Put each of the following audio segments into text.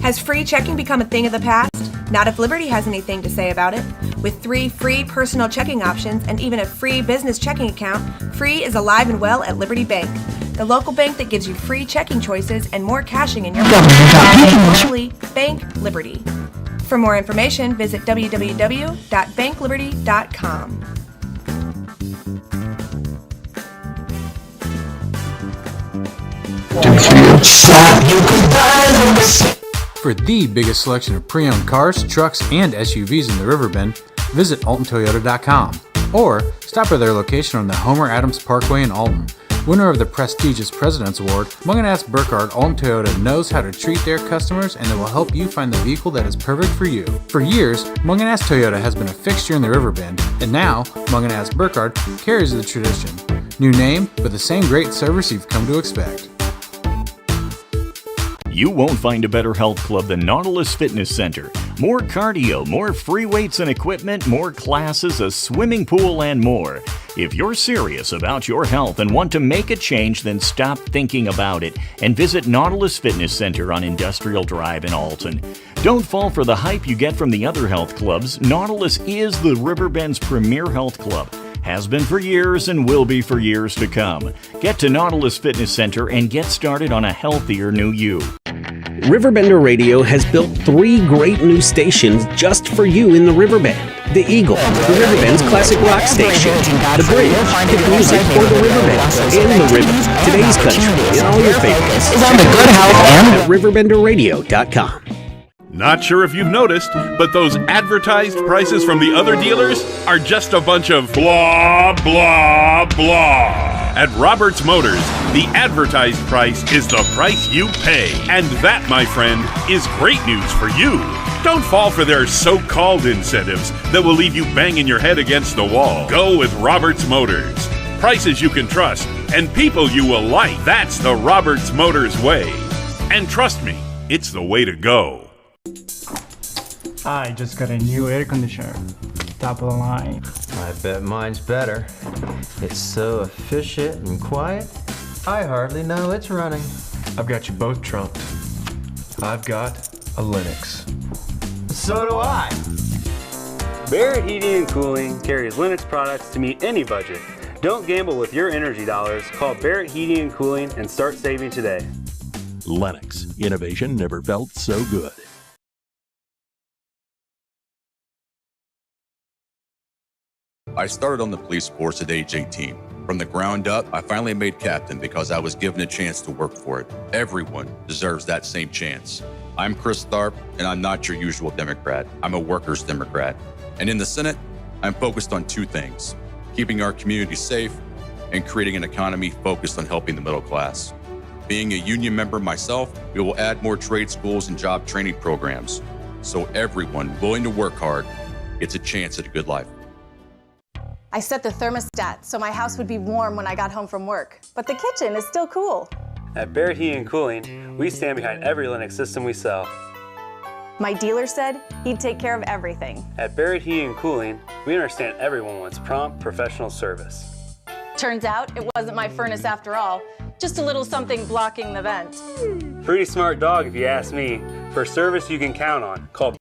Has free checking become a thing of the past? Not if Liberty has anything to say about it. With 3 free personal checking options and even a free business checking account, free is alive and well at Liberty Bank. The local bank that gives you free checking choices and more cashing in your pocket. Actually, Bank Liberty. For more information, visit www.bankliberty.com. For the biggest selection of pre-owned cars, trucks, and SUVs in the Riverbend, visit AltonToyota.com or stop by their location on the Homer Adams Parkway in Alton. Winner of the prestigious President's Award, Munganast Burkhardt Alton Toyota knows how to treat their customers, and they will help you find the vehicle that is perfect for you. For years, Munganast Toyota has been a fixture in the Riverbend, and now Munganast Burkhardt carries the tradition. New name, but the same great service you've come to expect. You won't find a better health club than Nautilus Fitness Center. More cardio, more free weights and equipment, more classes, a swimming pool, and more. If you're serious about your health and want to make a change, then stop thinking about it and visit Nautilus Fitness Center on Industrial Drive in Alton. Don't fall for the hype you get from the other health clubs. Nautilus is the Riverbend's premier health club. Has been for years and will be for years to come. Get to Nautilus Fitness Center and get started on a healthier new you. RiverBender Radio has built 3 great new stations just for you in the Riverbend. The Eagle, the Riverbend's classic rock station. The Bridge, hit music for the Riverbend. And the River, today's country, and all your favorites. Is on the Good Health and RiverBender.com. Not sure if you've noticed, but those advertised prices from the other dealers are just a bunch of blah, blah, blah. At Roberts Motors, the advertised price is the price you pay. And that, my friend, is great news for you. Don't fall for their so-called incentives that will leave you banging your head against the wall. Go with Roberts Motors. Prices you can trust and people you will like. That's the Roberts Motors way. And trust me, it's the way to go. I just got a new air conditioner. Top of the line. I bet mine's better. It's so efficient and quiet, I hardly know it's running. I've got you both trumped. I've got a Linux. So do I. Barrett Heating and Cooling carries Linux products to meet any budget. Don't gamble with your energy dollars. Call Barrett Heating and Cooling and start saving today. Linux. Innovation never felt so good. I started on the police force at age 18. From the ground up, I finally made captain because I was given a chance to work for it. Everyone deserves that same chance. I'm Chris Tharp, and I'm not your usual Democrat. I'm a workers' Democrat. And in the Senate, I'm focused on 2 things: keeping our community safe and creating an economy focused on helping the middle class. Being a union member myself, we will add more trade schools and job training programs so everyone willing to work hard gets a chance at a good life. I set the thermostat so my house would be warm when I got home from work, but the kitchen is still cool. At Barrett Heating and Cooling, we stand behind every Linux system we sell. My dealer said he'd take care of everything. At Barrett Heating and Cooling, we understand everyone wants prompt, professional service. Turns out it wasn't my furnace after all, just a little something blocking the vent. Pretty smart dog if you ask me. For service you can count on, call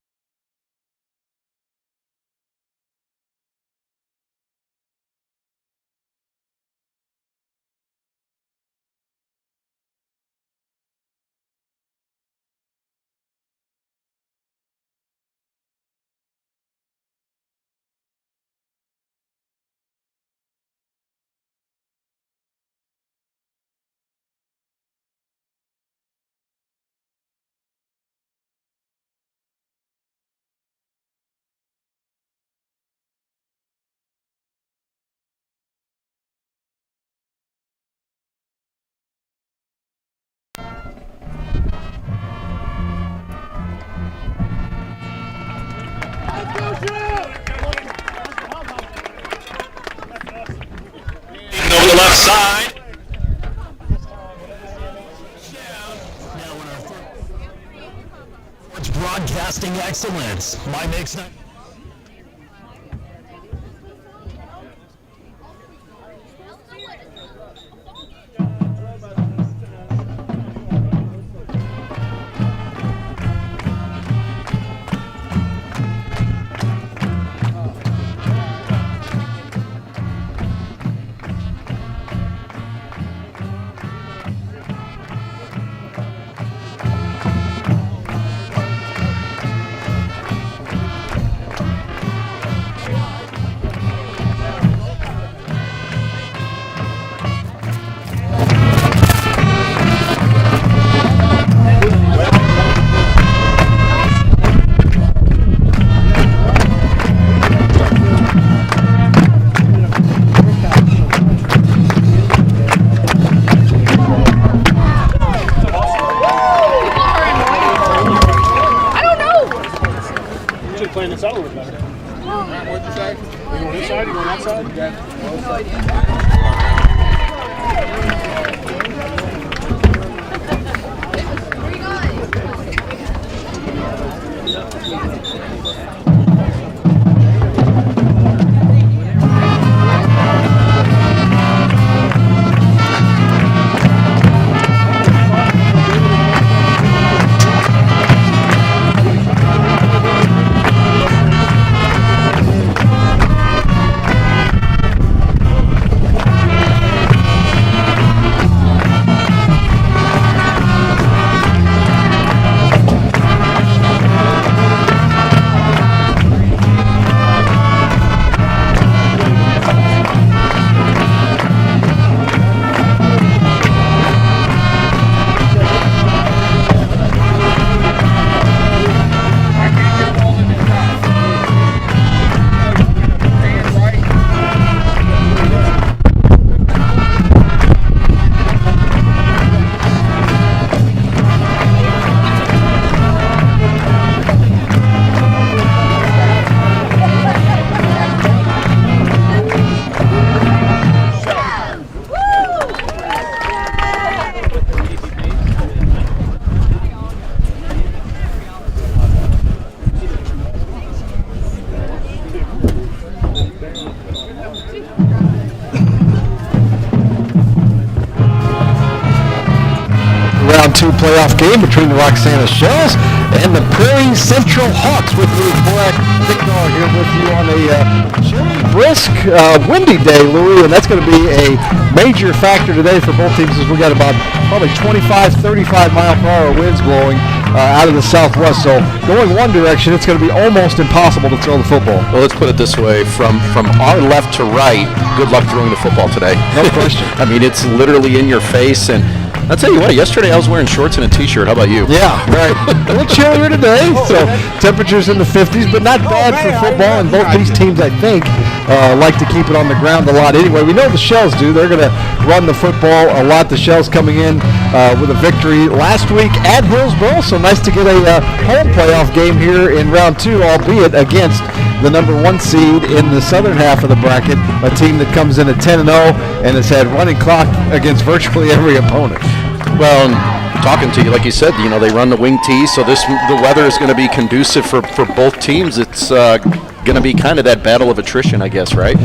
Over the left side. It's broadcasting excellence. My mix night. It's a little better. What'd you say? You going this side? You going that side? Yeah. Round 2 playoff game between the Roxana Shells and the Prairie Central Hawks with Louis Korak. Nick Dahl here with you on a chilly, brisk, windy day, Louis, and that's going to be a major factor today for both teams as we got about probably 25, 35 mile per hour winds blowing out of the southwest. So going one direction, it's going to be almost impossible to throw the football. Well, let's put it this way. From our left to right, good luck throwing the football today. No question. I mean, it's literally in your face, and I'll tell you what, yesterday I was wearing shorts and a t-shirt. How about you? Yeah, right. A little chillier today, so temperatures in the 50s, but not bad for football. And both these teams, I think, like to keep it on the ground a lot anyway. We know the Shells do. They're going to run the football a lot. The Shells coming in with a victory last week at Hillsboro, so nice to get a home playoff game here in round 2, albeit against the number 1 seed in the southern half of the bracket, a team that comes in at 10-0 and has had running clock against virtually every opponent. Well, talking to you, like you said, you know, they run the wing tee, so the weather is going to be conducive for both teams. It's going to be kind of that battle of attrition, I guess, right?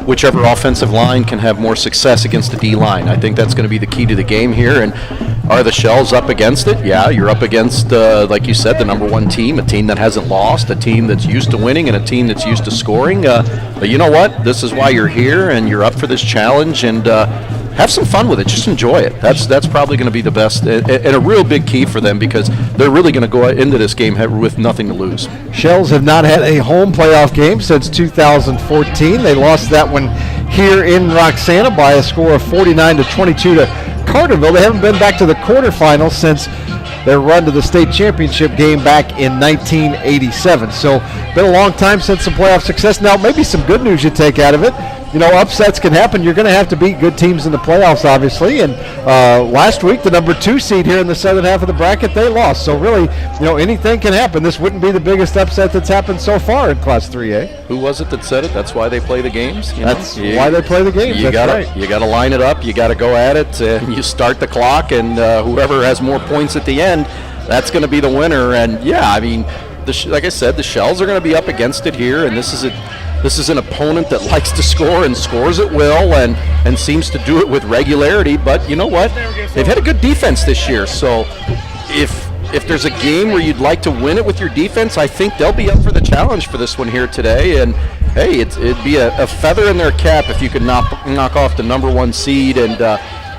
Whichever offensive line can have more success against the D-line. I think that's going to be the key to the game here. And are the Shells up against it? Yeah, you're up against, like you said, the number 1 team, a team that hasn't lost, a team that's used to winning, and a team that's used to scoring. But you know what? This is why you're here, and you're up for this challenge, and have some fun with it. Just enjoy it. That's probably going to be the best and a real big key for them, because they're really going to go into this game with nothing to lose. Shells have not had a home playoff game since 2014. They lost that one here in Roxana by a score of 49-22 to Carterville. They haven't been back to the quarterfinals since their run to the state championship game back in 1987. So been a long time since some playoff success. Now maybe some good news you take out of it. You know, upsets can happen. You're going to have to beat good teams in the playoffs, obviously. And last week, the number 2 seed here in the southern half of the bracket, they lost. So really, you know, anything can happen. This wouldn't be the biggest upset that's happened so far in Class 3A. Who was it that said it? That's why they play the games. That's why they play the games. You got to line it up. You got to go at it. And you start the clock, and whoever has more points at the end, that's going to be the winner. And yeah, I mean, like I said, the Shells are going to be up against it here, and this is an opponent that likes to score and scores at will and seems to do it with regularity. But you know what? They've had a good defense this year. So if there's a game where you'd like to win it with your defense, I think they'll be up for the challenge for this one here today. And hey, it'd be a feather in their cap if you could knock off the number 1 seed and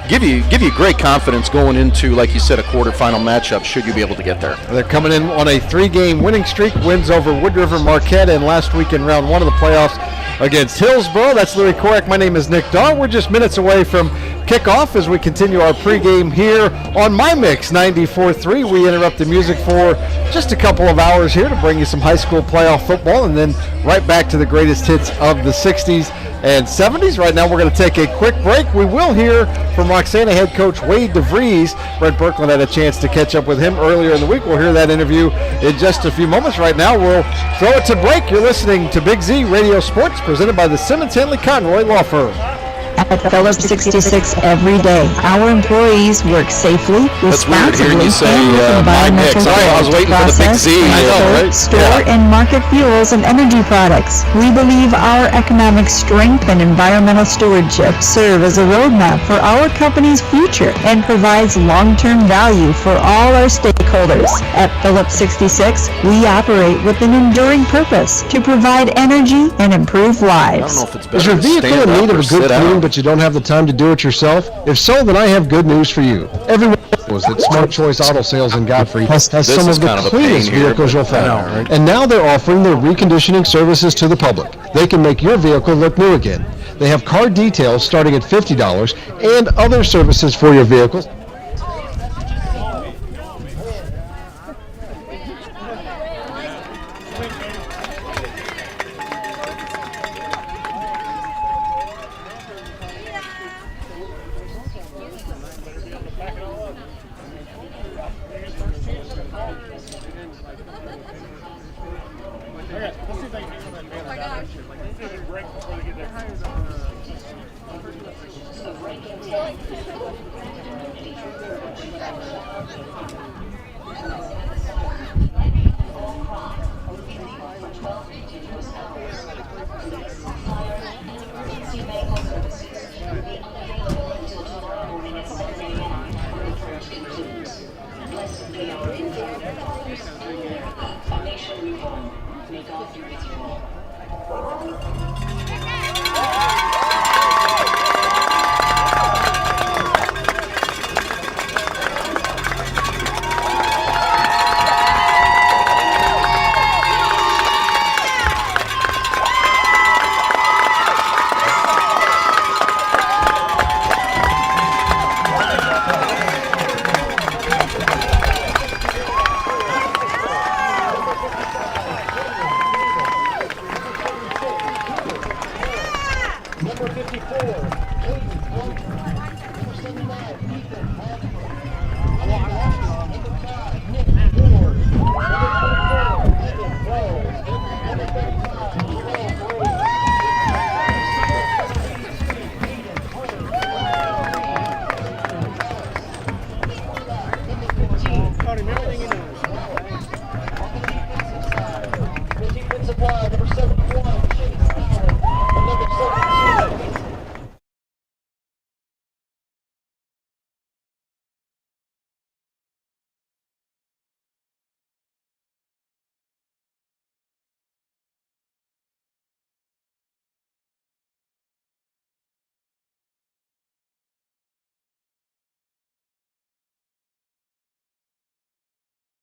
give you great confidence going into, like you said, a quarterfinal matchup should you be able to get there. They're coming in on a 3-game winning streak, wins over Wood River Marquette, and last week in round 1 of the playoffs against Hillsboro. That's Louis Korak. My name is Nick Dahl. We're just minutes away from kickoff as we continue our pregame here on My Mix 94.3. We interrupt the music for just a couple of hours here to bring you some high school playoff football, and then right back to the greatest hits of the 60s and 70s. Right now we're going to take a quick break. We will hear from Roxana head coach Wade DeVries. Brent Berkland had a chance to catch up with him earlier in the week. We'll hear that interview in just a few moments. Right now we'll throw it to break. You're listening to Big Z Radio Sports, presented by the Simmons Henley Conroy Law Firm. At Phillips 66 every day, our employees work safely, responsibly, and with environmental process, store, and market fuels and energy products. We believe our economic strength and environmental stewardship serve as a roadmap for our company's future and provides long-term value for all our stakeholders. At Phillips 66, we operate with an enduring purpose to provide energy and improve lives. Is your vehicle in need of a good clean, but you don't have the time to do it yourself? If so, then I have good news for you. Everyone knows that Smart Choice Auto Sales in Godfrey has some of the cleanest vehicles you'll find. And now they're offering their reconditioning services to the public. They can make your vehicle look new again. They have car details starting at $50 and other services for your vehicle.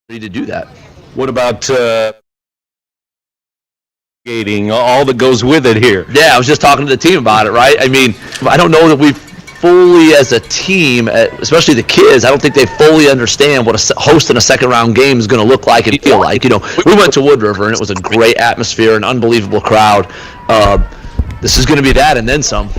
To do that. What about skating, all that goes with it here? Yeah, I was just talking to the team about it, right? I mean, I don't know that we fully, as a team, especially the kids, I don't think they fully understand what hosting a second round game is going to look like and feel like. You know, we went to Wood River and it was a great atmosphere, an unbelievable crowd. This is going to be that and then some.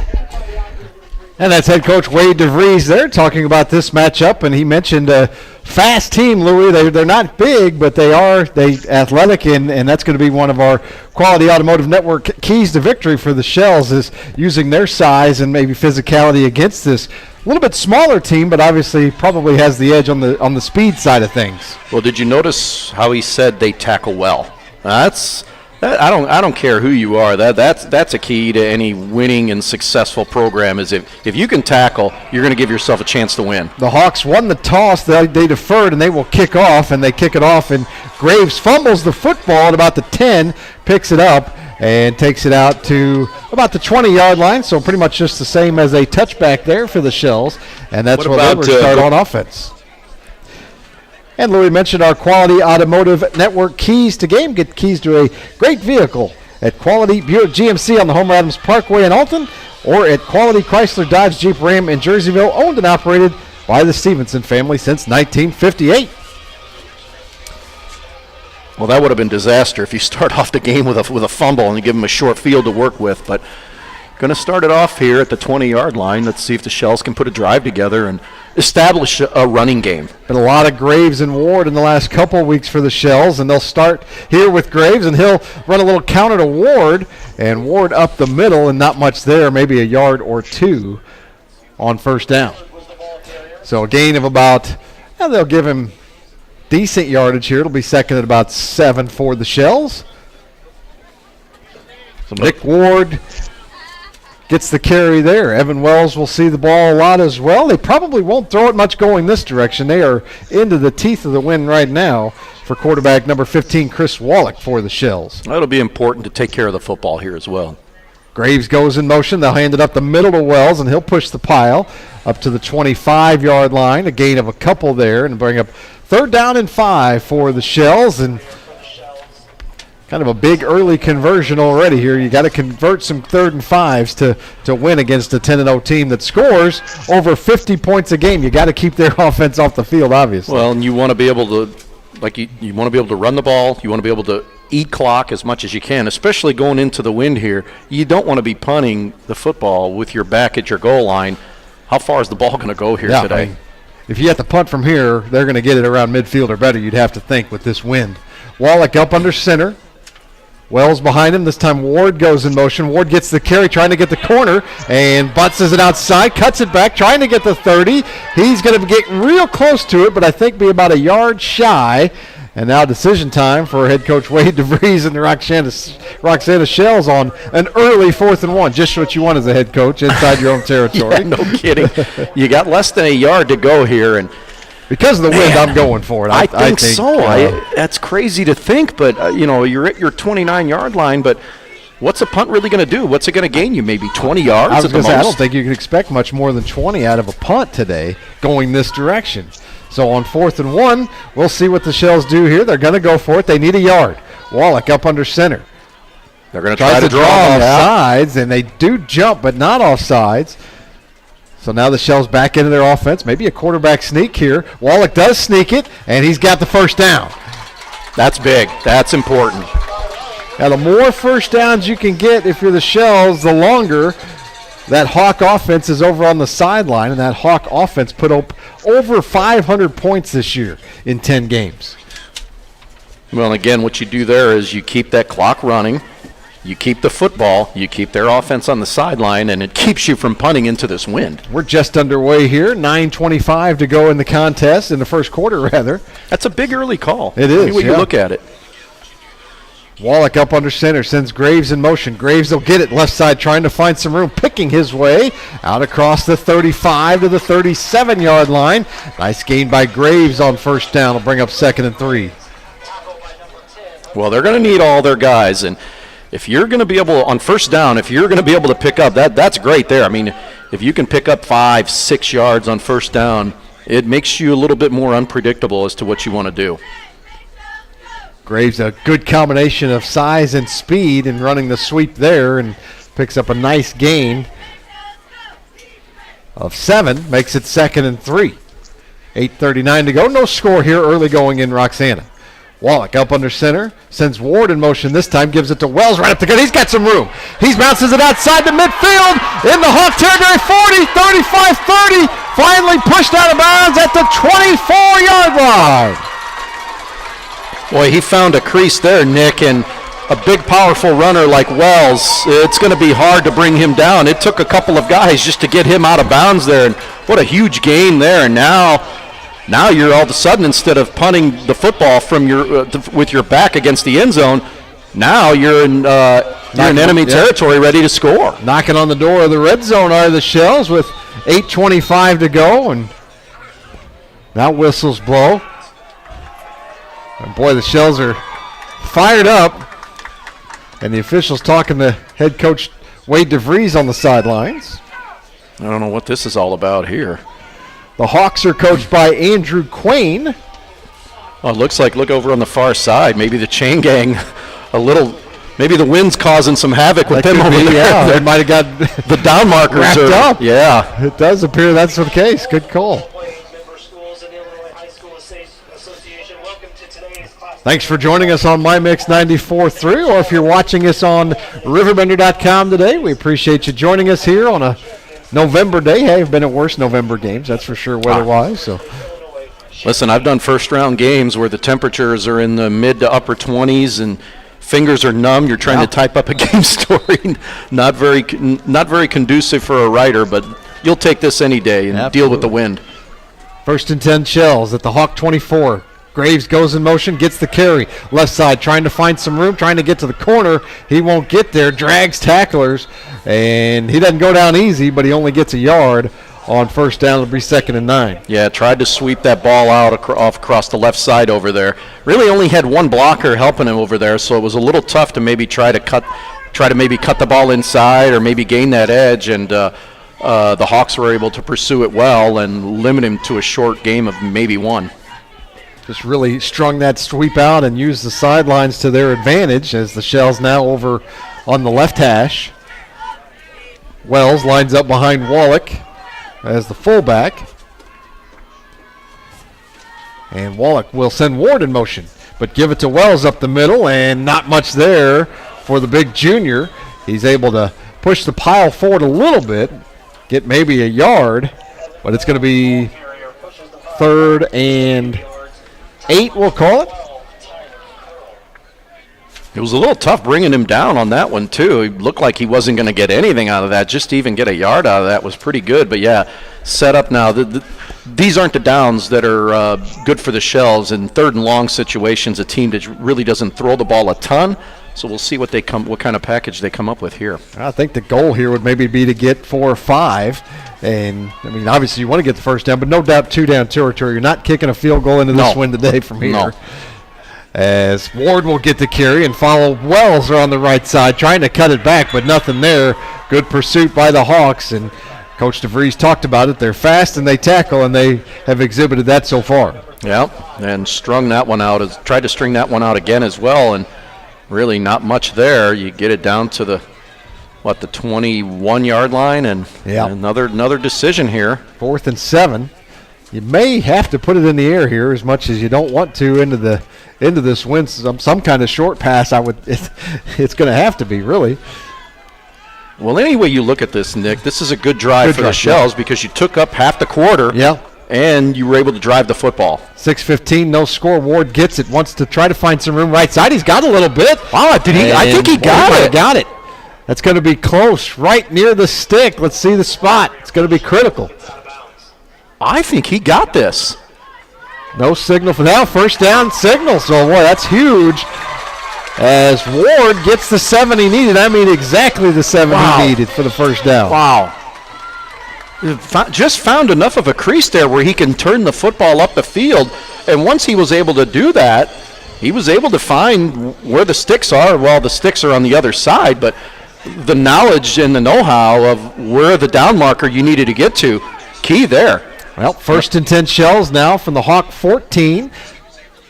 And that's head coach Wade DeVries there talking about this matchup, and he mentioned a fast team, Louis. They're not big, but they athletic, and that's going to be one of our Quality Automotive Network keys to victory for the Shells, is using their size and maybe physicality against this a little bit smaller team, but obviously probably has the edge on the speed side of things. Well, did you notice how he said they tackle well? I don't care who you are. That's a key to any winning and successful program. Is if you can tackle, you're going to give yourself a chance to win. The Hawks won the toss. They deferred, and they will kick off, and they kick it off. And Graves fumbles the football at about the 10, picks it up, and takes it out to about the 20-yard line. So pretty much just the same as a touchback there for the Shells, and that's where they were start on offense. And Louis mentioned our Quality Automotive Network keys to game. Get keys to a great vehicle at Quality Buick GMC on the Homer Adams Parkway in Alton, or at Quality Chrysler Dodge Jeep Ram in Jerseyville, owned and operated by the Stevenson family since 1958. Well, that would have been disaster if you start off the game with a fumble and you give them a short field to work with. But Going to start it off here at the 20-yard line. Let's see if the Shells can put a drive together and establish a running game. Been a lot of Graves and Ward in the last couple of weeks for the Shells, and they'll start here with Graves, and he'll run a little counter to Ward, and Ward up the middle, and not much there, maybe a yard or two on first down. So a gain of about, they'll give him decent yardage here. It'll be second at about 7 for the Shells. So Nick Ward gets the carry there. Evan Wells will see the ball a lot as well. They probably won't throw it much going this direction. They are into the teeth of the wind right now for quarterback number 15, Chris Wallach, for the Shells. That'll be important to take care of the football here as well. Graves goes in motion. They'll hand it up the middle to Wells, and he'll push the pile up to the 25-yard line. A gain of a couple there, and bring up third down and 5 for the Shells. And kind of a big early conversion already here. You got to convert some 3rd and 5s to win against a 10-0 team that scores over 50 points a game. You got to keep their offense off the field, obviously. Well, and you want to be able to, you want to be able to run the ball. You want to be able to eat clock as much as you can, especially going into the wind here. You don't want to be punting the football with your back at your goal line. How far is the ball going to go here today? I mean, if you have to punt from here, they're going to get it around midfield or better, you'd have to think, with this wind. Wallach up under center. Wells behind him. This time Ward goes in motion. Ward gets the carry, trying to get the corner, and butts it outside, cuts it back, trying to get the 30. He's going to get real close to it, but I think be about a yard shy. And now decision time for head coach Wade DeVries and the Roxana Shells on an early 4th and 1. Just what you want as a head coach inside your own territory. Yeah, no kidding. You got less than a yard to go here, and because of the wind, I'm going for it. I think so. That's crazy to think, but you're at your 29-yard line. But what's a punt really going to do? What's it going to gain you? Maybe 20 yards. I was going to say, I don't think you can expect much more than 20 out of a punt today going this direction. So on 4th and 1, we'll see what the Shells do here. They're going to go for it. They need a yard. Wallach up under center. They're going to try to draw off sides, and they do jump, but not off sides. So now the Shells back into their offense. Maybe a quarterback sneak here. Wallach does sneak it, and he's got the first down. That's big. That's important. Now, the more first downs you can get if you're the Shells, the longer that Hawk offense is over on the sideline, and that Hawk offense put up over 500 points this year in 10 games. Well, again, what you do there is you keep that clock running. You keep the football, you keep their offense on the sideline, and it keeps you from punting into this wind. We're just underway here. 9:25 to go in the contest, in the first quarter, rather. That's a big early call. It is, Any way you look at it. Wallach up under center, sends Graves in motion. Graves will get it left side, trying to find some room, picking his way out across the 35 to the 37-yard line. Nice gain by Graves on first down. Will bring up 2nd and 3. Well, they're going to need all their guys, and if you're going to be able, on first down, if you're going to be able to pick up, that's great there. I mean, if you can pick up 5-6 yards on first down, it makes you a little bit more unpredictable as to what you want to do. Graves, a good combination of size and speed in running the sweep there, and picks up a nice gain of 7, makes it 2nd and 3. 8:39 to go. No score here early going in Roxana. Wallach up under center, sends Ward in motion this time, gives it to Wells right up the gut. He's got some room. He bounces it outside the midfield in the Hawk territory. 40, 35, 30. Finally pushed out of bounds at the 24-yard line. Boy, he found a crease there, Nick, and a big, powerful runner like Wells, it's going to be hard to bring him down. It took a couple of guys just to get him out of bounds there, and what a huge gain there. And now you're all of a sudden, instead of punting the football from with your back against the end zone, now you're in enemy territory ready to score. Knocking on the door of the red zone are the Shells with 8:25 to go, and now whistles blow. And boy, the Shells are fired up, and the officials talking to head coach Wade DeVries on the sidelines. I don't know what this is all about here. The Hawks are coached by Andrew Quain. Well, it looks like, look over on the far side, maybe the chain gang maybe the wind's causing some havoc with them over there. Yeah, they might have got the down markers wrapped up. Yeah. It does appear that's the case. Good call. Thanks for joining us on My Mix 94.3, or if you're watching us on RiverBender.com today, we appreciate you joining us here on a November day. Hey, have been at worse November games, that's for sure, weather-wise. So, listen, I've done first-round games where the temperatures are in the mid to upper 20s and fingers are numb. You're trying to type up a game story. Not very conducive for a writer, but you'll take this any day and deal with the wind. 1st and 10 Shells at the Hawk 24. Graves goes in motion, gets the carry. Left side, trying to find some room, trying to get to the corner. He won't get there, drags tacklers, and he doesn't go down easy, but he only gets a yard on 1st down. It'll be 2nd and 9. Yeah, tried to sweep that ball out across the left side over there. Really only had one blocker helping him over there, so it was a little tough to maybe try to cut the ball inside or maybe gain that edge, and the Hawks were able to pursue it well and limit him to a short game of maybe one. Just really strung that sweep out and used the sidelines to their advantage as the Shells now over on the left hash. Wells lines up behind Wallach as the fullback. And Wallach will send Ward in motion, but give it to Wells up the middle, and not much there for the big junior. He's able to push the pile forward a little bit, get maybe a yard, but it's going to be 3rd and 8, we'll call it. It was a little tough bringing him down on that one, too. He looked like he wasn't going to get anything out of that. Just to even get a yard out of that was pretty good. But, yeah, set up now. These aren't the downs that are good for the Shells. In 3rd and long situations, a team that really doesn't throw the ball a ton. So we'll see what kind of package they come up with here. I think the goal here would maybe be to get 4 or 5. And, I mean, obviously you want to get the 1st down, but no doubt 2-down territory. You're not kicking a field goal into this win today from here. No. As Ward will get the carry and follow Wells on the right side, trying to cut it back, but nothing there. Good pursuit by the Hawks, and Coach DeVries talked about it. They're fast and they tackle, and they have exhibited that so far. Yeah, and strung that one out. Tried to string that one out again as well, and really not much there. You get it down to the 21-yard line, and another decision here. 4th and 7. You may have to put it in the air here as much as you don't want to into this win. Some kind of short pass. It's going to have to be, really. Well, any way you look at this, Nick, this is a good drive for the Shells because you took up half the quarter. Yeah. And you were able to drive the football. 6:15, no score. Ward gets it. Wants to try to find some room right side. He's got a little bit. Oh, did he? I think he got it. Got it. That's going to be close, right near the stick. Let's see the spot. It's going to be critical. I think he got this. No signal for now. 1st down signal. So, boy, that's huge. As Ward gets the 7 he needed. I mean, exactly the 7 he needed for the 1st down. Wow. Just found enough of a crease there where he can turn the football up the field. And once he was able to do that, he was able to find where the sticks are. Well, the sticks are on the other side, but the knowledge and the know-how of where the down marker you needed to get to, key there. Well, 1st and 10 Shells now from the Hawk 14.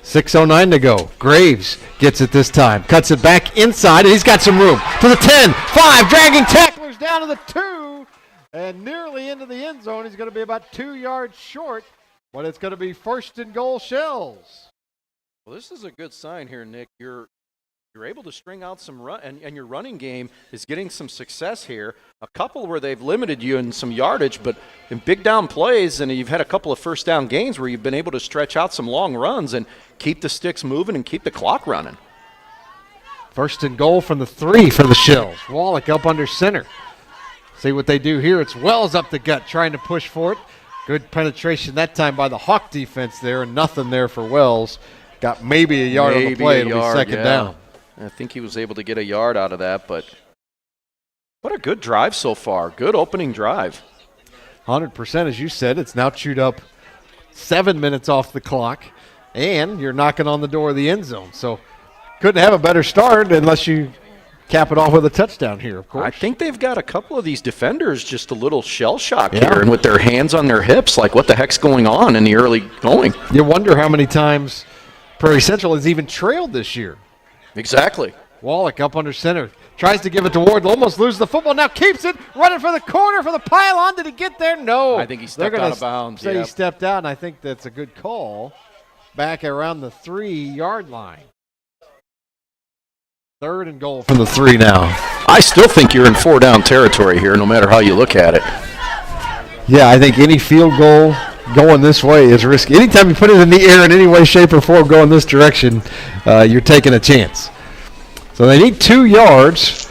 6:09 to go. Graves gets it this time. Cuts it back inside, and he's got some room. To the 10, 5, dragging tacklers down to the 2, and nearly into the end zone. He's going to be about 2 yards short, but it's going to be 1st and goal Shells. Well, this is a good sign here, Nick. You're able to string out some run, and your running game is getting some success here. A couple where they've limited you in some yardage, but in big down plays, and you've had a couple of 1st down gains where you've been able to stretch out some long runs and keep the sticks moving and keep the clock running. 1st and goal from the 3 for the Shells. Wallach up under center. See what they do here. It's Wells up the gut trying to push for it. Good penetration that time by the Hawk defense there, and nothing there for Wells. Got maybe a yard on the play. It'll be 2nd down. I think he was able to get a yard out of that, but what a good drive so far. Good opening drive. 100%, as you said. It's now chewed up 7 minutes off the clock, and you're knocking on the door of the end zone. So couldn't have a better start unless you cap it off with a touchdown here, of course. I think they've got a couple of these defenders just a little shell-shocked here, and with their hands on their hips, like what the heck's going on in the early going. You wonder how many times Prairie Central has even trailed this year. Exactly. Wallach up under center. Tries to give it to Ward. Almost loses the football. Now keeps it. Running for the corner for the pylon. Did he get there? No. I think he stepped out of bounds. He stepped out, and I think that's a good call. back around the 3-yard line. 3rd and goal from the 3 now. I still think you're in 4-down territory here, no matter how you look at it. Yeah, I think any field goal going this way is risky. Anytime you put it in the air in any way, shape, or form going this direction, you're taking a chance. So they need 2 yards.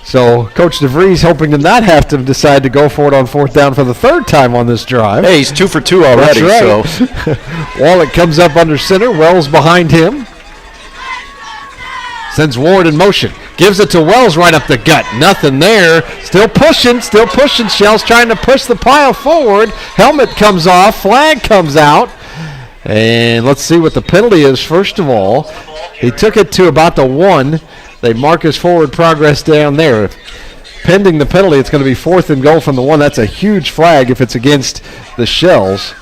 So Coach DeVries hoping to not have to decide to go for it on 4th down for the 3rd time on this drive. Hey, he's 2 for 2 already. That's right. So Wallach comes up under center. Wells behind him. Sends Ward in motion. Gives it to Wells right up the gut. Nothing there. Still pushing. Shells trying to push the pile forward. Helmet comes off. Flag comes out. And let's see what the penalty is first of all. He took it to about the 1. They mark his forward progress down there. Pending the penalty, it's going to be 4th and goal from the 1. That's a huge flag if it's against the Shells.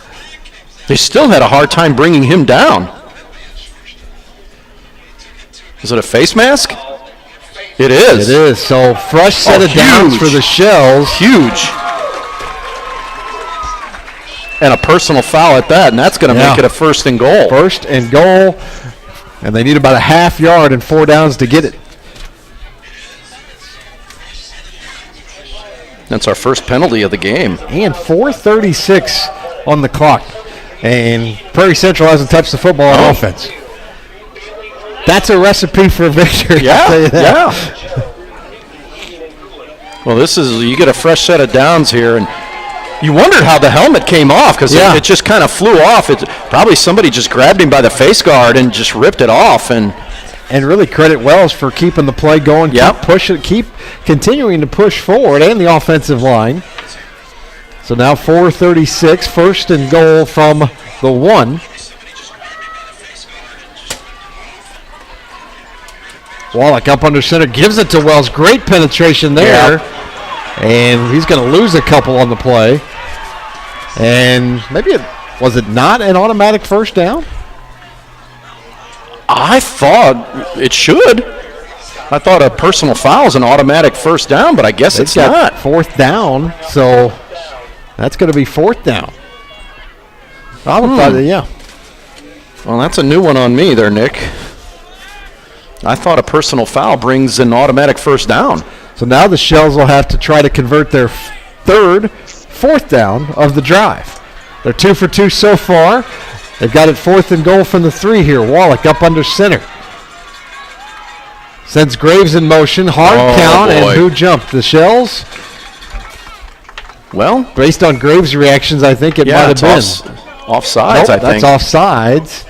They still had a hard time bringing him down. Is it a face mask? It is. It is. So fresh set of downs for the Shells. Huge. And a personal foul at that, and that's going to make it a 1st and goal. 1st and goal. And they need about a half yard and 4 downs to get it. That's our first penalty of the game. And 4:36 on the clock. And Prairie Central hasn't touched the football on offense. That's a recipe for victory. Yeah, I'll tell you that. Yeah. Well, you get a fresh set of downs here, and you wondered how the helmet came off because it just kind of flew off. It probably somebody just grabbed him by the face guard and just ripped it off. And really credit Wells for keeping the play going, keep continuing to push forward, and the offensive line. So now 4:36, 1st and goal from the 1. Wallach up under center, gives it to Wells. Great penetration there. Yeah. And he's going to lose a couple on the play. And maybe was it not an automatic 1st down? I thought it should. I thought a personal foul is an automatic 1st down, but I guess it's not. 4th down, so that's going to be 4th down. I would thought, Well, that's a new one on me there, Nick. I thought a personal foul brings an automatic 1st down. So now the Shells will have to try to convert their 4th down of the drive. They're 2 for 2 so far. They've got it 4th and goal from the 3 here. Wallach up under center. Sends Graves in motion. Hard count, and who jumped? The Shells? Well, based on Graves' reactions, I think it might have been. Offsides, I think. That's offsides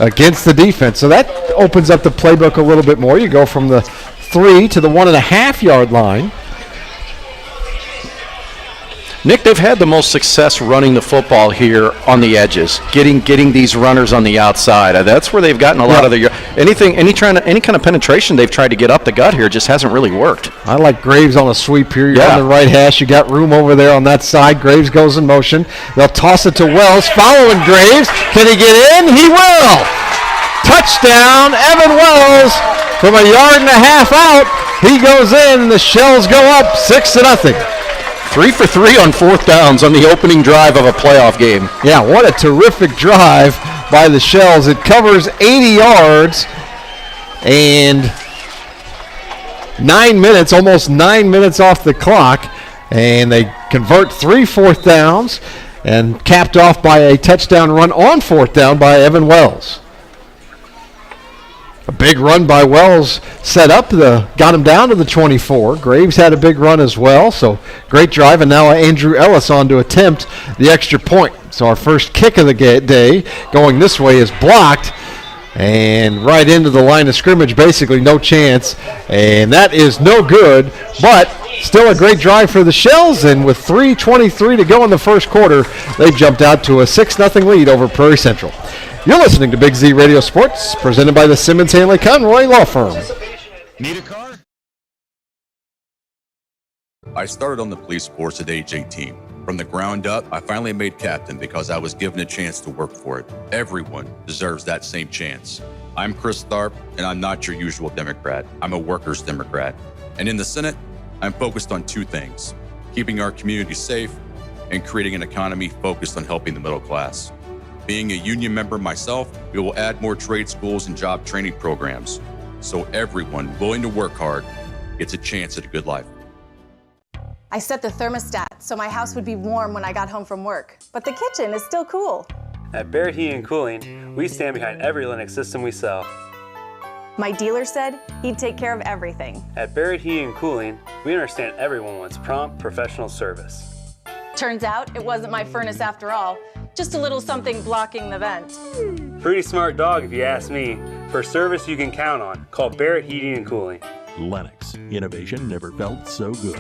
against the defense. So that opens up the playbook a little bit more. You go from the 3 to the 1.5-yard line. Nick, they've had the most success running the football here on the edges, getting these runners on the outside. That's where they've gotten a lot of their any kind of penetration they've tried to get up the gut here just hasn't really worked. I like Graves on a sweep here. You're on the right hash. You got room over there on that side. Graves goes in motion. They'll toss it to Wells. Following Graves. Can he get in? He will. Touchdown, Evan Wells from 1.5 yards out. He goes in. The Shells go up 6-0. 3 for 3 on 4th downs on the opening drive of a playoff game. Yeah, what a terrific drive by the Shells. It covers 80 yards and 9 minutes, almost 9 minutes off the clock. And they convert 3 4th downs and capped off by a touchdown run on 4th down by Evan Wells. A big run by Wells got him down to the 24. Graves had a big run as well, so great drive. And now Andrew Ellis on to attempt the extra point. So our first kick of the day going this way is blocked. And right into the line of scrimmage, basically no chance. And that is no good, but still a great drive for the Shells. And with 3:23 to go in the first quarter, they've jumped out to a 6-0 lead over Prairie Central. You're listening to Big Z Radio Sports, presented by the Simmons Hanley Conroy Law Firm. Need a car? I started on the police force at age 18. From the ground up, I finally made captain because I was given a chance to work for it. Everyone deserves that same chance. I'm Chris Tharp, and I'm not your usual Democrat. I'm a workers' Democrat. And in the Senate, I'm focused on 2 things: keeping our community safe and creating an economy focused on helping the middle class. Being a union member myself, we will add more trade schools and job training programs, so everyone willing to work hard gets a chance at a good life. I set the thermostat so my house would be warm when I got home from work, but the kitchen is still cool. At Barrett Heating and Cooling, we stand behind every Lennox system we sell. My dealer said he'd take care of everything. At Barrett Heating and Cooling, we understand everyone wants prompt, professional service. Turns out it wasn't my furnace after all, just a little something blocking the vent. Pretty smart dog if you ask me. For service you can count on, call Barrett Heating and Cooling. Lennox. Innovation never felt so good.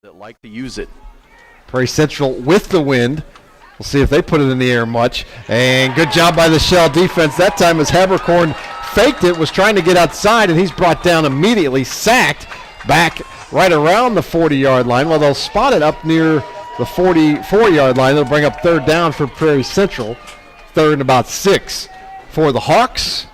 That like to use it. Prairie Central with the wind. We'll see if they put it in the air much. And good job by the Shell defense that time as Habercorn faked it, was trying to get outside, and he's brought down immediately, sacked back right around the 40-yard line. Well, they'll spot it up near the 44-yard line. They'll bring up third down for Prairie Central. Third and about 6 for the Hawks.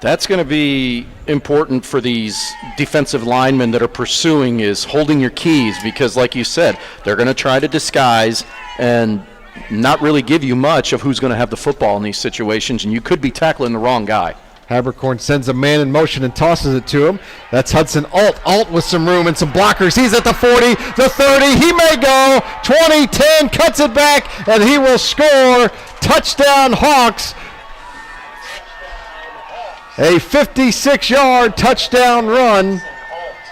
That's going to be important for these defensive linemen that are pursuing, is holding your keys, because like you said, they're going to try to disguise and not really give you much of who's going to have the football in these situations, and you could be tackling the wrong guy. Habercorn sends a man in motion and tosses it to him. That's Hudson Alt. Alt with some room and some blockers. He's at the 40, the 30. He may go. 20, 10, cuts it back, and he will score. Touchdown Hawks. A 56-yard touchdown run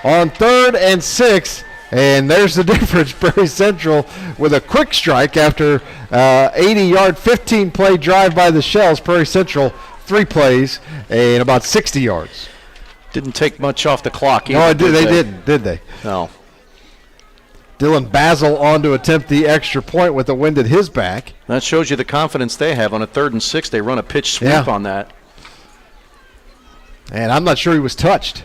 on 3rd and 6. And there's the difference. Prairie Central with a quick strike after 80-yard, 15-play drive by the Shells. Prairie Central 3 plays and about 60 yards. Didn't take much off the clock either. No, they didn't, did they? No. Dylan Basil on to attempt the extra point with the wind at his back. That shows you the confidence they have. On a 3rd and 6, they run a pitch sweep on that. And I'm not sure he was touched.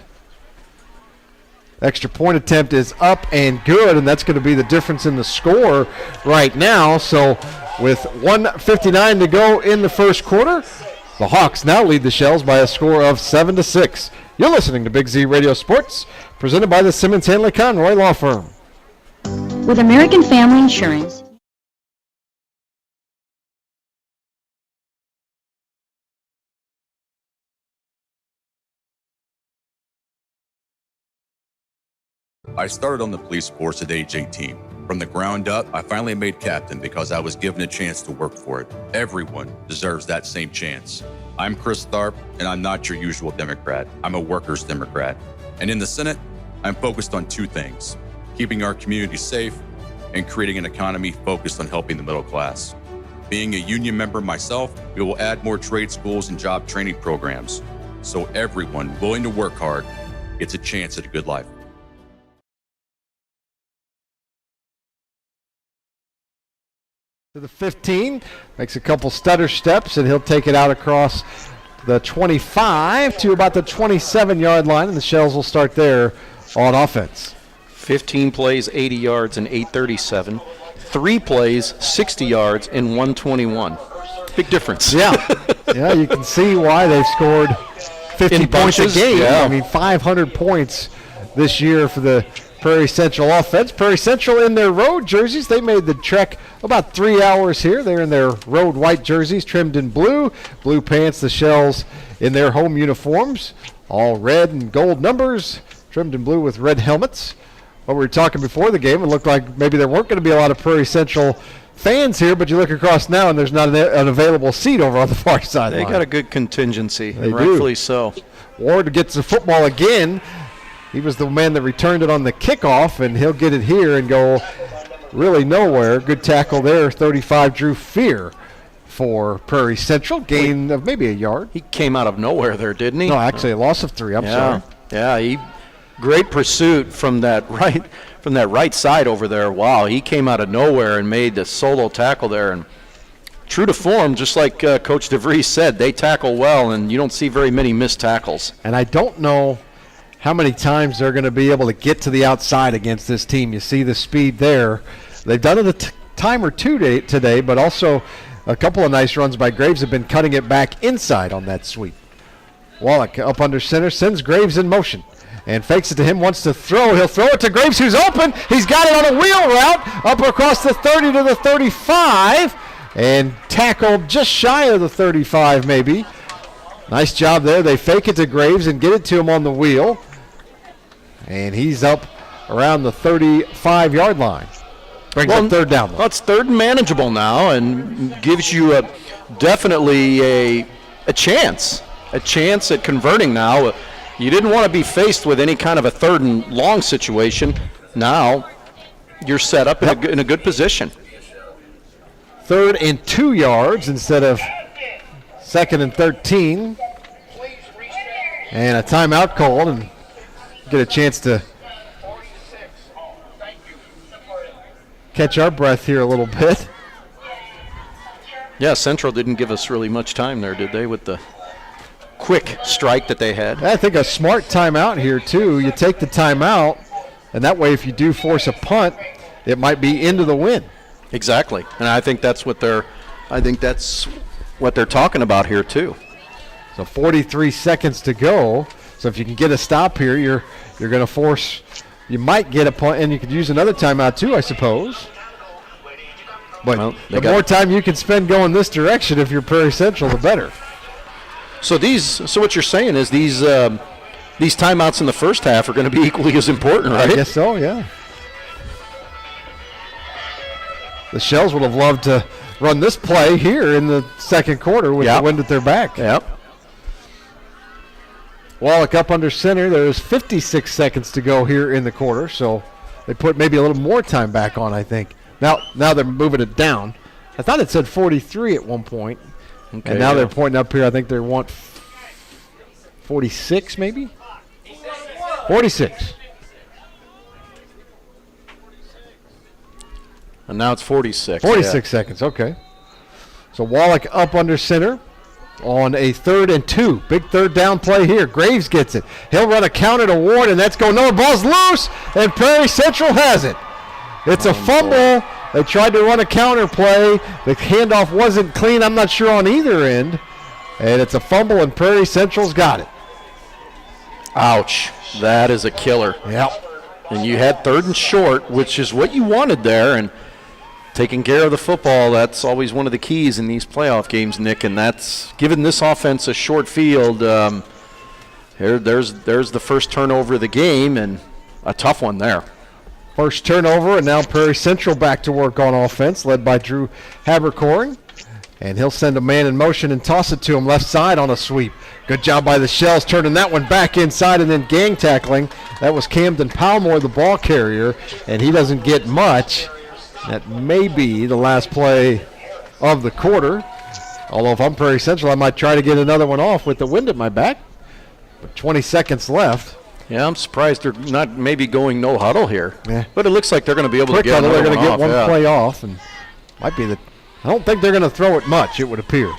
Extra point attempt is up and good, and that's going to be the difference in the score right now. So with 1:59 to go in the first quarter, the Hawks now lead the Shells by a score of 7-6. You're listening to Big Z Radio Sports, presented by the Simmons Hanley Conroy Law Firm. With American Family Insurance, I started on the police force at age 18. From the ground up, I finally made captain because I was given a chance to work for it. Everyone deserves that same chance. I'm Chris Tharp, and I'm not your usual Democrat. I'm a workers' Democrat. And in the Senate, I'm focused on 2 things: keeping our community safe and creating an economy focused on helping the middle class. Being a union member myself, we will add more trade schools and job training programs, so everyone willing to work hard gets a chance at a good life. To the 15, makes a couple stutter steps, and he'll take it out across the 25 to about the 27-yard line, and the Shells will start there on offense. 15 plays, 80 yards, and 837. 3 plays, 60 yards, and 121. Big difference. Yeah. Yeah, you can see why they've scored 50 points a game. Yeah. I mean, 500 points this year for the Prairie Central offense. Prairie Central in their road jerseys. They made the trek about 3 hours here. They're in their road white jerseys trimmed in blue. Blue pants, the Shells in their home uniforms. All red and gold numbers, trimmed in blue with red helmets. What we were talking before the game, it looked like maybe there weren't going to be a lot of Prairie Central fans here, but you look across now and there's not an available seat over on the far sideline. They got a good contingency, and rightfully so. Ward gets the football again. He was the man that returned it on the kickoff, and he'll get it here and go really nowhere. Good tackle there. 35 Drew Fear for Prairie Central. Gain of maybe a yard. He came out of nowhere there, didn't he? No, actually a loss of 3. I'm sorry. Yeah, great pursuit from that right side over there. Wow, he came out of nowhere and made the solo tackle there. And true to form, just like Coach DeVries said, they tackle well, and you don't see very many missed tackles. And I don't know how many times they're going to be able to get to the outside against this team. You see the speed there. They've done it a time or two today, but also a couple of nice runs by Graves have been cutting it back inside on that sweep. Wallach up under center, sends Graves in motion and fakes it to him, wants to throw. He'll throw it to Graves, who's open. He's got it on a wheel route up across the 30 to the 35 and tackled just shy of the 35 maybe. Nice job there. They fake it to Graves and get it to him on the wheel. And he's up around the 35-yard line. Brings up third down. Well, it's third and manageable now and gives you definitely a chance at converting now. You didn't want to be faced with any kind of a third and long situation. Now you're set up in a good position. 3rd and 2 yards instead of 2nd and 13. And a timeout called, and get a chance to catch our breath here a little bit. Yeah, Central didn't give us really much time there, did they, with the quick strike that they had? I think a smart timeout here, too. You take the timeout, and that way if you do force a punt, it might be into the wind. Exactly, and I think that's what they're talking about here, too. So 43 seconds to go. So if you can get a stop here, you're going to force. You might get a punt, and you could use another timeout too, I suppose. But the more time you can spend going this direction, if you're Prairie Central, the better. So what you're saying is these timeouts in the first half are going to be equally as important, right? I guess so, yeah. The Shells would have loved to run this play here in the second quarter with the wind at their back. Yep. Wallach up under center. There's 56 seconds to go here in the quarter, so they put maybe a little more time back on, I think. Now they're moving it down. I thought it said 43 at one point, and now they're pointing up here. I think they want 46 maybe? 46. And now it's 46. 46 seconds, okay. So Wallach up under center on a 3rd and 2. Big third down play here. Graves gets it. He'll run a counter to Ward, and that's going. No, the ball's loose, and Prairie Central has it. It's a fumble. They tried to run a counter play. The handoff wasn't clean, I'm not sure, on either end. And it's a fumble, and Prairie Central's got it. Ouch. That is a killer. Yep. And you had 3rd and short, which is what you wanted there, and taking care of the football, that's always one of the keys in these playoff games, Nick, and that's giving this offense a short field. There's the first turnover of the game, and a tough one there. First turnover, and now Prairie Central back to work on offense, led by Drew Habercorn. And he'll send a man in motion and toss it to him left side on a sweep. Good job by the Shells turning that one back inside and then gang tackling. That was Camden Palmore, the ball carrier, and he doesn't get much. That may be the last play of the quarter. Although if I'm Prairie Central, I might try to get another one off with the wind at my back. But 20 seconds left. Yeah, I'm surprised they're not maybe going no huddle here. Yeah. But it looks like they're going to be able to get another one off. They're going to get one play yeah. off. And might be I don't think they're going to throw it much, it would appear.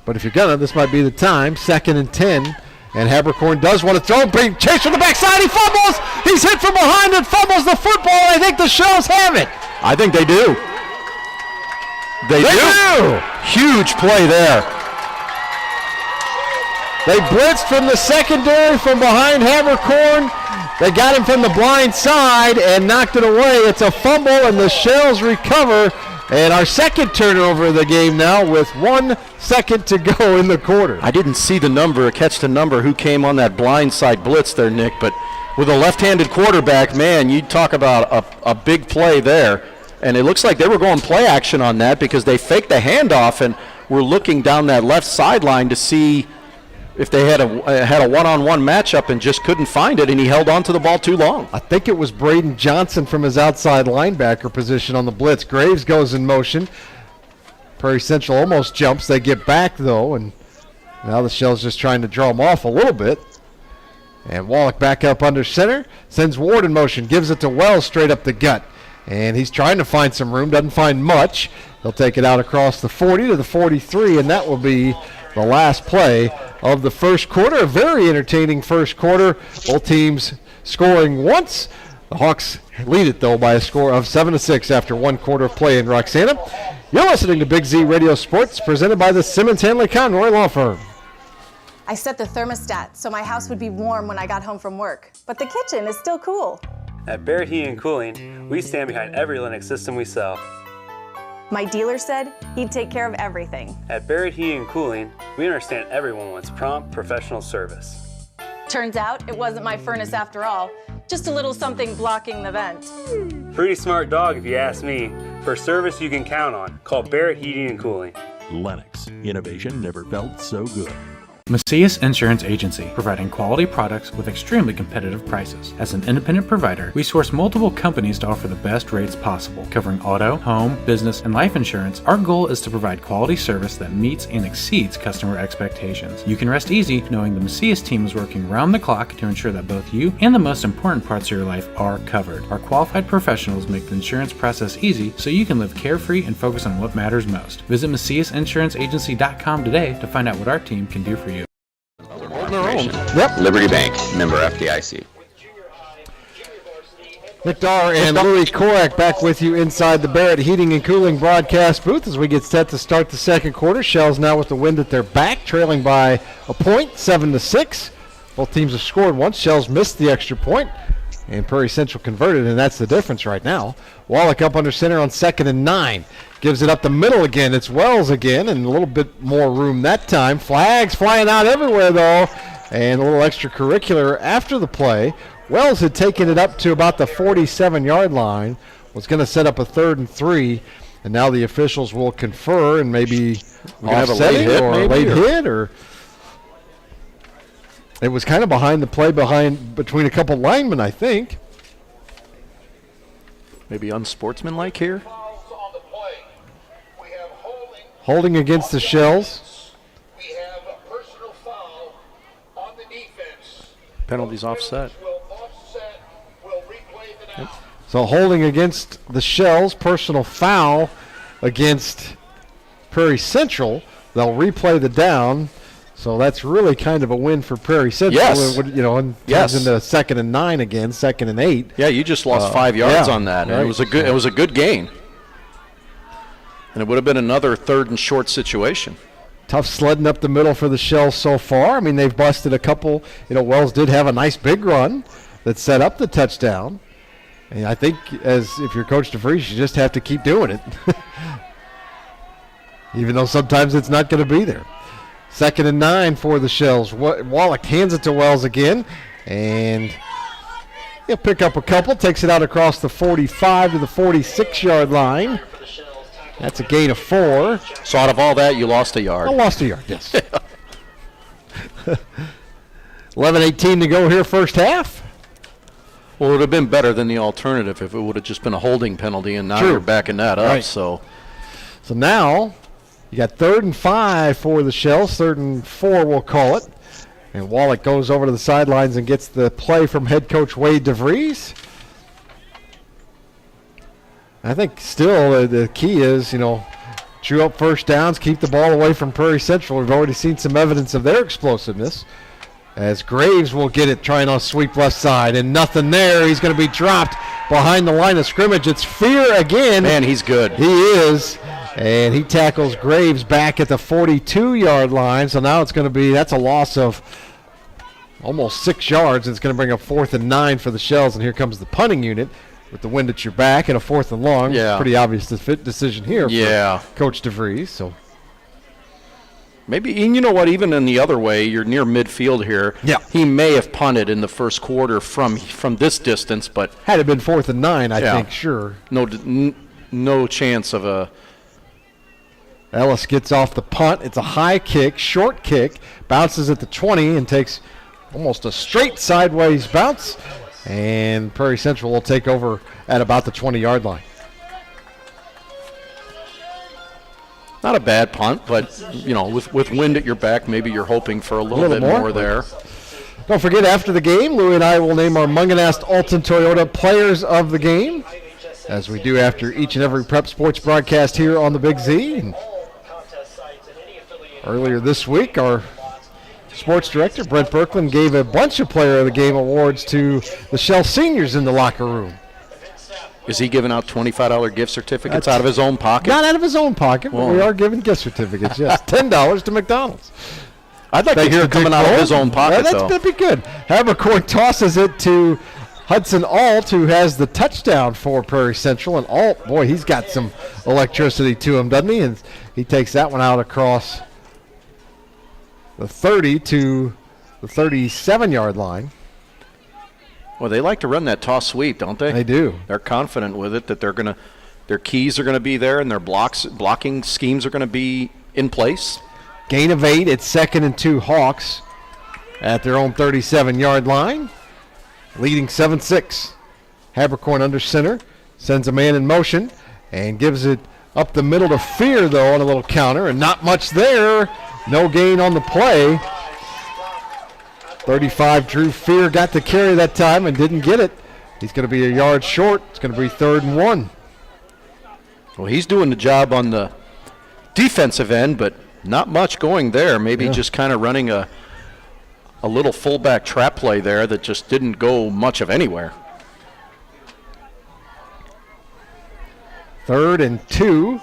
But if you're going to, this might be the time. 2nd and 10. And Habercorn does want to throw. Chase from the backside. He fumbles. He's hit from behind and fumbles the football. I think the Shells have it. I think they do. They do. Huge play there. They blitzed from the secondary from behind Habercorn. They got him from the blind side and knocked it away. It's a fumble, and the Shells recover. And our second turnover of the game now with 1 second to go in the quarter. I didn't see the number, catch the number, who came on that blind side blitz there, Nick, but with a left-handed quarterback, man, you talk about a big play there. And it looks like they were going play action on that because they faked the handoff and were looking down that left sideline to see if they had a one-on-one matchup and just couldn't find it, and he held on to the ball too long. I think it was Braden Johnson from his outside linebacker position on the blitz. Graves goes in motion. Prairie Central almost jumps. They get back, though, and now the Shells just trying to draw them off a little bit. And Wallach back up under center, sends Ward in motion, gives it to Wells straight up the gut. And he's trying to find some room, doesn't find much. He'll take it out across the 40 to the 43, and that will be the last play of the first quarter. A very entertaining first quarter. Both teams scoring once. The Hawks lead it, though, by a score of 7-6 after 1 quarter of play in Roxana. You're listening to Big Z Radio Sports, presented by the Simmons Hanley Conroy Law Firm. I set the thermostat so my house would be warm when I got home from work, but the kitchen is still cool. At Barrett Heating and Cooling, we stand behind every Linux system we sell. My dealer said he'd take care of everything. At Barrett Heating and Cooling, we understand everyone wants prompt, professional service. Turns out it wasn't my furnace after all, just a little something blocking the vent. Pretty smart dog if you ask me. For service you can count on, call Barrett Heating and Cooling. Lennox. Innovation never felt so good. Macias Insurance Agency, providing quality products with extremely competitive prices. As an independent provider, we source multiple companies to offer the best rates possible. Covering auto, home, business, and life insurance, our goal is to provide quality service that meets and exceeds customer expectations. You can rest easy knowing the Macias team is working round the clock to ensure that both you and the most important parts of your life are covered. Our qualified professionals make the insurance process easy so you can live carefree and focus on what matters most. Visit MaciasInsuranceAgency.com today to find out what our team can do for you. Yep. Liberty Bank, member FDIC. Nick Dar and Louis Korak back with you inside the Barrett Heating and Cooling broadcast booth as we get set to start the second quarter. Shells now with the wind at their back, trailing by a point, 7-6. Both teams have scored once. Shells missed the extra point, and Prairie Central converted, and that's the difference right now. Wallach up under center on 2nd and 9. Gives it up the middle again. It's Wells again, and a little bit more room that time. Flags flying out everywhere, though, and a little extracurricular after the play. Wells had taken it up to about the 47-yard line, was going to set up a 3rd and 3, and now the officials will confer and maybe offsetting or a late hit, or it was kind of behind the play between a couple linemen, I think. Maybe unsportsmanlike here. Holding against the Shells. We have a personal foul on the defense. Penalties offset. Yep. So holding against the Shells, personal foul against Prairie Central. They'll replay the down. So that's really kind of a win for Prairie Central. Yes. And turns into 2nd and 9 again, 2nd and 8. Yeah, you just lost 5 yards on that. And right. It was a good gain. And it would have been another 3rd and short situation. Tough sledding up the middle for the Shells so far. I mean, they've busted a couple. Wells did have a nice big run that set up the touchdown. And I think if you're Coach DeVries, you just have to keep doing it. Even though sometimes it's not going to be there. 2nd and 9 for the Shells. Wallach hands it to Wells again. And he'll pick up a couple. Takes it out across the 45 to the 46-yard line. That's a gain of 4. So out of all that, you lost a yard. I lost a yard, yes. 11:18 to go here first half. Well, it would have been better than the alternative if it would have just been a holding penalty, and now you're backing that up. Right. So now you got 3rd and 5 for the Shells, 3rd and 4 we'll call it. And Wallach goes over to the sidelines and gets the play from head coach Wade DeVries. I think still the key is, chew up first downs, keep the ball away from Prairie Central. We've already seen some evidence of their explosiveness. as Graves will get it, trying on sweep left side, and nothing there. He's going to be dropped behind the line of scrimmage. It's Fear again. Man, he's good. He is, and he tackles Graves back at the 42-yard line. So now it's going to be, that's a loss of almost 6 yards. It's going to bring up 4th and 9 for the Shells, and here comes the punting unit with the wind at your back and a 4th and long. Yeah. Pretty obvious decision here for Coach DeVries. So maybe, and you know what, even in the other way, you're near midfield here. Yeah. He may have punted in the first quarter from this distance, but had it been 4th and 9, I think, sure. No chance of a. Ellis gets off the punt. It's a high kick, short kick, bounces at the 20 and takes almost a straight sideways bounce. And Prairie Central will take over at about the 20-yard line. Not a bad punt, but, you know, with wind at your back, maybe you're hoping for a little bit more there. Don't forget, after the game, Louie and I will name our Munganast Alton Toyota Players of the Game, as we do after each and every Prep Sports broadcast here on the Big Z. And earlier this week, our sports director, Brent Berkland, gave a bunch of Player of the Game awards to the Shell seniors in the locker room. Is he giving out $25 gift certificates out of his own pocket? Not out of his own pocket, but we are giving gift certificates, yes. $10 to McDonald's. I'd like to hear it coming out of his own pocket, though. That'd be good. Habercorn tosses it to Hudson Alt, who has the touchdown for Prairie Central. And Alt, boy, he's got some electricity to him, doesn't he? And he takes that one out across the 30 to the 37-yard line. Well, they like to run that toss sweep, don't they? They do. They're confident with it that their keys are going to be there and their blocking schemes are going to be in place. Gain of 8. It's 2nd and 2 Hawks at their own 37-yard line, leading 7-6. Habercorn under center, sends a man in motion, and gives it up the middle to Fear, though, on a little counter, and not much there. No gain on the play. 35, Drew Fear got the carry that time and didn't get it. He's going to be a yard short. It's going to be 3rd and 1. Well, he's doing the job on the defensive end, but not much going there. Maybe just kind of running a little fullback trap play there that just didn't go much of anywhere. 3rd and 2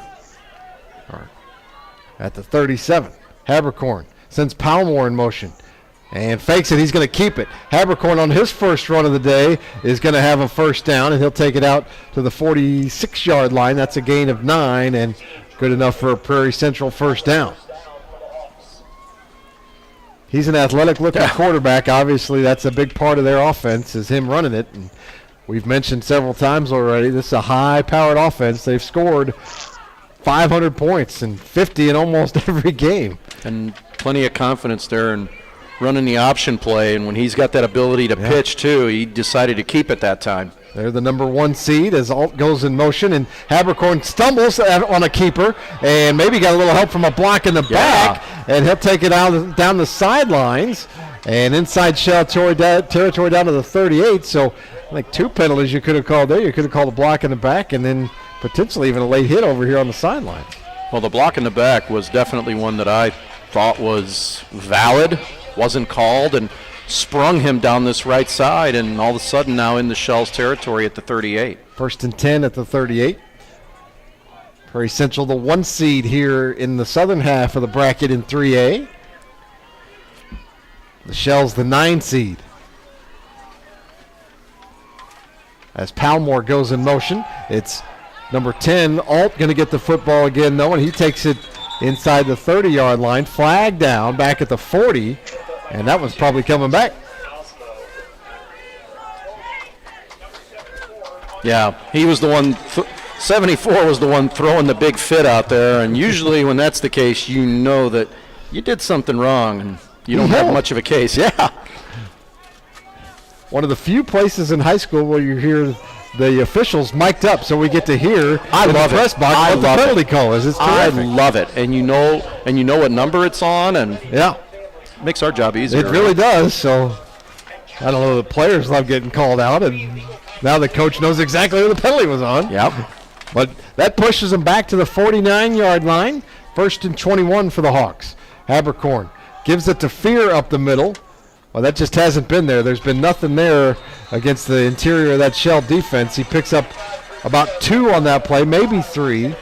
at the 37. Habercorn sends Palmore in motion and fakes it. He's going to keep it. Habercorn on his first run of the day is going to have a first down, and he'll take it out to the 46-yard line. That's a gain of 9 and good enough for a Prairie Central first down. He's an athletic-looking quarterback. Obviously, that's a big part of their offense is him running it. And we've mentioned several times already, this is a high-powered offense. They've scored 500 points and 50 in almost every game. And plenty of confidence there in running the option play. And when he's got that ability to pitch, too, he decided to keep it that time. They're the number 1 seed as Alt goes in motion, and Habercorn stumbles on a keeper and maybe got a little help from a block in the back, and he'll take it out down the sidelines and inside Shell territory down to the 38. So I think 2 penalties you could have called there. You could have called a block in the back and then potentially even a late hit over here on the sideline. Well, the block in the back was definitely one that I thought was valid, wasn't called, and sprung him down this right side, and all of a sudden now in the Shells territory at the 38. 1st and 10 at the 38. Prairie Central, the 1 seed here in the southern half of the bracket in 3A. The Shells, the 9 seed. As Palmore goes in motion, it's number 10, Alt, going to get the football again, though, and he takes it inside the 30-yard line. Flag down back at the 40, and that one's probably coming back. Yeah, he was the one, 74 was the one throwing the big fit out there, and usually when that's the case, you know that you did something wrong, and you don't have much of a case. Yeah. One of the few places in high school where you hear the officials mic'd up, so we get to hear I in love the press it. box I what the love penalty it. call is. It's I terrific. love it, and you know what number it's on, and makes our job easier. It really does. So I don't know. The players love getting called out, and now the coach knows exactly who the penalty was on. Yep. But that pushes them back to the 49-yard line. 1st and 21 for the Hawks. Habercorn gives it to Fear up the middle. Well, that just hasn't been there. There's been nothing there against the interior of that Shell defense. He picks up about 2 on that play, maybe 3.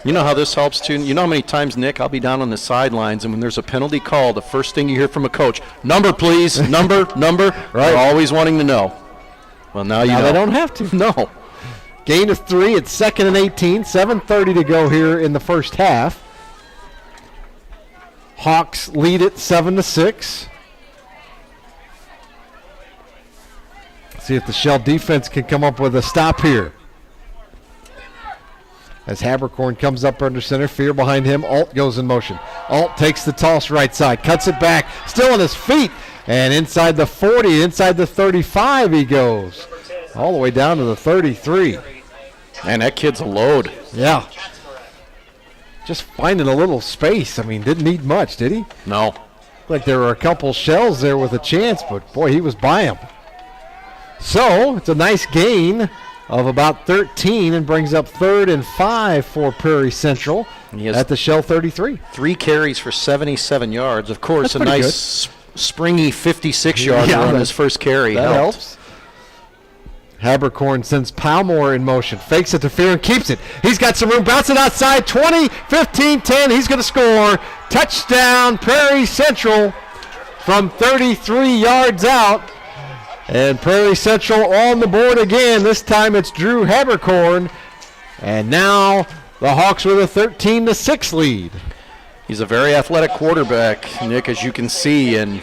You know how this helps, too? You know how many times, Nick, I'll be down on the sidelines, and when there's a penalty call, the first thing you hear from a coach, number, please, number. Right. They're always wanting to know. Well, now you know. They don't have to. No. Gain of 3. It's 2nd and 18. 7:30 to go here in the first half. Hawks lead it 7-6. See if the Shell defense can come up with a stop here. As Habercorn comes up under center, Fear behind him. Alt goes in motion. Alt takes the toss right side, cuts it back, still on his feet, and inside the 40, inside the 35 he goes. All the way down to the 33. Man, that kid's a load. Yeah. Just finding a little space. I mean, didn't need much, did he? No. Like there were a couple Shells there with a chance, but boy, he was by him. So it's a nice gain of about 13 and brings up 3rd and 5 for Prairie Central at the Shell 33. 3 carries for 77 yards. Of course, a nice springy 56-yarder on his first carry. That helps. Habercorn sends Palmore in motion, fakes it to Fear and keeps it. He's got some room, bouncing outside, 20, 15, 10. He's going to score. Touchdown, Prairie Central from 33 yards out. And Prairie Central on the board again. This time it's Drew Habercorn. And now the Hawks with a 13-6 lead. He's a very athletic quarterback, Nick, as you can see. And,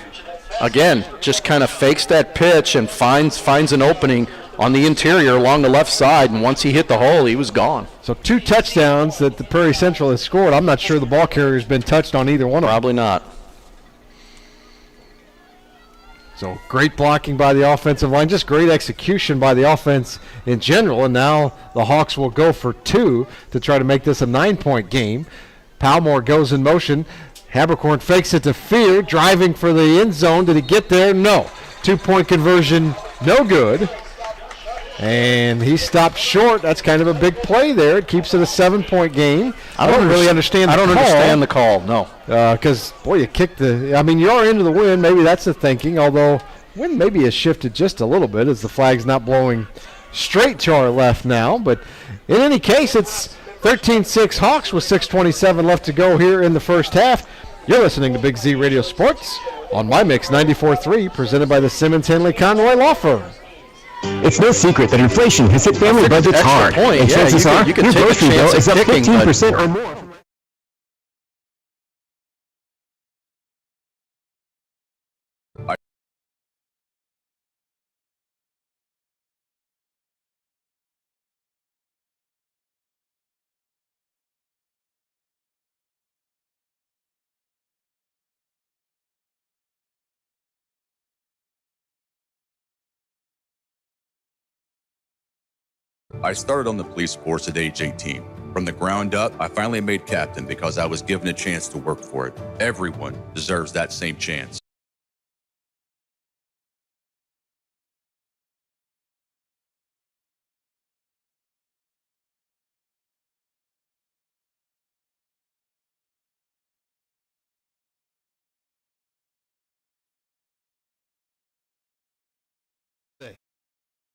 again, just kind of fakes that pitch and finds an opening on the interior along the left side. And once he hit the hole, he was gone. So 2 touchdowns that the Prairie Central has scored. I'm not sure the ball carrier's been touched on either one of them. Probably not. So great blocking by the offensive line, just great execution by the offense in general, and now the Hawks will go for 2 to try to make this a 9-point game. Palmore goes in motion. Habercorn fakes it to Fear, driving for the end zone. Did he get there? No. 2-point conversion, no good. And he stopped short. That's kind of a big play there. It keeps it a 7-point game. I don't really understand the call. I don't understand the call, no. Because, boy, you kicked the – I mean, you are into the wind. Maybe that's the thinking, although wind maybe has shifted just a little bit as the flag's not blowing straight to our left now. But in any case, it's 13-6 Hawks with 6:27 left to go here in the first half. You're listening to Big Z Radio Sports on My Mix 94.3, presented by the Simmons Henley Conroy Law Firm. It's no secret that inflation has hit family budgets hard, and chances are your grocery bill is up 15% or more. I started on the police force at age 18. From the ground up, I finally made captain because I was given a chance to work for it. Everyone deserves that same chance.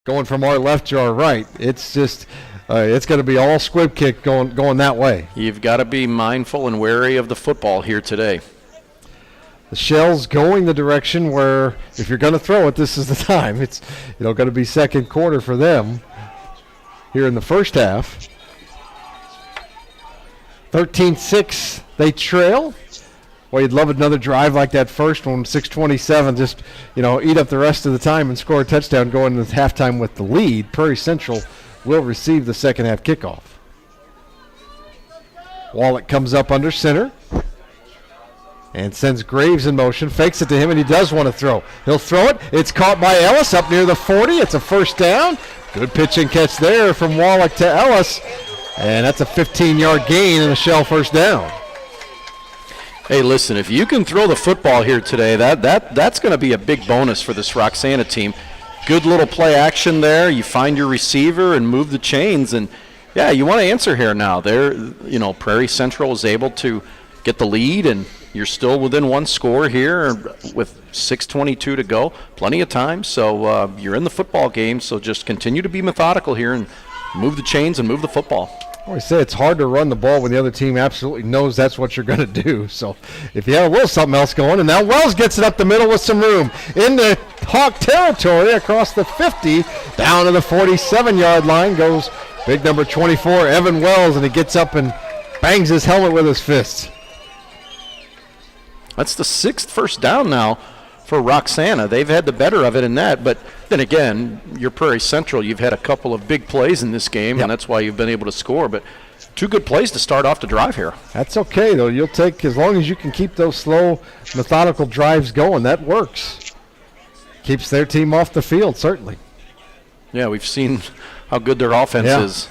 Going from our left to our right, it's just it's going to be all squib kick going that way. You've got to be mindful and wary of the football here today. The Shells going the direction where if you're going to throw it, this is the time. It's going to be second quarter for them here in the first half. 13-6, they trail. Well, you'd love another drive like that first one, 6:27, just, eat up the rest of the time and score a touchdown going into halftime with the lead. Prairie Central will receive the second half kickoff. Wallach comes up under center and sends Graves in motion, fakes it to him, and he does want to throw. He'll throw it. It's caught by Ellis up near the 40. It's a first down. Good pitch and catch there from Wallach to Ellis, and that's a 15-yard gain and a Shell first down. Hey, listen, if you can throw the football here today, that's going to be a big bonus for this Roxana team. Good little play action there. You find your receiver and move the chains, and yeah, you want to answer here now. Prairie Central is able to get the lead, and you're still within one score here with 6:22 to go. Plenty of time, so you're in the football game, so just continue to be methodical here and move the chains and move the football. I always say it's hard to run the ball when the other team absolutely knows that's what you're going to do. So if you have a little something else going, and now Wells gets it up the middle with some room. In the Hawk territory across the 50, down to the 47-yard line goes big number 24, Evan Wells, and he gets up and bangs his helmet with his fist. That's the 6th first down now for Roxana. They've had the better of it in that, but then again, you're Prairie Central. You've had a couple of big plays in this game, and that's why you've been able to score. But 2 good plays to start off the drive here. That's okay, though. You'll take, as long as you can keep those slow, methodical drives going, that works. Keeps their team off the field, certainly. Yeah, we've seen how good their offense is.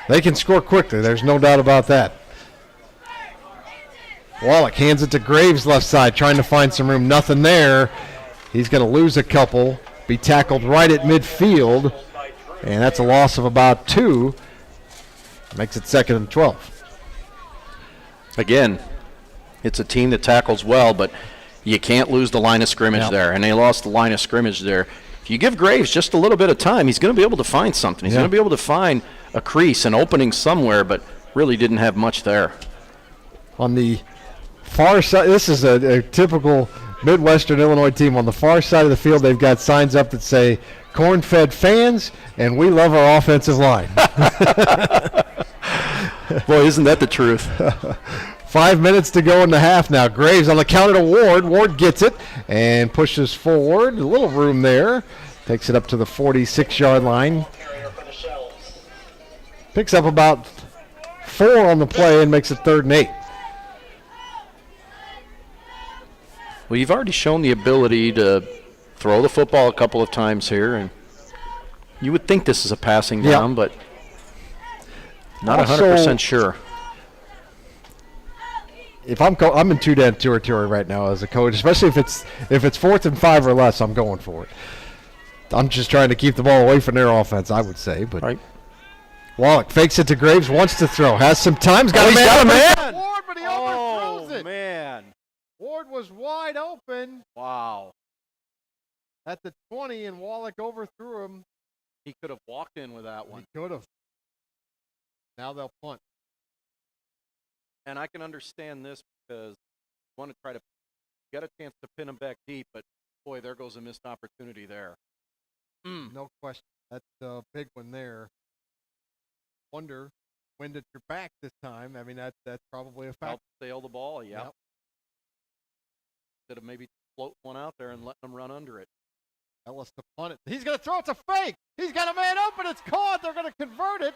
They can score quickly. There's no doubt about that. Wallach hands it to Graves left side, trying to find some room. Nothing there. He's going to lose a couple, be tackled right at midfield, and that's a loss of about 2. Makes it 2nd and 12. Again, it's a team that tackles well, but you can't lose the line of scrimmage there, and they lost the line of scrimmage there. If you give Graves just a little bit of time, he's going to be able to find something. He's going to be able to find a crease, an opening somewhere, but really didn't have much there. On the far side, this is a typical Midwestern Illinois team. On the far side of the field, they've got signs up that say, corn-fed fans, and we love our offensive line. Boy, isn't that the truth? 5 minutes to go in the half now. Graves on the counter to Ward. Ward gets it and pushes forward. A little room there. Takes it up to the 46-yard line. Picks up about 4 on the play and makes it 3rd and 8. Well, you've already shown the ability to throw the football a couple of times here, and you would think this is a passing down, but not 100% sure. If I'm in 2-down territory right now as a coach, especially if it's 4th and 5 or less, I'm going for it. I'm just trying to keep the ball away from their offense, I would say. But Wallach fakes it to Graves, wants to throw, has some time, got a man. Ward, but he overthrows it. Man. Ward was wide open. Wow. At the 20, and Wallach overthrew him. He could have walked in with that one. He could have. Now they'll punt. And I can understand this because you want to try to get a chance to pin him back deep, but boy, there goes a missed opportunity there. No question. That's a big one there. Wonder when did your back this time? I mean, that's probably a fact. Help sail the ball, yeah. Yep. Instead of maybe floating one out there and letting them run under it. Ellis to punt it. He's going to throw. It's a fake. He's got a man open. It's caught. They're going to convert it.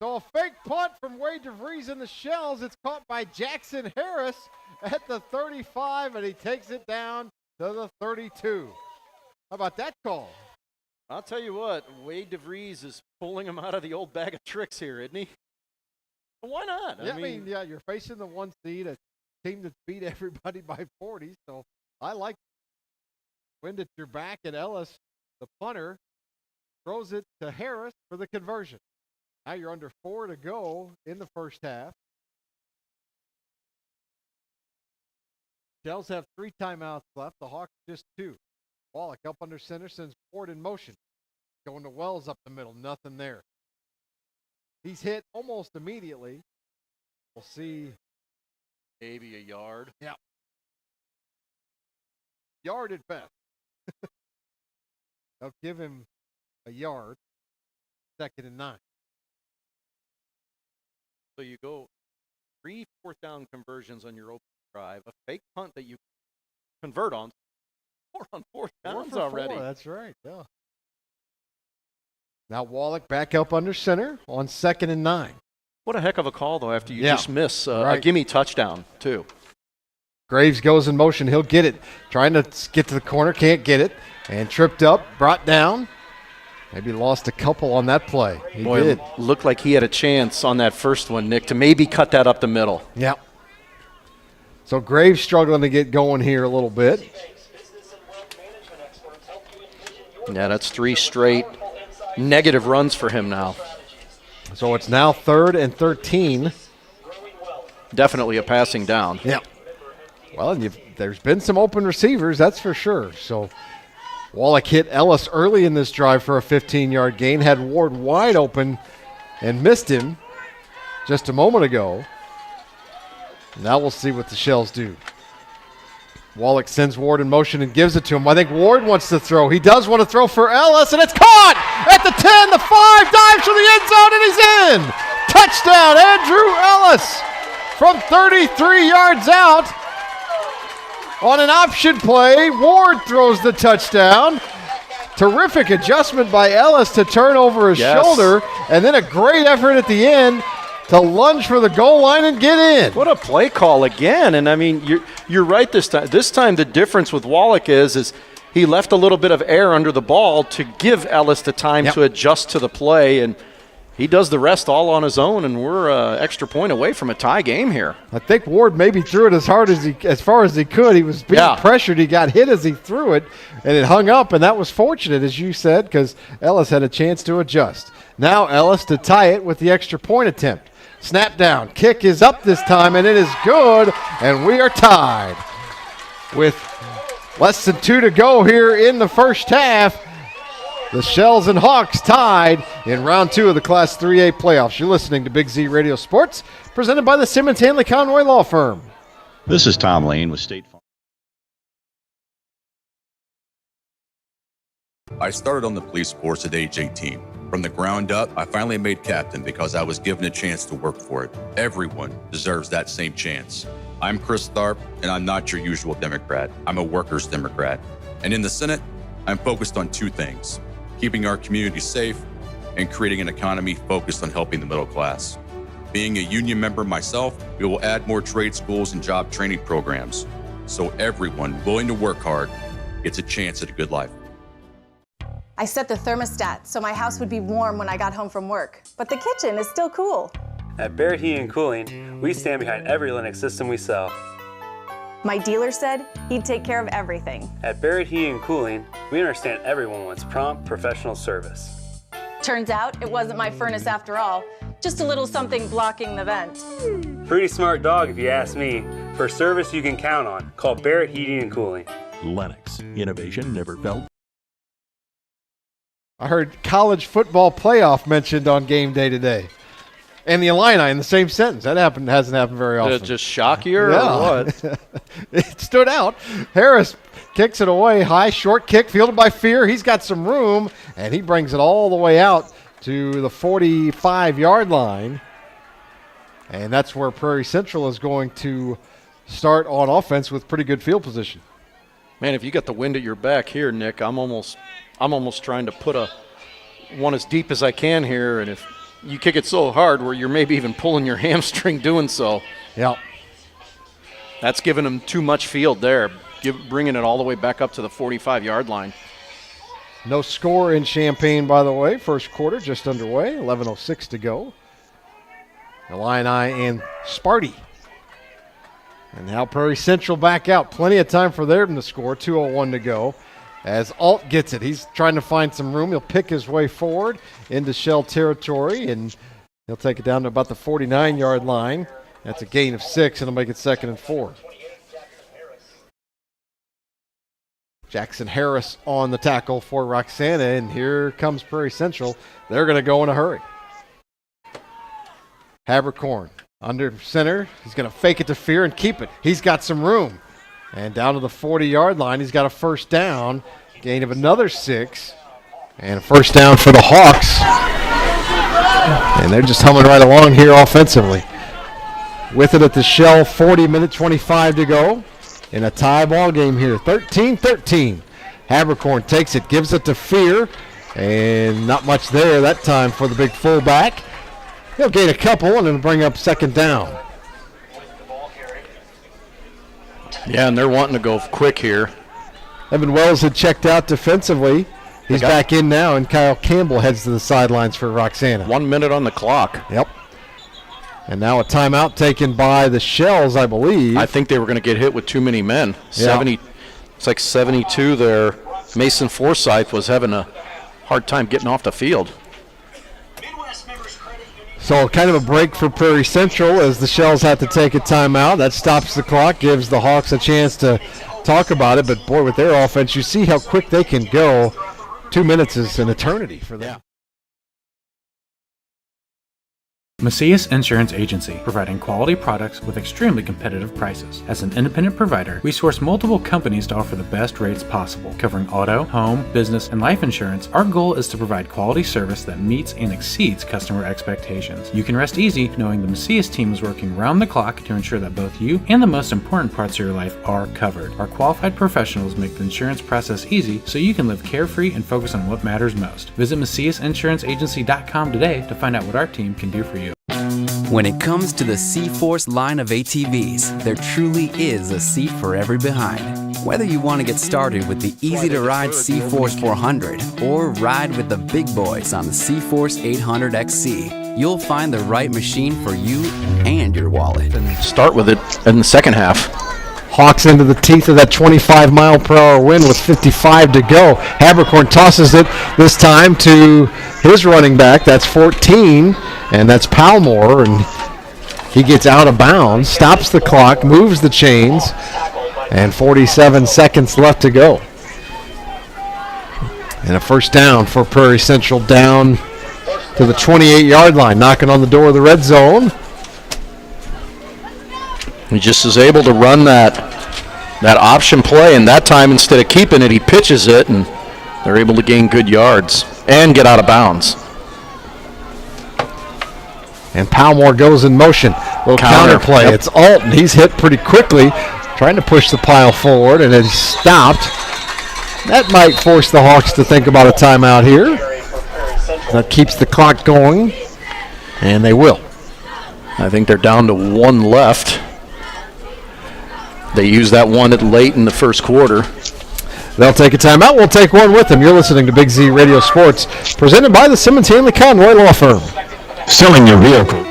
So a fake punt from Wade DeVries in the Shells. It's caught by Jackson Harris at the 35, and he takes it down to the 32. How about that call? I'll tell you what, Wade DeVries is pulling him out of the old bag of tricks here, isn't he? Well, why not? Yeah, I mean, you're facing the 1 seed, a team that's beat everybody by 40, so I like it. Wind at your back, and Ellis, the punter, throws it to Harris for the conversion. Now you're under 4 to go in the first half. Shells have 3 timeouts left. The Hawks just 2. Wallach up under center, sends Ford in motion. Going to Wells up the middle. Nothing there. He's hit almost immediately. We'll see. Maybe a yard. Yeah. Yard at best. They'll give him a yard. 2nd and 9. So you go 3 4th-down conversions on your open drive, a fake punt that you convert on, 4 on 4th downs already. 4, that's right, yeah. Now Wallach back up under center on 2nd and 9. What a heck of a call, though, after you just miss a gimme touchdown, too. Graves goes in motion. He'll get it. Trying to get to the corner, can't get it. And tripped up, brought down. Maybe lost a couple on that play. He did. It looked like he had a chance on that first one, Nick, to maybe cut that up the middle. Yeah. So Graves struggling to get going here a little bit. Yeah, that's 3 straight negative runs for him now. So it's now 3rd and 13. definitely a passing down. Yeah. Well, and there's been some open receivers, that's for sure. So Wallach hit Ellis early in this drive for a 15-yard gain, had Ward wide open and missed him just a moment ago. Now we'll see what the Shells do. Wallach sends Ward in motion and gives it to him. I think Ward wants to throw. He does want to throw for Ellis, and it's caught at the 10, the 5, dives for the end zone, and he's in. Touchdown, Andrew Ellis from 33 yards out. On an option play, Ward throws the touchdown. Terrific adjustment by Ellis to turn over his shoulder, and then a great effort at the end to lunge for the goal line and get in. What a play call again. And, I mean, you're right this time. This time the difference with Wallach is he left a little bit of air under the ball to give Ellis the time to adjust to the play, and he does the rest all on his own, and we're an extra point away from a tie game here. I think Ward maybe threw it as far as he could. He was being pressured. He got hit as he threw it, and it hung up, and that was fortunate, as you said, because Ellis had a chance to adjust. Now Ellis to tie it with the extra point attempt. Snap down. Kick is up this time, and it is good, and we are tied. With less than 2 to go here in the first half, the Shells and Hawks tied in round 2 of the Class 3A playoffs. You're listening to Big Z Radio Sports, presented by the Simmons Hanley Conroy Law Firm. This is Tom Lane with State Farm. I started on the police force at age 18. From the ground up, I finally made captain because I was given a chance to work for it. Everyone deserves that same chance. I'm Chris Tharp, and I'm not your usual Democrat. I'm a workers' Democrat. And in the Senate, I'm focused on 2 things: keeping our community safe and creating an economy focused on helping the middle class. Being a union member myself, we will add more trade schools and job training programs so everyone willing to work hard gets a chance at a good life. I set the thermostat so my house would be warm when I got home from work, but the kitchen is still cool. At Barrett Heating and Cooling, we stand behind every Lennox system we sell. My dealer said he'd take care of everything. At Barrett Heating and Cooling, we understand everyone wants prompt, professional service. Turns out it wasn't my furnace after all, just a little something blocking the vent. Pretty smart dog if you ask me. For service you can count on, call Barrett Heating and Cooling. Lennox, innovation never felt. I heard college football playoff mentioned on game day today. And the Illini in the same sentence. That hasn't happened very often. Did it just shock you or what? It stood out. Harris kicks it away. High, short kick, fielded by Fear. He's got some room, and he brings it all the way out to the 45-yard line. And that's where Prairie Central is going to start on offense with pretty good field position. Man, if you got the wind at your back here, Nick, I'm almost trying to put one as deep as I can here, and if you kick it so hard where you're maybe even pulling your hamstring doing so. Yeah. That's giving them too much field there, bringing it all the way back up to the 45-yard line. No score in Champaign, by the way. First quarter just underway, 11:06 to go. Illini and Sparty. And now Prairie Central back out. Plenty of time for them to score, 2:01 to go. As Alt gets it, he's trying to find some room. He'll pick his way forward into Shell territory, and he'll take it down to about the 49-yard line. That's a gain of 6, and he'll make it 2nd and 4. Jackson Harris on the tackle for Roxana, and here comes Prairie Central. They're going to go in a hurry. Habercorn under center. He's going to fake it to Fear and keep it. He's got some room. And down to the 40-yard line, he's got a first down, gain of another 6, and a first down for the Hawks. And they're just humming right along here offensively. With it at the Shell, 40-minute 25 to go in a tie ball game here, 13-13. Habercorn takes it, gives it to Fear, and not much there that time for the big fullback. He'll gain a couple and then bring up 2nd down. Yeah, and they're wanting to go quick here. Evan Wells had checked out defensively. He's back in now, and Kyle Campbell heads to the sidelines for Roxana. 1 minute on the clock. Yep. And now a timeout taken by the Shells, I believe. I think they were going to get hit with too many men. Yeah. It's like 72 there. Mason Forsyth was having a hard time getting off the field. So kind of a break for Prairie Central as the Shells have to take a timeout. That stops the clock, gives the Hawks a chance to talk about it. But, boy, with their offense, you see how quick they can go. 2 minutes is an eternity for them. Macias Insurance Agency, providing quality products with extremely competitive prices. As an independent provider, we source multiple companies to offer the best rates possible. Covering auto, home, business, and life insurance, our goal is to provide quality service that meets and exceeds customer expectations. You can rest easy knowing the Macias team is working round the clock to ensure that both you and the most important parts of your life are covered. Our qualified professionals make the insurance process easy so you can live carefree and focus on what matters most. Visit MaciasInsuranceAgency.com today to find out what our team can do for you. When it comes to the C-Force line of ATVs, there truly is a seat for every behind. Whether you want to get started with the easy-to-ride C-Force 400 or ride with the big boys on the C-Force 800 XC, you'll find the right machine for you and your wallet. Start with it in the second half. Hawks into the teeth of that 25-mile-per-hour wind with 55 to go. Habercorn tosses it this time to his running back. That's 14, and that's Palmore, and he gets out of bounds, stops the clock, moves the chains, and 47 seconds left to go. And a first down for Prairie Central down to the 28-yard line, knocking on the door of the red zone. He just is able to run that option play, and that time instead of keeping it, he pitches it, and they're able to gain good yards and get out of bounds. And Palmore goes in motion. Little counter play. Yep. It's Alton. He's hit pretty quickly, trying to push the pile forward, and it's stopped. That might force the Hawks to think about a timeout here. That keeps the clock going, and they will. I think they're down to one left. They used that one late in the first quarter. They'll take a timeout. We'll take one with them. You're listening to Big Z Radio Sports, presented by the Simmons Hanley Conroy Law Firm. Selling your vehicle.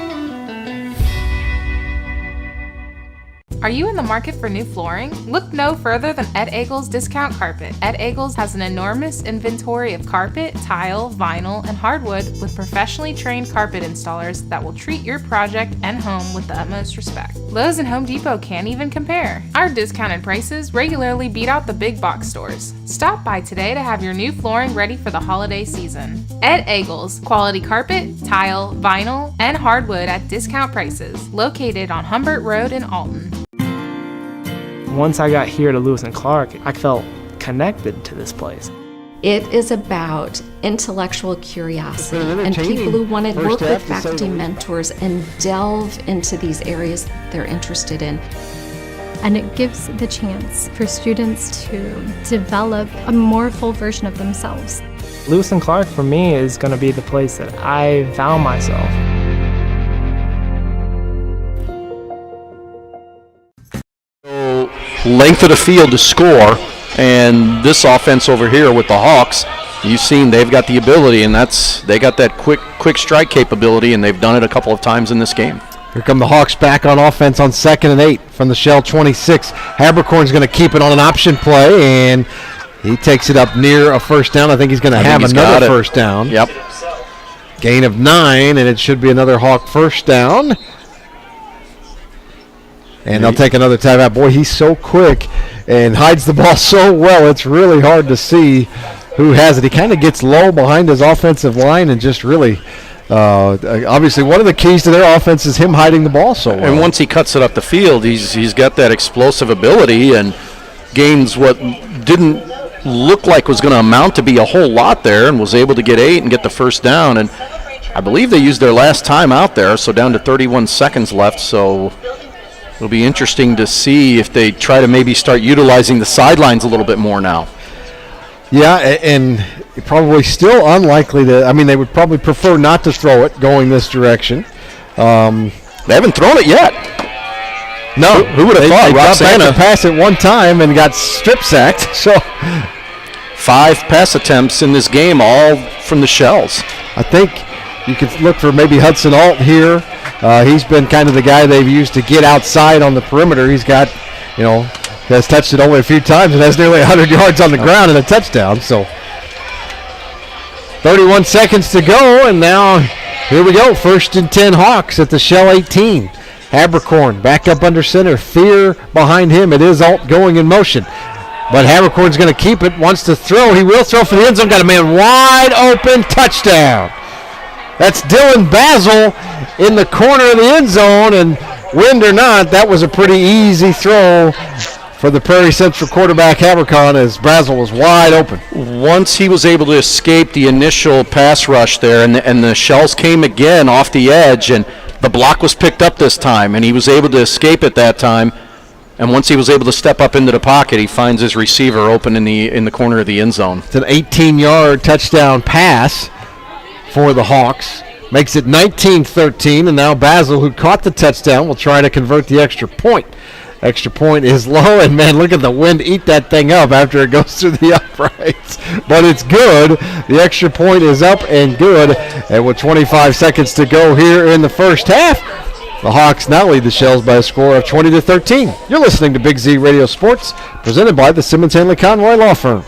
Are you in the market for new flooring? Look no further than Ed Eagles Discount Carpet. Ed Eagles has an enormous inventory of carpet, tile, vinyl, and hardwood with professionally trained carpet installers that will treat your project and home with the utmost respect. Lowe's and Home Depot can't even compare. Our discounted prices regularly beat out the big box stores. Stop by today to have your new flooring ready for the holiday season. Ed Eagles, quality carpet, tile, vinyl, and hardwood at discount prices, located on Humbert Road in Alton. Once I got here to Lewis and Clark, I felt connected to this place. It is about intellectual curiosity and people who want to work with faculty mentors and delve into these areas they're interested in. And it gives the chance for students to develop a more full version of themselves. Lewis and Clark for me is going to be the place that I found myself. Length of the field to score, and this offense over here with the Hawks, you've seen they've got the ability, and they got that quick strike capability, and they've done it a couple of times in this game. Here come the Hawks back on offense on 2nd and 8 from the Shell 26. Habercorn's going to keep it on an option play, and he takes it up near a first down. I think he's going to have another first down. Yep. Gain of 9, and it should be another Hawk first down. And they'll take another timeout. Boy, he's so quick and hides the ball so well, it's really hard to see who has it. He kind of gets low behind his offensive line and just really, obviously one of the keys to their offense is him hiding the ball so well. And once he cuts it up the field, he's got that explosive ability and gains what didn't look like was going to amount to be a whole lot there, and was able to get 8 and get the first down. And I believe they used their last time out there, so down to 31 seconds left. So it'll be interesting to see if they try to maybe start utilizing the sidelines a little bit more now. Yeah, and probably still unlikely to. I mean, they would probably prefer not to throw it going this direction. They haven't thrown it yet. No, who would have thought? They got back to pass it one time and got strip sacked. So 5 pass attempts in this game, all from the Shells. I think you could look for maybe Hudson Alt here. He's been kind of the guy they've used to get outside on the perimeter. He's got, has touched it only a few times and has nearly 100 yards on the ground and a touchdown. So 31 seconds to go, and now Here we go. 1st and 10 Hawks at the Shell 18. Habercorn back up under center. Fear behind him. It is Alt going in motion. But Habercorn's going to keep it. Wants to throw. He will throw for the end zone. Got a man wide open. Touchdown. That's Dylan Basil in the corner of the end zone. And wind or not, that was a pretty easy throw for the Prairie Central quarterback Habercorn as Basil was wide open. Once he was able to escape the initial pass rush there, and the Shells came again off the edge, and the block was picked up this time, and he was able to escape it that time. And once he was able to step up into the pocket, he finds his receiver open in the corner of the end zone. It's an 18-yard touchdown pass for the Hawks. Makes it 19-13, and now Basil, who caught the touchdown, will try to convert the extra point. Extra point is low, and man, look at the wind eat that thing up after it goes through the uprights. But it's good. The extra point is up and good. And with 25 seconds to go here in the first half, the Hawks now lead the Shells by a score of 20-13. You're listening to Big Z Radio Sports, presented by the Simmons Hanley Conroy Law Firm.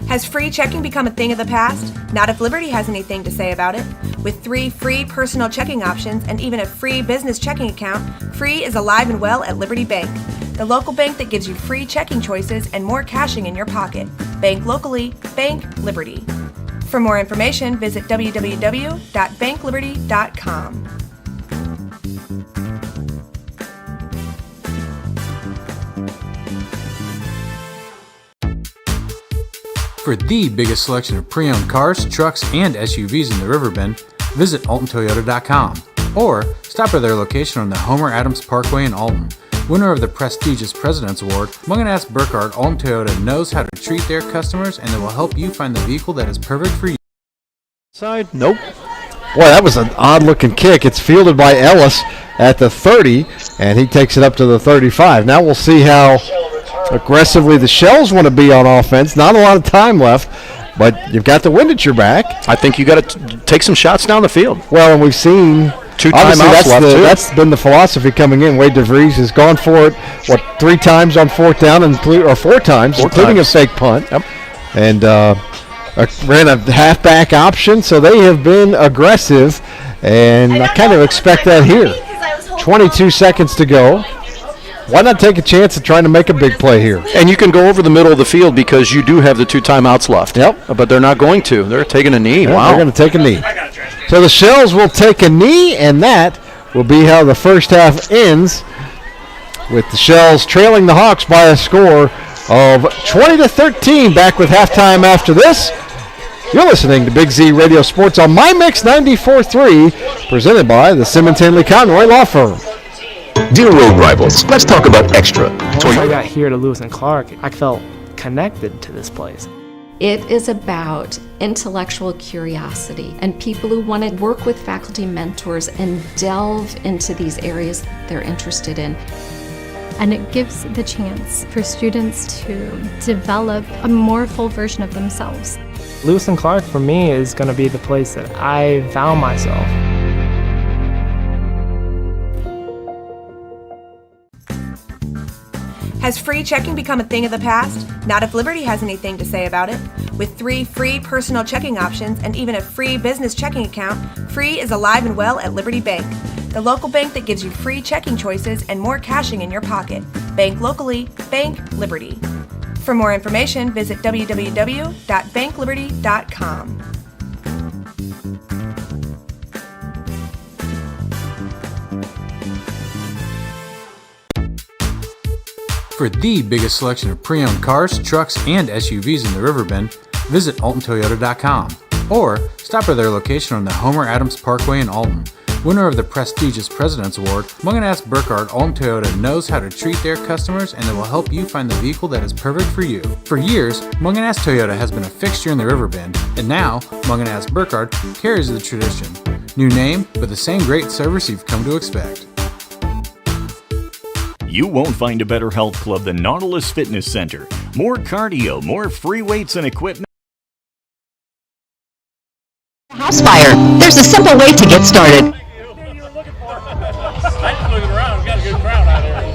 Has free checking become a thing of the past? Not if Liberty has anything to say about it. With 3 free personal checking options and even a free business checking account, free is alive and well at Liberty Bank, the local bank that gives you free checking choices and more cashing in your pocket. Bank locally, bank Liberty. For more information, visit www.bankliberty.com. For the biggest selection of pre-owned cars, trucks, and SUVs in the Riverbend, visit AltonToyota.com or stop at their location on the Homer Adams Parkway in Alton. Winner of the prestigious President's Award, Mungan Burkhardt, Alton Toyota knows how to treat their customers, and they will help you find the vehicle that is perfect for you. Side? Nope. Boy, that was an odd-looking kick. It's fielded by Ellis at the 30, and he takes it up to the 35. Now we'll see how aggressively the Shells want to be on offense. Not a lot of time left, but you've got the wind at your back. I think you got to take some shots down the field. Well, and we've seen 2 timeouts left, too. That's been the philosophy coming in. Wade DeVries has gone for it, 3 times on 4th down, or 4 times, including a fake punt. Yep. And ran a halfback option, so they have been aggressive, and I kind of expect that here. 22 seconds to go. Why not take a chance at trying to make a big play here? And you can go over the middle of the field because you do have the 2 timeouts left. Yep. But they're not going to. They're taking a knee. Yeah, wow. They're going to take a knee. So the Shells will take a knee, and that will be how the first half ends, with the Shells trailing the Hawks by a score of 20-13. Back with halftime after this. You're listening to Big Z Radio Sports on My Mix 94.3, presented by the Simmons Hanley Conroy Law Firm. Dear road rivals, let's talk about extra. Once I got here to Lewis and Clark, I felt connected to this place. It is about intellectual curiosity and people who want to work with faculty mentors and delve into these areas they're interested in. And it gives the chance for students to develop a more full version of themselves. Lewis and Clark, for me, is going to be the place that I found myself. Has free checking become a thing of the past? Not if Liberty has anything to say about it. With 3 free personal checking options and even a free business checking account, free is alive and well at Liberty Bank, the local bank that gives you free checking choices and more cashing in your pocket. Bank locally, bank Liberty. For more information, visit www.bankliberty.com. For the biggest selection of pre-owned cars, trucks, and SUVs in the Riverbend, visit AltonToyota.com or stop at their location on the Homer Adams Parkway in Alton. Winner of the prestigious President's Award, Mungan Burkhardt, Alton Toyota knows how to treat their customers, and they will help you find the vehicle that is perfect for you. For years, Mungan Toyota has been a fixture in the Riverbend, and now Mungan Burkhardt carries the tradition. New name, but the same great service you've come to expect. You won't find a better health club than Nautilus Fitness Center. More cardio, more free weights and equipment. House fire. There's a simple way to get started. I'm just looking around. We got a good crowd out here.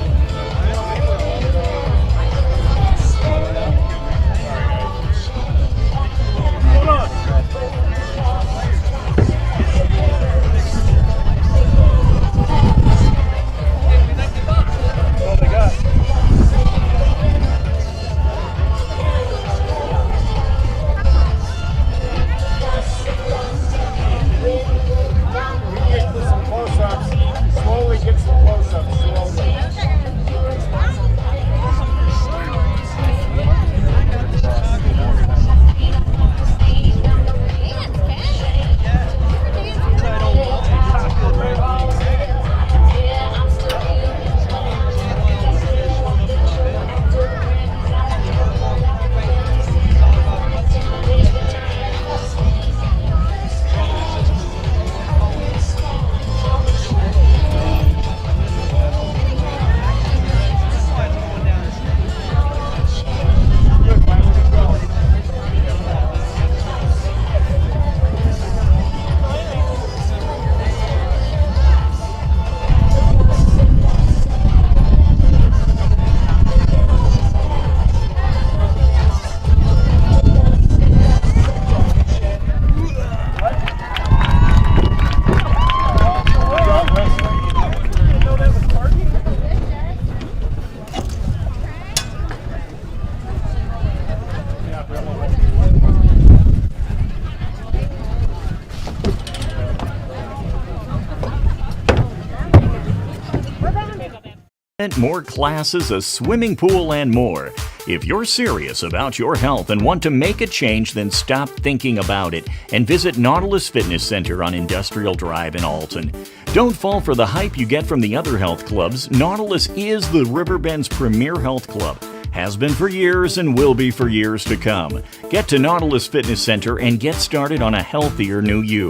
More classes, a swimming pool, and more. If you're serious about your health and want to make a change, then stop thinking about it and visit Nautilus Fitness Center on Industrial Drive in Alton. Don't fall for the hype you get from the other health clubs. Nautilus is the Riverbend's premier health club. Has been for years and will be for years to come. Get to Nautilus Fitness Center and get started on a healthier new you.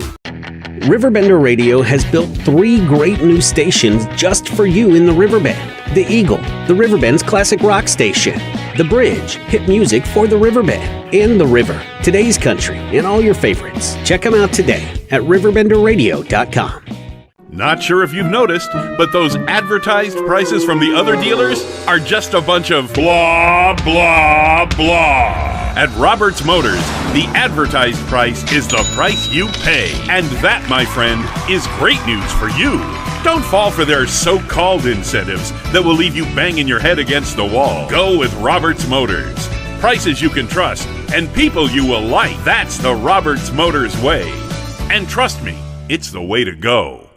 RiverBender Radio has built 3 great new stations just for you in the Riverbend. The Eagle, the Riverbend's classic rock station. The Bridge, hit music for the Riverbend. And The River, today's country, and all your favorites. Check them out today at RiverBender.com. Not sure if you've noticed, but those advertised prices from the other dealers are just a bunch of blah, blah, blah. At Roberts Motors, the advertised price is the price you pay. And that, my friend, is great news for you. Don't fall for their so-called incentives that will leave you banging your head against the wall. Go with Roberts Motors. Prices you can trust and people you will like. That's the Roberts Motors way. And trust me, it's the way to go.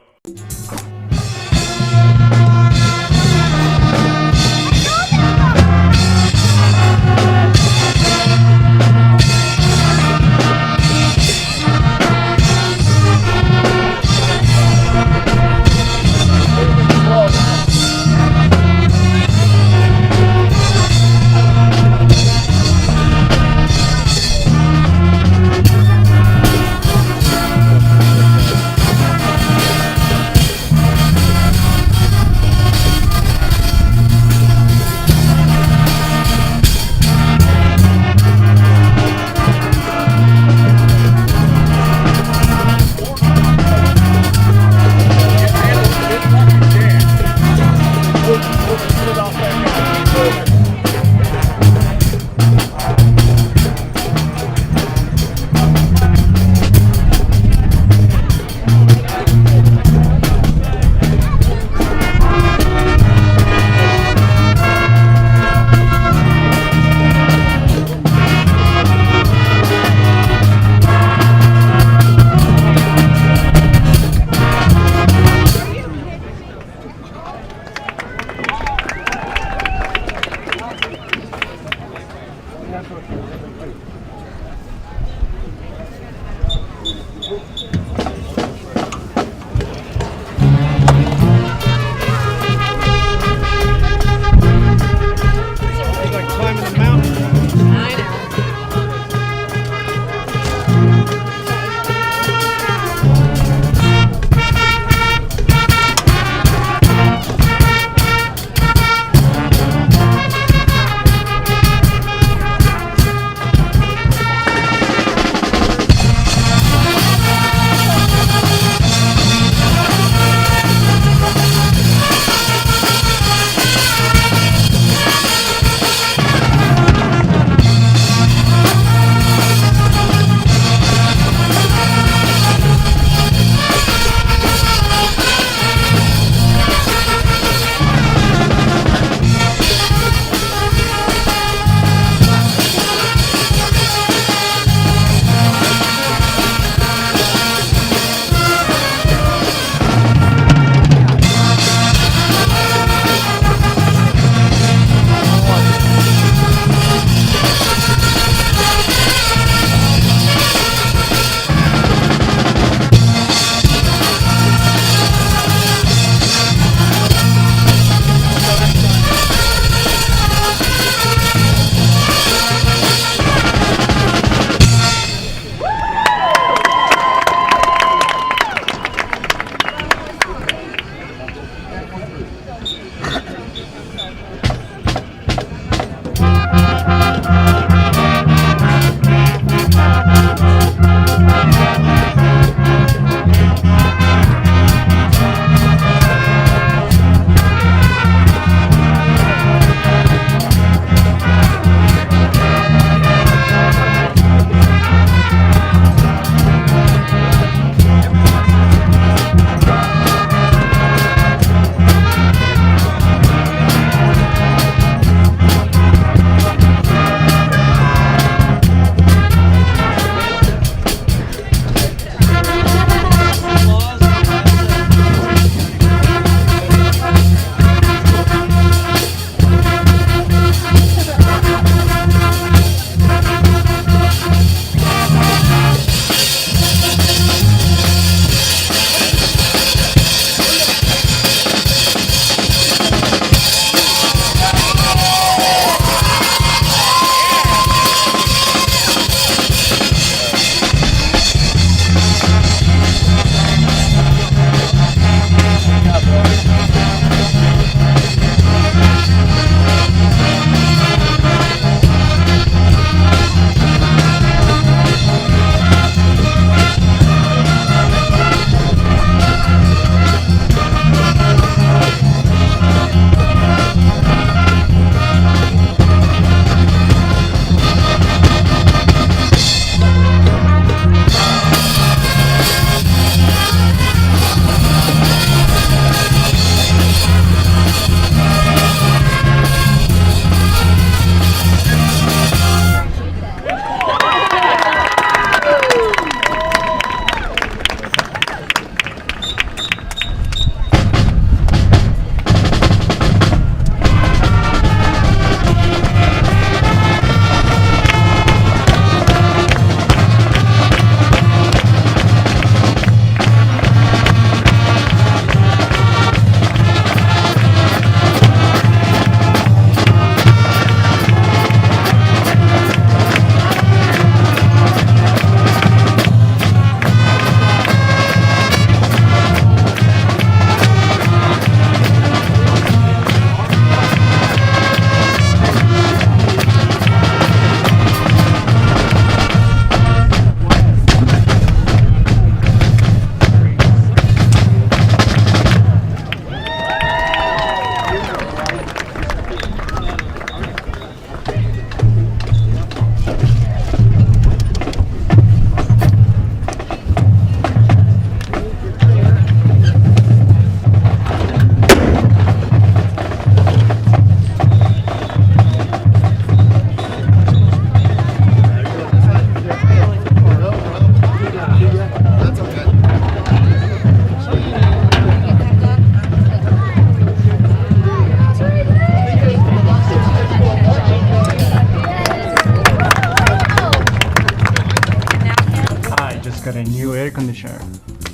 new air conditioner.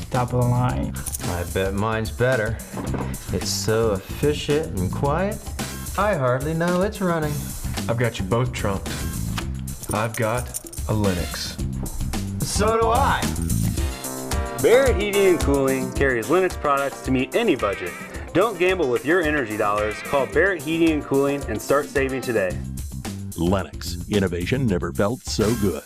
Top of the line. I bet mine's better. It's so efficient and quiet, I hardly know it's running. I've got you both trumped. I've got a Lennox. So do I. Barrett Heating and Cooling carries Lennox products to meet any budget. Don't gamble with your energy dollars. Call Barrett Heating and Cooling and start saving today. Lennox. Innovation never felt so good.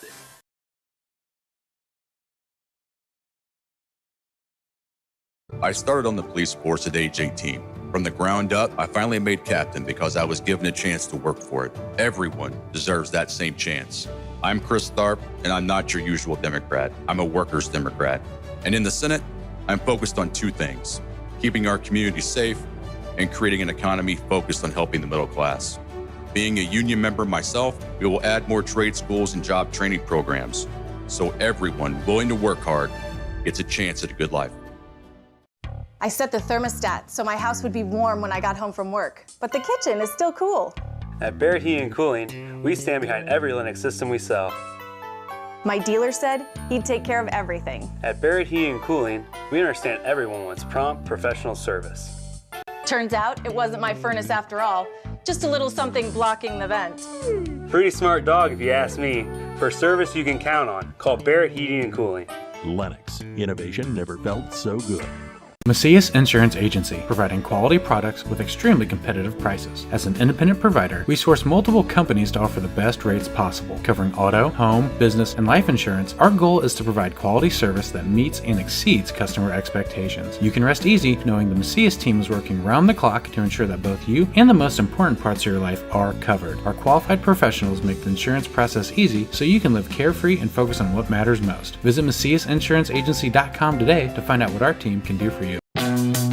I started on the police force at age 18. From the ground up, I finally made captain because I was given a chance to work for it. Everyone deserves that same chance. I'm Chris Tharp, and I'm not your usual Democrat. I'm a workers' Democrat. And in the Senate, I'm focused on two things: keeping our community safe and creating an economy focused on helping the middle class. Being a union member myself, we will add more trade schools and job training programs so everyone willing to work hard gets a chance at a good life. I set the thermostat so my house would be warm when I got home from work, but the kitchen is still cool. At Barrett Heating and Cooling, we stand behind every Lennox system we sell. My dealer said he'd take care of everything. At Barrett Heating and Cooling, we understand everyone wants prompt, professional service. Turns out it wasn't my furnace after all, just a little something blocking the vent. Pretty smart dog if you ask me. For service you can count on, call Barrett Heating and Cooling. Lennox. Innovation never felt so good. Macias Insurance Agency, providing quality products with extremely competitive prices. As an independent provider, we source multiple companies to offer the best rates possible, covering auto, home, business, and life insurance. Our goal is to provide quality service that meets and exceeds customer expectations. You can rest easy knowing the Macias team is working round the clock to ensure that both you and the most important parts of your life are covered. Our qualified professionals make the insurance process easy so you can live carefree and focus on what matters most. Visit MaciasInsuranceAgency.com today to find out what our team can do for you.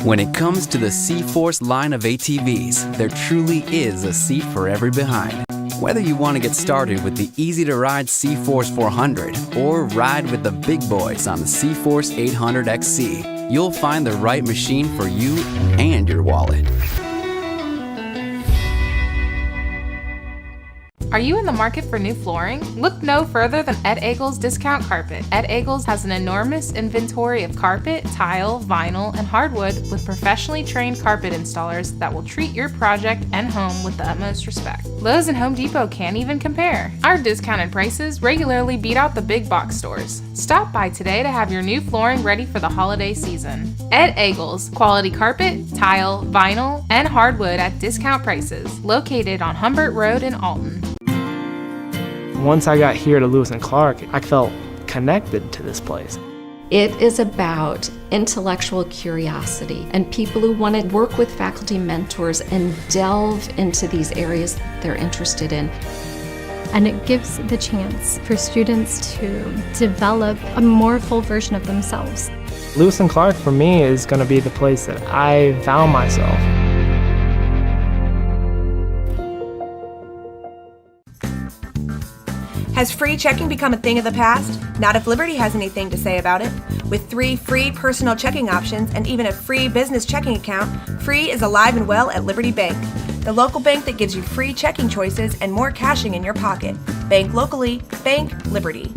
When it comes to the C-Force line of ATVs, there truly is a seat for every behind. Whether you want to get started with the easy-to-ride C-Force 400 or ride with the big boys on the C-Force 800 XC, you'll find the right machine for you and your wallet. Are you in the market for new flooring? Look no further than Ed Eagles Discount Carpet. Ed Eagles has an enormous inventory of carpet, tile, vinyl, and hardwood with professionally trained carpet installers that will treat your project and home with the utmost respect. Lowe's and Home Depot can't even compare. Our discounted prices regularly beat out the big box stores. Stop by today to have your new flooring ready for the holiday season. Ed Eagles, quality carpet, tile, vinyl, and hardwood at discount prices, located on Humbert Road in Alton. Once I got here to Lewis and Clark, I felt connected to this place. It is about intellectual curiosity and people who want to work with faculty mentors and delve into these areas they're interested in. And it gives the chance for students to develop a more full version of themselves. Lewis and Clark for me is going to be the place that I found myself. Has free checking become a thing of the past? Not if Liberty has anything to say about it. With 3 free personal checking options and even a free business checking account, free is alive and well at Liberty Bank, the local bank that gives you free checking choices and more cashing in your pocket. Bank locally, bank Liberty.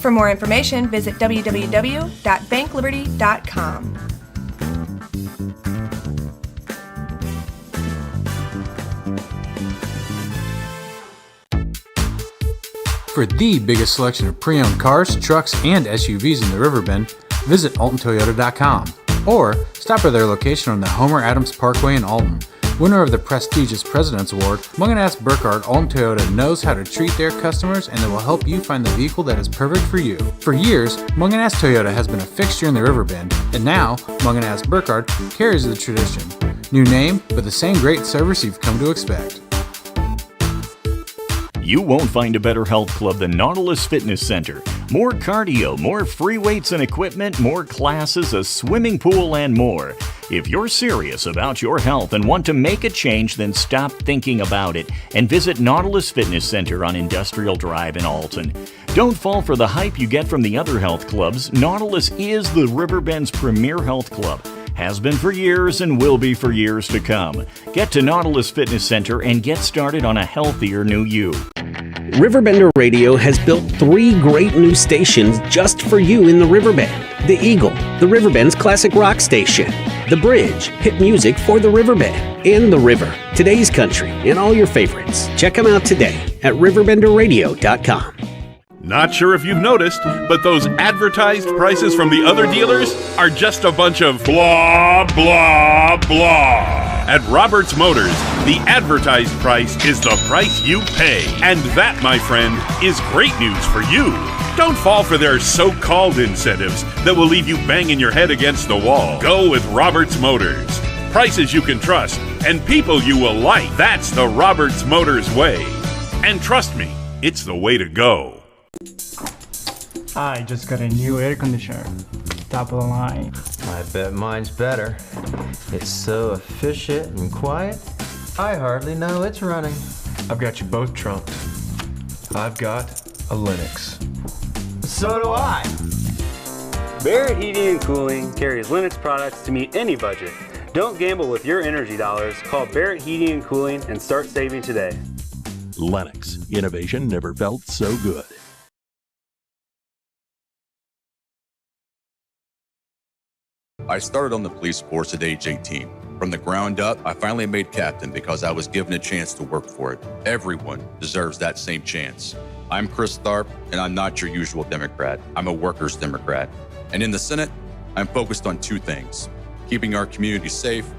For more information, visit www.bankliberty.com. For the biggest selection of pre-owned cars, trucks, and SUVs in the Riverbend, visit AltonToyota.com or stop by their location on the Homer Adams Parkway in Alton. Winner of the prestigious President's Award, Munganast Burkhardt Alton Toyota knows how to treat their customers, and they will help you find the vehicle that is perfect for you. For years, Munganast Toyota has been a fixture in the Riverbend, and now Munganast Burkhardt carries the tradition. New name, but the same great service you've come to expect. You won't find a better health club than Nautilus Fitness Center. More cardio, more free weights and equipment, more classes, a swimming pool, and more. If you're serious about your health and want to make a change, then stop thinking about it and visit Nautilus Fitness Center on Industrial Drive in Alton. Don't fall for the hype you get from the other health clubs. Nautilus is the Riverbend's premier health club. Has been for years and will be for years to come. Get to Nautilus Fitness Center and get started on a healthier new you. RiverBender Radio has built 3 great new stations just for you in the Riverbend. The Eagle, the Riverbend's classic rock station. The Bridge, hit music for the Riverbend. And The River, today's country, and all your favorites. Check them out today at RiverBender.com. Not sure if you've noticed, but those advertised prices from the other dealers are just a bunch of blah, blah, blah. At Roberts Motors, the advertised price is the price you pay. And that, my friend, is great news for you. Don't fall for their so-called incentives that will leave you banging your head against the wall. Go with Roberts Motors. Prices you can trust and people you will like. That's the Roberts Motors way. And trust me, it's the way to go. I just got a new air conditioner. Top of the line. I bet mine's better. It's so efficient and quiet, I hardly know it's running. I've got you both trumped. I've got a Lennox. So do I. Barrett Heating and Cooling carries Lennox products to meet any budget. Don't gamble with your energy dollars. Call Barrett Heating and Cooling and start saving today. Lennox. Innovation never felt so good. I started on the police force at age 18. From the ground up, I finally made captain because I was given a chance to work for it. Everyone deserves that same chance. I'm Chris Tharp, and I'm not your usual Democrat. I'm a workers' Democrat. And in the Senate, I'm focused on 2 things: keeping our community safe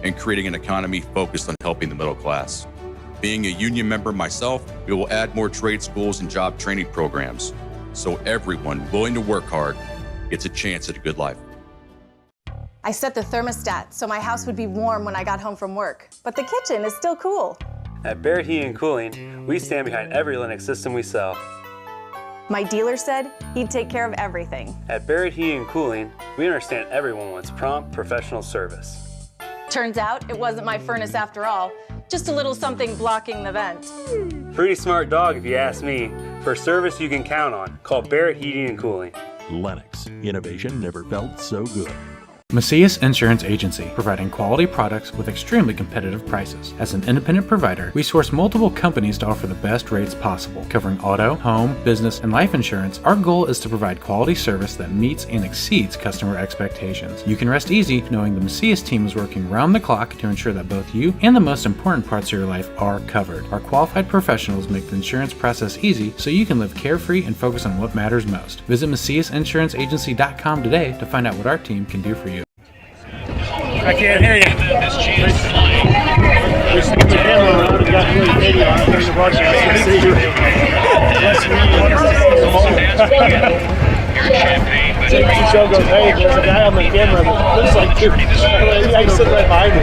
and creating an economy focused on helping the middle class. Being a union member myself, we will add more trade schools and job training programs so everyone willing to work hard gets a chance at a good life. I set the thermostat so my house would be warm when I got home from work, but the kitchen is still cool. At Barrett Heating and Cooling, we stand behind every Lennox system we sell. My dealer said he'd take care of everything. At Barrett Heating and Cooling, we understand everyone wants prompt, professional service. Turns out it wasn't my furnace after all, just a little something blocking the vent. Pretty smart dog if you ask me. For service you can count on, call Barrett Heating and Cooling. Lennox. Innovation never felt so good. Macias Insurance Agency, providing quality products with extremely competitive prices. As an independent provider, we source multiple companies to offer the best rates possible, covering auto, home, business, and life insurance. Our goal is to provide quality service that meets and exceeds customer expectations. You can rest easy knowing the Macias team is working round the clock to ensure that both you and the most important parts of your life are covered. Our qualified professionals make the insurance process easy so you can live carefree and focus on what matters most. Visit MaciasInsuranceAgency.com today to find out what our team can do for you. I can't hear you. We see the camera around and got really video on the broadcast. I see you. The show goes, hey, there's a guy on the camera that looks like you. I sit right behind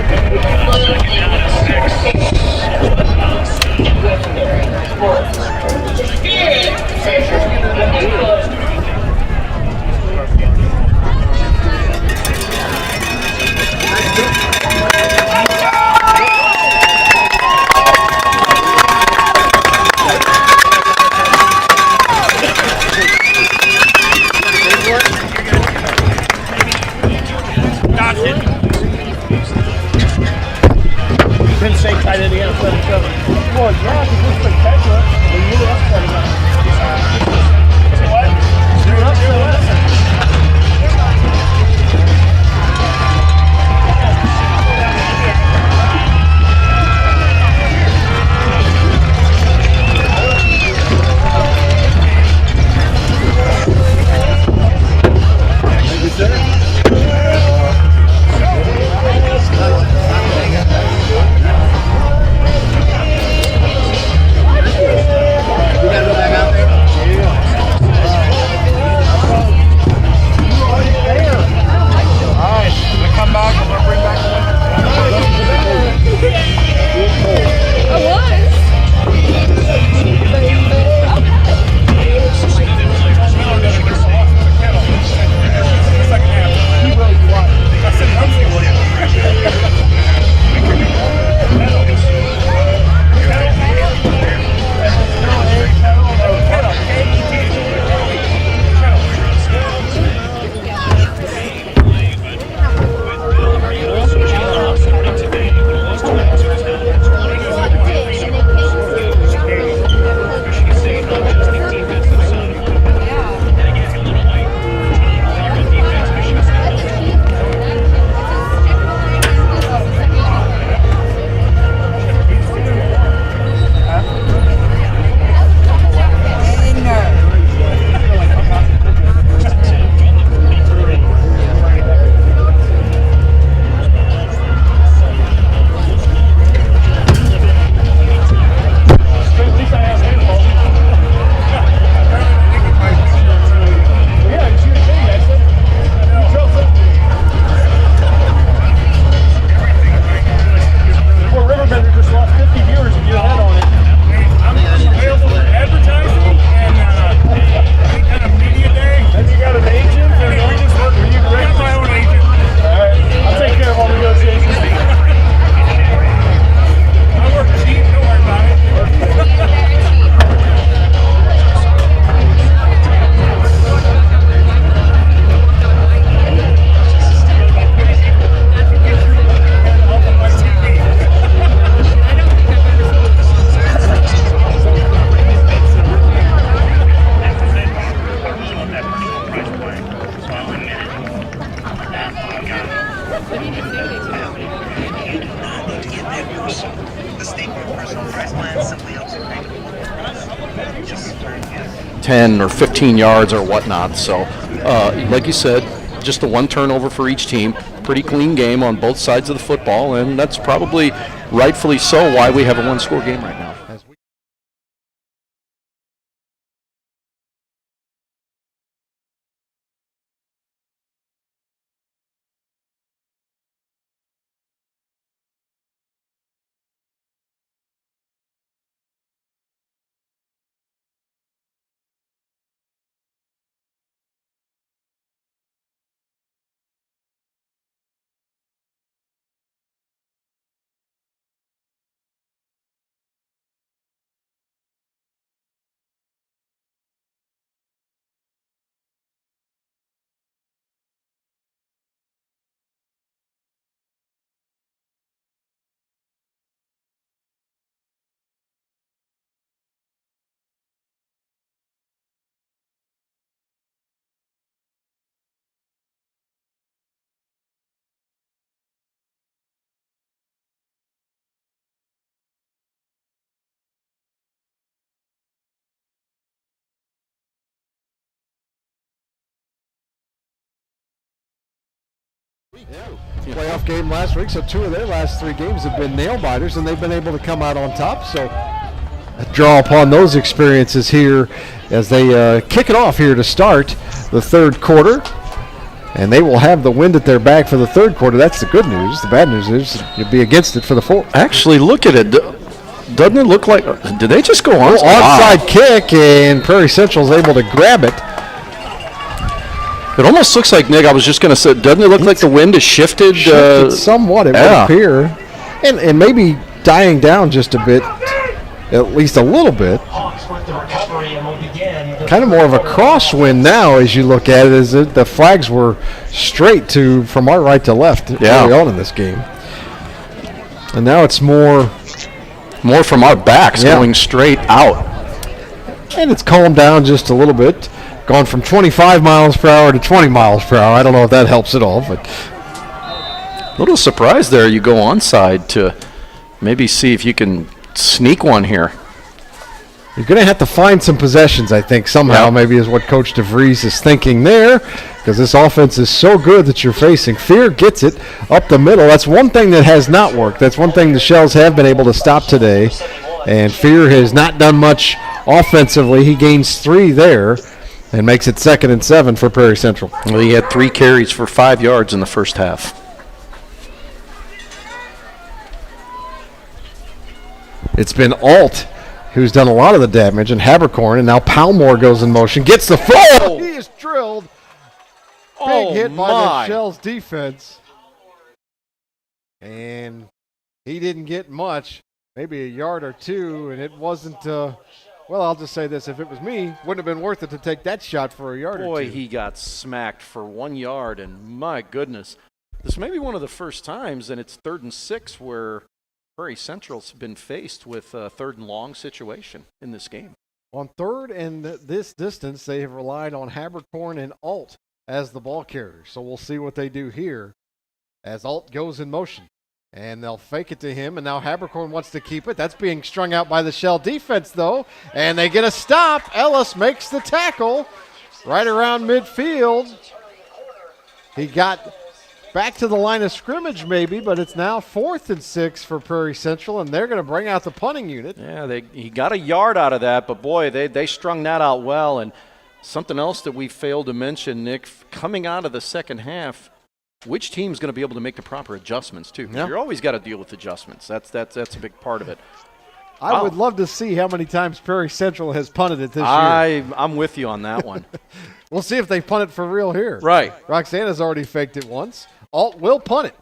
Penn State tight end against Well, yeah, because it's spectacular. But you were upset about it. Say what? You were upset about it. Thank you, sir. 10 or 15 yards or whatnot. So, like you said, just the one turnover for each team. Pretty clean game on both sides of the football, and that's probably rightfully so why we have a one-score game right now. Playoff game last week, so 2 of their last 3 games have been nail-biters, and they've been able to come out on top. So draw upon those experiences here as they kick it off here to start the third quarter. And they will have the wind at their back for the third quarter. That's the good news. The bad news is you'll be against it for the fourth. Actually, look at it. Doesn't it look like, did they just go on? Onside kick, and Prairie Central is able to grab it. It almost looks like, Nick, I was just going to say, doesn't it look like the wind has shifted? Somewhat, it would appear. And maybe dying down just a bit, at least a little bit. Kind of more of a crosswind now as you look at it, as the flags were straight from our right to left early on in this game. And now it's more from our backs going straight out. And it's calmed down just a little bit. Gone from 25 miles per hour to 20 miles per hour. I don't know if that helps at all, but a little surprised there. You go onside to maybe see if you can sneak one here. You're going to have to find some possessions, I think, somehow, maybe is what Coach DeVries is thinking there, because this offense is so good that you're facing. Fear gets it up the middle. That's one thing that has not worked. That's one thing the Shells have been able to stop today, and Fear has not done much offensively. He gains 3 there. And makes it 2nd and 7 for Prairie Central. Well, he had 3 carries for 5 yards in the first half. It's been Alt who's done a lot of the damage, and Habercorn, and now Palmore goes in motion. Gets the throw! He is drilled. Big hit by the Shells defense. And he didn't get much, maybe a yard or 2, and it wasn't... well, I'll just say this. If it was me, wouldn't have been worth it to take that shot for a yard or 2. Boy, he got smacked for 1 yard, and my goodness. This may be one of the first times, and it's 3rd and 6, where Prairie Central's been faced with a 3rd and long situation in this game. On 3rd and this distance, they have relied on Habercorn and Alt as the ball carriers. So we'll see what they do here as Alt goes in motion. And they'll fake it to him, and now Habercorn wants to keep it. That's being strung out by the Shell defense, though. And they get a stop. Ellis makes the tackle right around midfield. He got back to the line of scrimmage maybe, but it's now 4th and 6 for Prairie Central, and they're going to bring out the punting unit. Yeah, he got a yard out of that, but boy, they strung that out well. And something else that we failed to mention, Nick, coming out of the second half, which team's going to be able to make the proper adjustments too? You're always got to deal with adjustments. That's a big part of it. I would love to see how many times Prairie Central has punted it this year. I'm with you on that one. We'll see if they punt it for real here. Right. Roxana's already faked it once. Alt will punt it.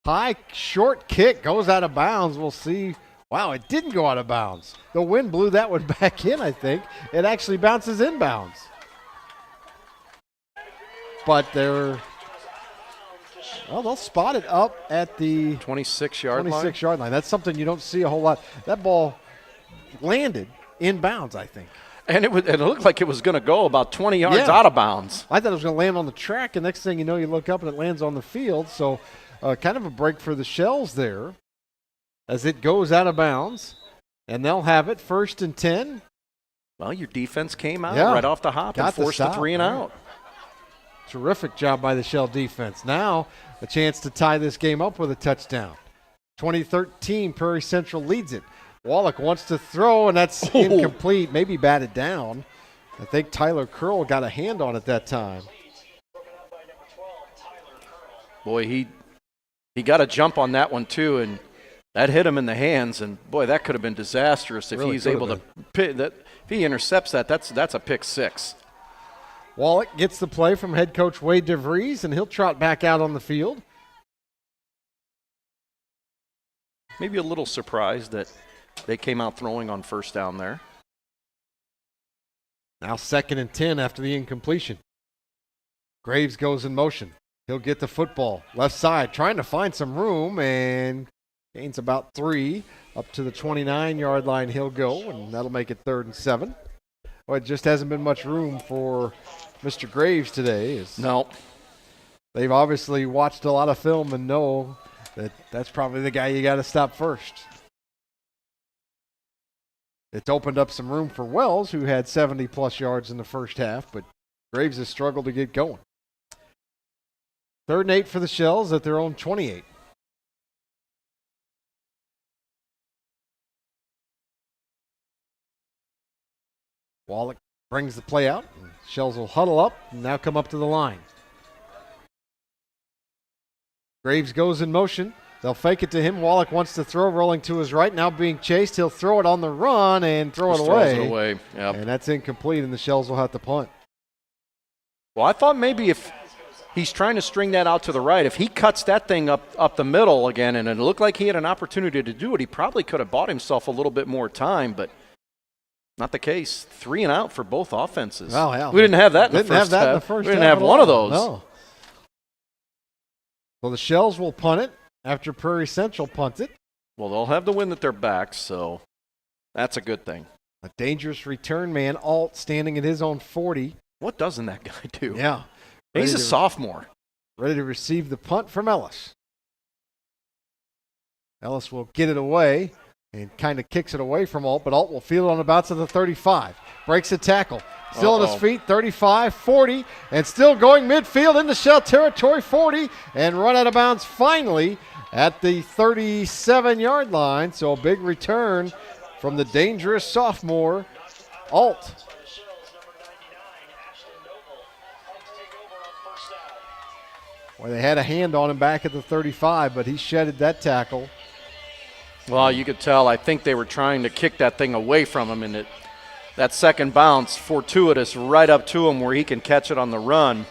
High, short kick goes out of bounds. We'll see. Wow, it didn't go out of bounds. The wind blew that one back in, I think. It actually bounces inbounds. But they'll spot it up at the 26-yard line. That's something you don't see a whole lot. That ball landed inbounds, I think. And it looked like it was going to go about 20 yards out of bounds. I thought it was going to land on the track, and next thing you know, you look up and it lands on the field. So kind of a break for the Shells there as it goes out of bounds. And they'll have it 1st and 10. Well, your defense came out Yeah. right off the hop and forced the 3 and out. Terrific job by the Shell defense. Now a chance to tie this game up with a touchdown. 2013, Prairie Central leads it. Wallach wants to throw, and that's incomplete. Maybe batted down. I think Tyler Curl got a hand on it that time. Boy, he got a jump on that one too, and that hit him in the hands. And boy, that could have been disastrous if he's able to pick that. If he intercepts that, that's a pick 6. Wallach gets the play from head coach Wade DeVries, and he'll trot back out on the field. Maybe a little surprised that they came out throwing on 1st down there. Now 2nd and 10 after the incompletion. Graves goes in motion. He'll get the football. Left side, trying to find some room, and gains about 3. Up to the 29-yard line he'll go, and that'll make it 3rd and 7. Well, it just hasn't been much room for Mr. Graves today. No. They've obviously watched a lot of film and know that that's probably the guy you got to stop first. It's opened up some room for Wells, who had 70-plus yards in the first half, but Graves has struggled to get going. 3rd and 8 for the Shells at their own 28. Wallach brings the play out. Shells will huddle up and now come up to the line. Graves goes in motion. They'll fake it to him. Wallach wants to throw, rolling to his right. Now being chased. He'll throw it on the run and throw it away. Throws it away. Yep. And that's incomplete, and the Shells will have to punt. Well, I thought maybe if he's trying to string that out to the right, if he cuts that thing up the middle again, and it looked like he had an opportunity to do it, he probably could have bought himself a little bit more time, but not the case. 3 and out for both offenses. Oh, yeah. We didn't have that in the first half. We didn't have one of those. No. So the Shells will punt it after Prairie Central punts it. Well, they'll have the wind at their backs, so that's a good thing. A dangerous return man, Alt, standing at his own 40. What doesn't that guy do? Yeah. He's a sophomore. Ready to receive the punt from Ellis. Ellis will get it away and kind of kicks it away from Alt, but Alt will field it on about to the 35. Breaks a tackle. Still on his feet, 35, 40, and still going midfield into Shell territory, 40, and run out of bounds finally at the 37-yard line. So a big return from the dangerous sophomore, Alt. Well, they had a hand on him back at the 35, but he shedded that tackle. Well, you could tell. I think they were trying to kick that thing away from him, and that second bounce, fortuitous, right up to him where he can catch it on the run.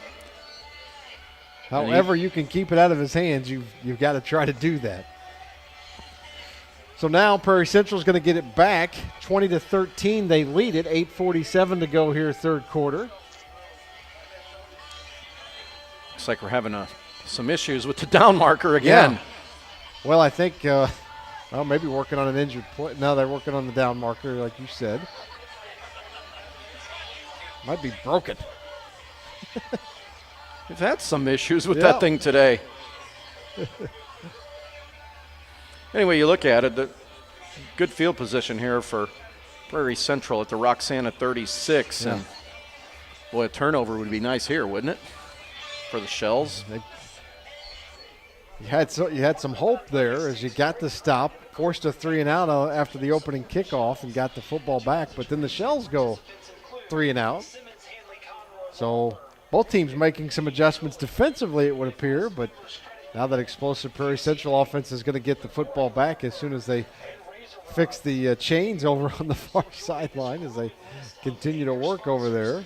However you can keep it out of his hands, you've got to try to do that. So now Prairie Central is going to get it back. 20-13, they lead it. 8:47 to go here, third quarter. Looks like we're having some issues with the down marker again. Yeah. Well, I think, maybe working on an injured play. No, they're working on the down marker, like you said. Might be broken. We've had some issues with that thing today. Anyway, you look at it, the good field position here for Prairie Central at the Roxana 36. Yeah. And boy, a turnover would be nice here, wouldn't it? For the Shells. You had some hope there as you got the stop, forced a 3 and out after the opening kickoff and got the football back, but then the Shells go 3 and out. So both teams making some adjustments defensively, it would appear, but now that explosive Prairie Central offense is going to get the football back as soon as they fix the chains over on the far sideline as they continue to work over there.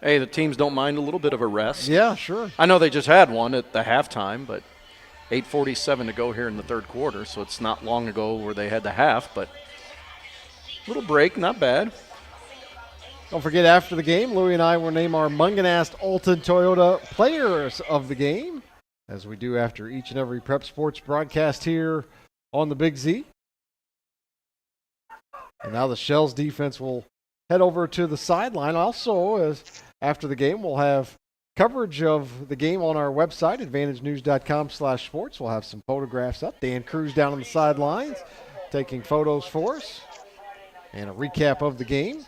Hey, the teams don't mind a little bit of a rest. Yeah, sure. I know they just had one at the halftime, but 8:47 to go here in the third quarter, so it's not long ago where they had the half, but little break, not bad. Don't forget, after the game, Louie and I will name our Munganast Alton Toyota players of the game, as we do after each and every Prep Sports broadcast here on the Big Z. And now the Shells defense will head over to the sideline. Also, as after the game, we'll have coverage of the game on our website, advantagenews.com/sports. We'll have some photographs up. Dan Cruz down on the sidelines. taking photos for us and a recap of the game.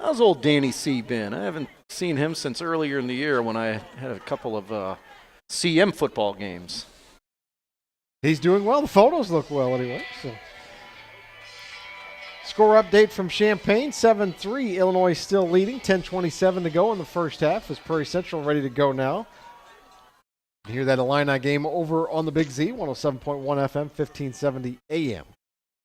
How's old Danny C been? I haven't seen him since earlier in the year when I had a couple of CM football games. He's doing well. The photos look well anyway. So. Score update from Champaign, 7-3. Illinois still leading, 10:27 to go in the first half as Prairie Central ready to go now. You hear that Illini game over on the Big Z, 107.1 FM, 1570 AM.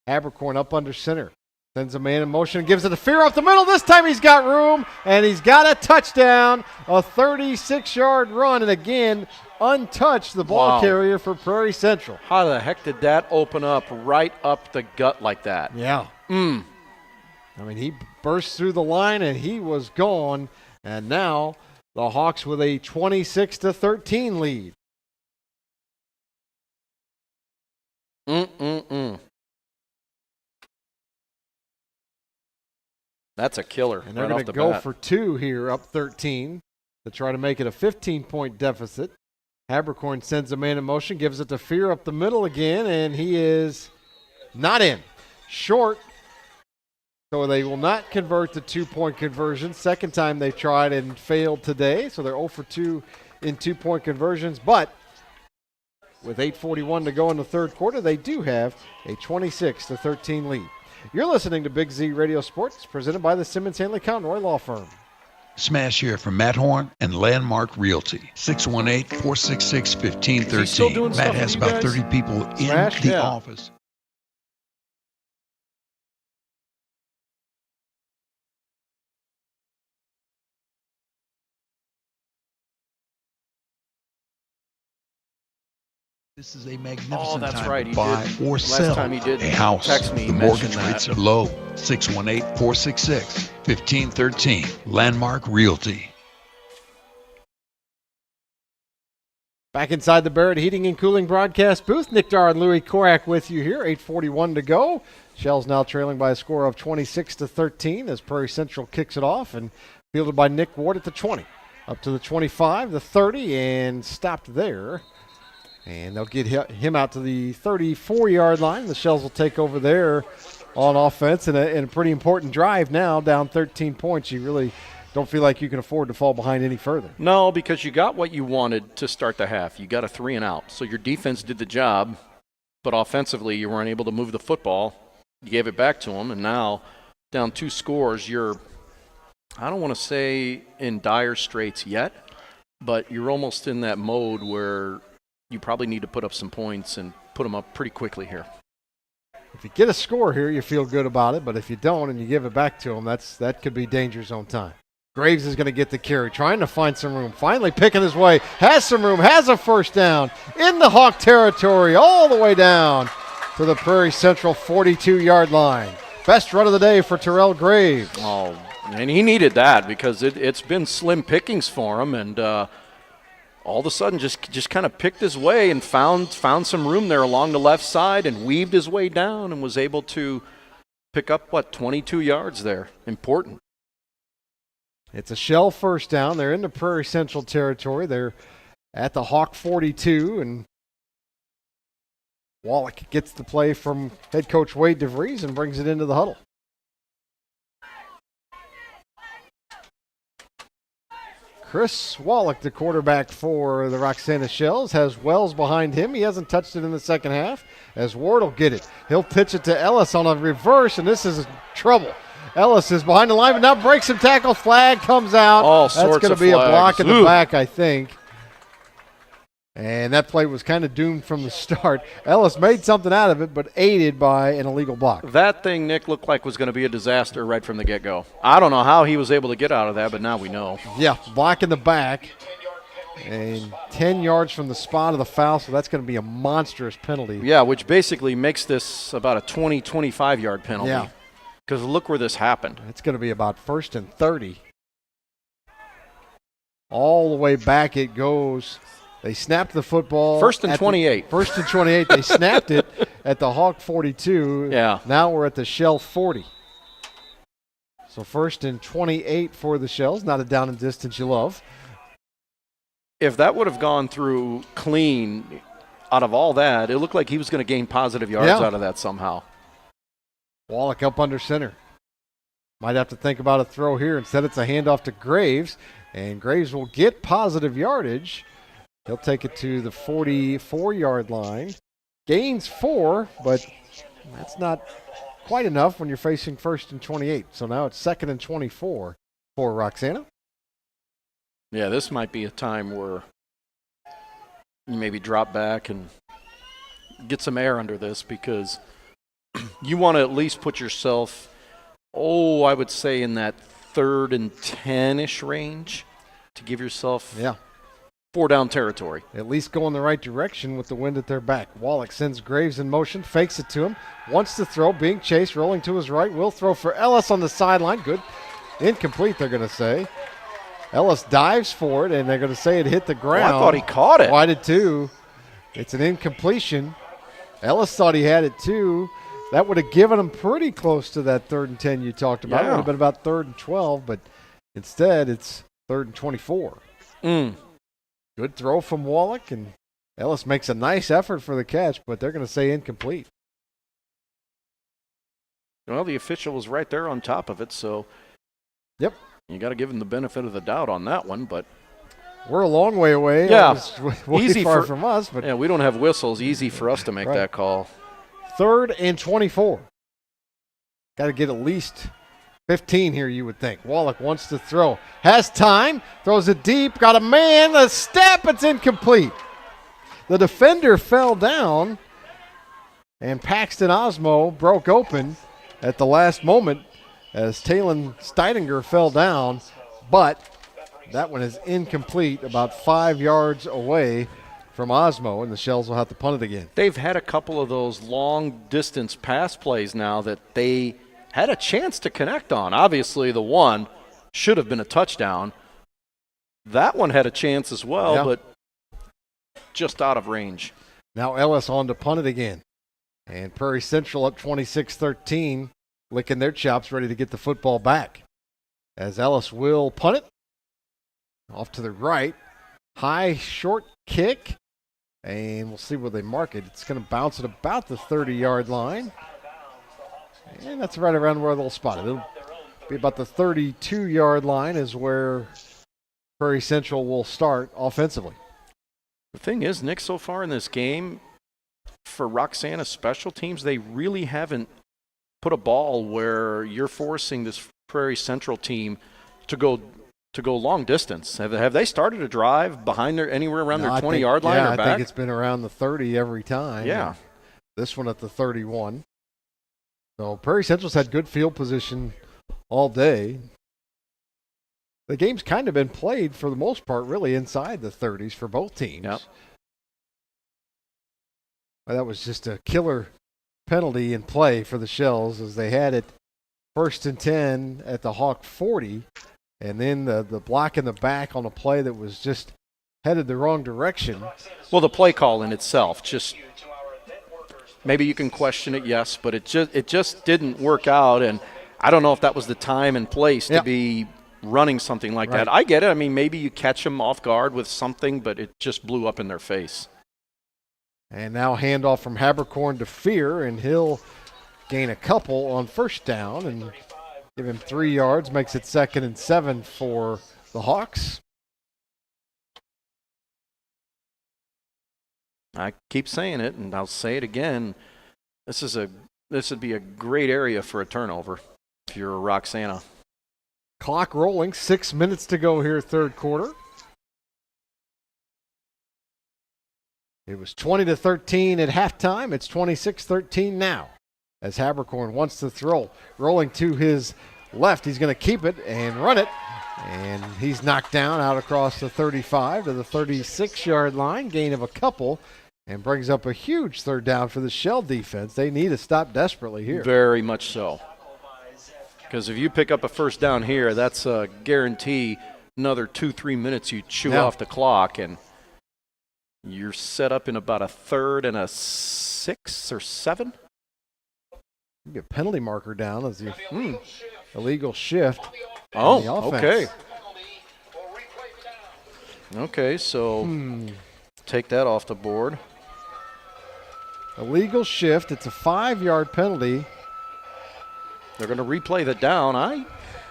Habercorn up under center. Sends a man in motion and gives it a Fear up the middle. This time he's got room, and he's got a touchdown, a 36-yard run, and again, untouched the ball carrier for Prairie Central. How the heck did that open up right up the gut like that? Yeah. I mean, he burst through the line, and he was gone, and now the Hawks with a 26-13 lead. That's a killer. And they're right going off to the go bat. for two here, up 13, to try to make it a 15-point deficit. Habercorn sends a man in motion, gives it to Fear up the middle again, and he is not in. Short. So they will not convert the two-point conversion. Second time they tried and failed today. So they're 0 for 2 in two-point conversions. But with 8:41 to go in the third quarter, they do have a 26-13 lead. You're listening to Big Z Radio Sports, presented by the Simmons Hanley Conroy Law Firm. Smash here from Matt Horn and Landmark Realty. 618-466-1513. Matt has about 30 people in the office. This is a magnificent time to buy or sell a house. The mortgage rates are low. 618-466-1513. Landmark Realty. Back inside the Barrett Heating and Cooling broadcast booth, Nick Dar and Louis Korak with you here. 8:41 to go. Shells now trailing by a score of 26-13 as Prairie Central kicks it off and fielded by Nick Ward at the 20. Up to the 25, the 30, and stopped there. And they'll get him out to the 34-yard line. The Shells will take over there on offense in a pretty important drive now, down 13 points. You really don't feel like you can afford to fall behind any further. No, because you got what you wanted to start the half. You got a 3 and out. So your defense did the job, but offensively you weren't able to move the football. You gave it back to them, and now down 2 scores, you're, I don't want to say in dire straits yet, but you're almost in that mode where you probably need to put up some points and put them up pretty quickly here. If you get a score here, you feel good about it, but if you don't and you give it back to them, that could be danger zone time. Graves is going to get the carry, trying to find some room, finally picking his way, has some room, has a first down in the Hawk territory, all the way down to the Prairie Central 42-yard line. Best run of the day for Terrell Graves. Oh, and he needed that because it's been slim pickings for him, and all of a sudden just kind of picked his way and found some room there along the left side and weaved his way down and was able to pick up, 22 yards there. Important. It's a Shell first down. They're in the Prairie Central territory. They're at the Hawk 42, and Wallach gets the play from head coach Wade DeVries and brings it into the huddle. Chris Wallach, the quarterback for the Roxana Shells, has Wells behind him. He hasn't touched it in the second half as Ward will get it. He'll pitch it to Ellis on a reverse, and this is trouble. Ellis is behind the line, but now breaks some tackle. Flag comes out. All That's sorts going to of be flags. a block in the Ooh. back, I think. And that play was kind of doomed from the start. Ellis made something out of it, but aided by an illegal block. That thing, Nick, looked like was going to be a disaster right from the get-go. I don't know how he was able to get out of that, but now we know. Yeah, block in the back. And 10 yards from the spot of the foul, so that's going to be a monstrous penalty. Yeah, which basically makes this about a 20, 25-yard penalty. Yeah. Because look where this happened. It's going to be about 1st and 30. All the way back it goes. They snapped the football. 1st and 28. 1st and 28. They snapped it at the Hawk 42. Yeah. Now we're at the Shell 40. So 1st and 28 for the Shells. Not a down and distance you love. If that would have gone through clean out of all that, it looked like he was going to gain positive yards out of that somehow. Wallach up under center. Might have to think about a throw here. Instead, it's a handoff to Graves, and Graves will get positive yardage. He'll take it to the 44-yard line. Gains 4, but that's not quite enough when you're facing 1st and 28. So now it's 2nd and 24 for Roxana. Yeah, this might be a time where you maybe drop back and get some air under this, because you want to at least put yourself, I would say in that 3rd and 10-ish range to give yourself 4-down territory. At least go in the right direction with the wind at their back. Wallach sends Graves in motion, fakes it to him, wants to throw, being chased, rolling to his right, will throw for Ellis on the sideline. Good. Incomplete, they're going to say. Ellis dives for it, and they're going to say it hit the ground. I thought he caught it. I did too. It's an incompletion. Ellis thought he had it too. That would have given him pretty close to that 3rd and 10 you talked about. It would have been about 3rd and 12, but instead it's 3rd and 24. Good throw from Wallach, and Ellis makes a nice effort for the catch, but they're going to say incomplete. Well, the official was right there on top of it, so you got to give him the benefit of the doubt on that one, but we're a long way away. Yeah, way easy far from us, but we don't have whistles. Easy for us to make that call. 3rd and 24. Got to get at least 15 here, you would think. Wallach wants to throw. Has time. Throws it deep. Got a man. A step. It's incomplete. The defender fell down, and Paxton Osmo broke open at the last moment as Talon Steidinger fell down, but that one is incomplete, about 5 yards away from Osmo, and the Shells will have to punt it again. They've had a couple of those long-distance pass plays now that they had a chance to connect on. Obviously, the one should have been a touchdown. That one had a chance as well, but just out of range. Now Ellis on to punt it again. And Prairie Central up 26-13, licking their chops, ready to get the football back. As Ellis will punt it. Off to the right. High, short kick. And we'll see where they mark it. It's going to bounce at about the 30-yard line. And that's right around where they'll spot it. It'll be about the 32-yard line is where Prairie Central will start offensively. The thing is, Nick, so far in this game, for Roxana special teams, they really haven't put a ball where you're forcing this Prairie Central team to go long distance. Have they started a drive behind anywhere around their 20-yard line or back? I think it's been around the 30 every time. Yeah. This one at the 31. So Prairie Central's had good field position all day. The game's kind of been played for the most part really inside the 30s for both teams. Yep. Well, that was just a killer penalty in play for the Shells as they had it 1st and 10 at the Hawk 40. And then the block in the back on a play that was just headed the wrong direction. Well, the play call in itself, just maybe you can question it, yes, but it just didn't work out. And I don't know if that was the time and place to be running something like that. I get it. I mean, maybe you catch them off guard with something, but it just blew up in their face. And now handoff from Habercorn to Fear, and he'll gain a couple on 1st down and give him 3 yards, makes it 2nd and 7 for the Hawks. I keep saying it, and I'll say it again. This would be a great area for a turnover if you're Roxana. Clock rolling, 6 minutes to go here, 3rd quarter. It was 20-13 at halftime. It's 26-13 now as Habercorn wants to throw. Rolling to his left. He's going to keep it and run it. And he's knocked down out across the 35 to the 36-yard line. Gain of a couple and brings up a huge 3rd down for the Shell defense. They need to stop desperately here. Very much so. Because if you pick up a 1st down here, that's a guarantee another 2-3 minutes you chew off the clock, and you're set up in about a 3rd and a 6 or 7. Maybe a penalty marker down as the illegal shift. Oh, okay. Okay, so take that off the board. Illegal shift. It's a 5-yard penalty. They're going to replay the down. I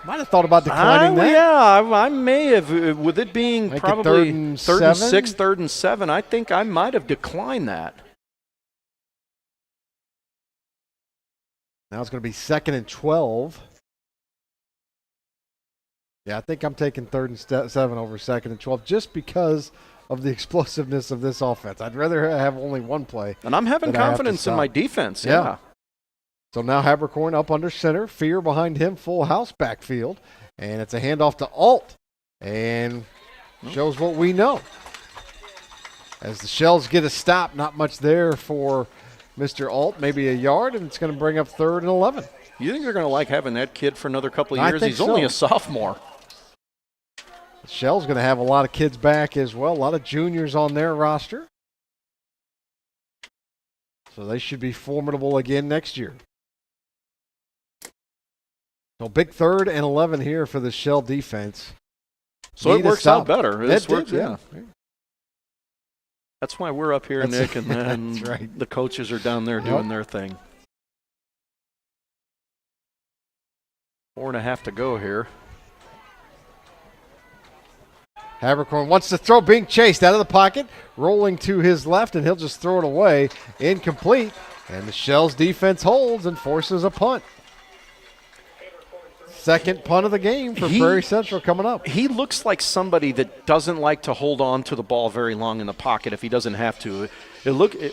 might have thought about declining that. Yeah, I may have. With it being Make probably it third and 6, 3rd and 7, I think I might have declined that. Now it's going to be 2nd and 12. Yeah, I think I'm taking 3rd and 7 over 2nd and 12 just because of the explosiveness of this offense. I'd rather have only one play. And I'm having confidence in my defense. Yeah. So now Habercorn up under center. Fear behind him. Full house backfield. And it's a handoff to Alt. And shows what we know. As the Shells get a stop, not much there for Mr. Alt. Maybe a yard, and it's going to bring up 3rd and 11. You think they're going to like having that kid for another couple of years? He's only a sophomore. Shell's going to have a lot of kids back as well, a lot of juniors on their roster. So they should be formidable again next year. So big 3rd and 11 here for the Shell defense. So it works out better. It did, yeah. That's why we're up here, Nick, and then right. The coaches are down there doing their thing. 4.5 to go here. Habercorn wants to throw, being chased out of the pocket, rolling to his left, and he'll just throw it away. Incomplete, and the Shells defense holds and forces a punt. Second punt of the game for Prairie Central coming up. He looks like somebody that doesn't like to hold on to the ball very long in the pocket if he doesn't have to.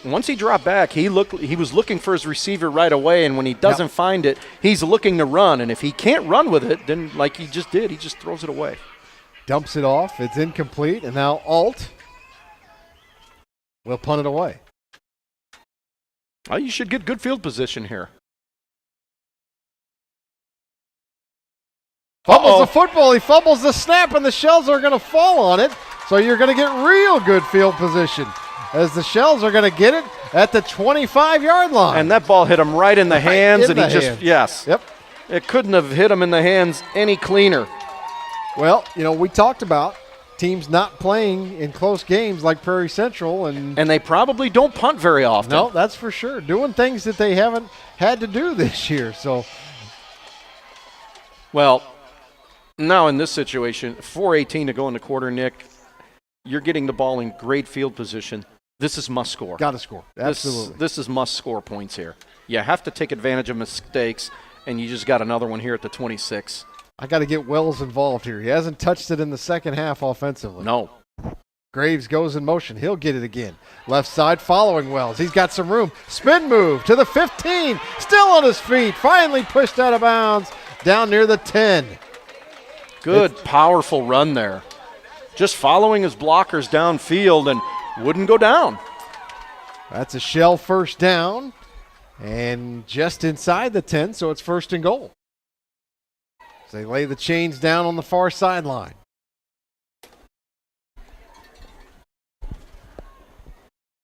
Once he dropped back, he was looking for his receiver right away, and when he doesn't find it, he's looking to run. And if he can't run with it, then like he just did, he just throws it away. Dumps it off. It's incomplete, and now Alt will punt it away. Oh, you should get good field position here. Fumbles the football. He fumbles the snap, and the Shells are going to fall on it. So you're going to get real good field position as the Shells are going to get it at the 25-yard line. And that ball hit him right in the hands, and Yep. It couldn't have hit him in the hands any cleaner. Well, we talked about teams not playing in close games like Prairie Central. And they probably don't punt very often. No, that's for sure. Doing things that they haven't had to do this year. So, well, now in this situation, 4:18 to go in the quarter, Nick, you're getting the ball in great field position. This is must score. Got to score. Absolutely. This is must score points here. You have to take advantage of mistakes, and you just got another one here at the 26. I got to get Wells involved here. He hasn't touched it in the second half offensively. No. Graves goes in motion. He'll get it again. Left side following Wells. He's got some room. Spin move to the 15. Still on his feet. Finally pushed out of bounds down near the 10. Good, powerful run there. Just following his blockers downfield and wouldn't go down. That's a Shell first down and just inside the 10, so it's 1st and goal. So they lay the chains down on the far sideline.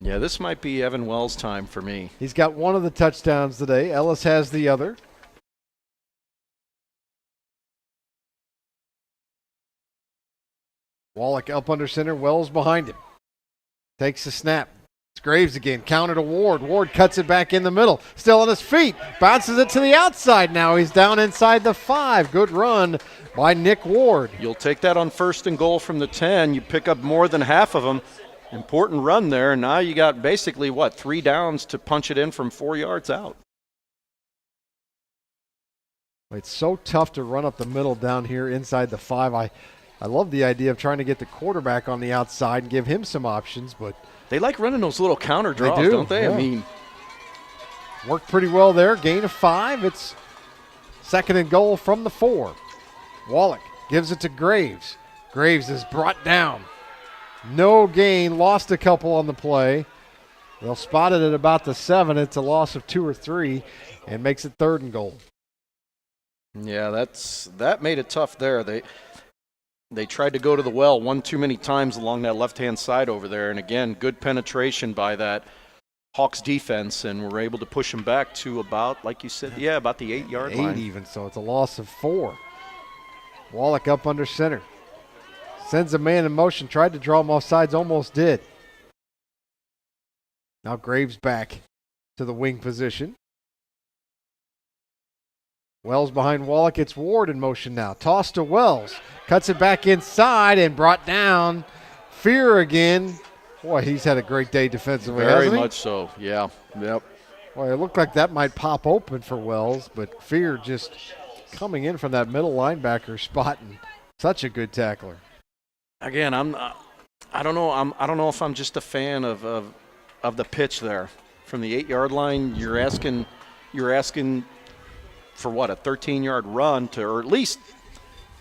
Yeah, this might be Evan Wells' time for me. He's got one of the touchdowns today. Ellis has the other. Wallach up under center. Wells behind him. Takes the snap. It's Graves again. Counter to Ward. Ward cuts it back in the middle. Still on his feet. Bounces it to the outside now. He's down inside the 5. Good run by Nick Ward. You'll take that on 1st and goal from the 10. You pick up more than half of them. Important run there. Now you got basically, 3 downs to punch it in from 4 yards out. It's so tough to run up the middle down here inside the 5. I love the idea of trying to get the quarterback on the outside and give him some options, but they like running those little counter draws, don't they? Yeah. I mean, worked pretty well there. Gain of 5. It's 2nd and goal from the 4. Wallach gives it to Graves. Graves is brought down. No gain. Lost a couple on the play. They'll spot it at about the 7. It's a loss of 2 or 3 and makes it 3rd and goal. Yeah, that made it tough there. They tried to go to the well one too many times along that left-hand side over there. And, again, good penetration by that Hawks defense, and were able to push them back to about, like you said, about the 8-yard line. 8 even, so it's a loss of 4. Wallach up under center. Sends a man in motion. Tried to draw him off sides, almost did. Now Graves back to the wing position. Wells behind Wallach. It's Ward in motion now. Toss to Wells. Cuts it back inside and brought down. Fear again. Boy, he's had a great day defensively, hasn't he? Very much so, yeah. Yep. Boy, it looked like that might pop open for Wells, but Fear just coming in from that middle linebacker spot and such a good tackler. Again, I don't know if I'm just a fan of the pitch there. From the 8-yard line, you're asking for what, a 13-yard run or at least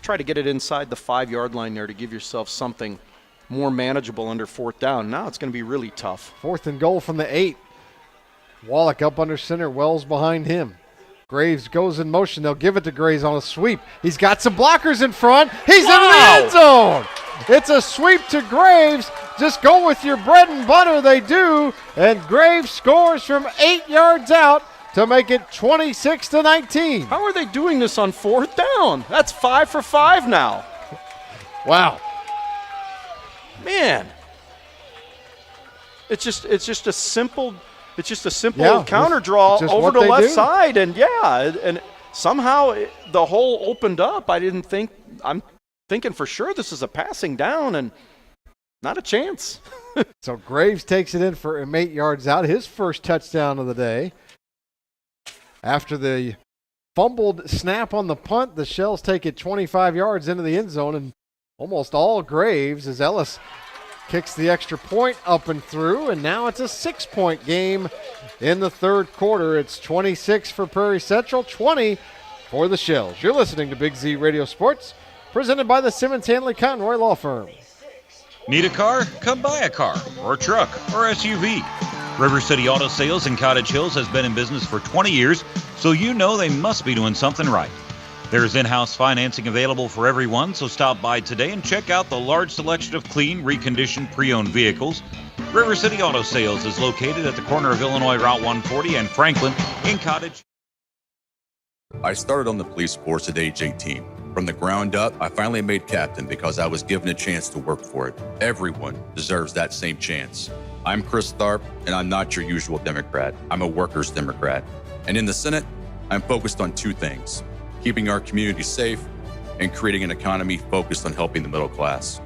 try to get it inside the 5-yard line there to give yourself something more manageable under 4th down. Now it's going to be really tough. 4th and goal from the 8. Wallach up under center, Wells behind him. Graves goes in motion. They'll give it to Graves on a sweep. He's got some blockers in front. He's in the end zone. It's a sweep to Graves. Just go with your bread and butter, they do. And Graves scores from 8 yards out to make it 26-19. How are they doing this on 4th down? That's 5 for 5 now. Wow. Man. It's just a simple counter draw over to left side, and somehow the hole opened up. I'm thinking for sure this is a passing down, and not a chance. So Graves takes it in for 8 yards out, his first touchdown of the day. After the fumbled snap on the punt, the Shells take it 25 yards into the end zone, and almost all Graves as Ellis kicks the extra point up and through, and now it's a 6-point game in the third quarter. It's 26 for Prairie Central, 20 for the Shells. You're listening to Big Z Radio Sports, presented by the Simmons Hanley Conroy Law Firm. Need a car? Come buy a car, or a truck, or SUV. River City Auto Sales in Cottage Hills has been in business for 20 years, so you know they must be doing something right. There's in-house financing available for everyone, so stop by today and check out the large selection of clean, reconditioned, pre-owned vehicles. River City Auto Sales is located at the corner of Illinois Route 140 and Franklin in Cottage. I started on the police force at age 18. From the ground up, I finally made captain because I was given a chance to work for it. Everyone deserves that same chance. I'm Chris Tharp, and I'm not your usual Democrat. I'm a workers' Democrat. And in the Senate, I'm focused on 2 things: keeping our community safe and creating an economy focused on helping the middle class.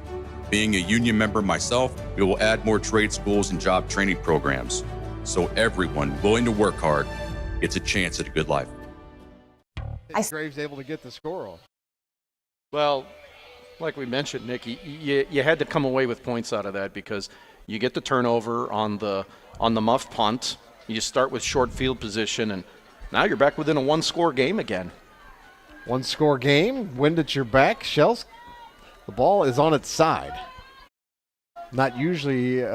Being a union member myself, we will add more trade schools and job training programs, so everyone willing to work hard gets a chance at a good life. Graves able to get the score off. Well, like we mentioned, Nick, you had to come away with points out of that because you get the turnover on the muff punt. You start with short field position, and now you're back within a 1-score game again. 1-score game, wind at your back. Shells, the ball is on its side. Not usually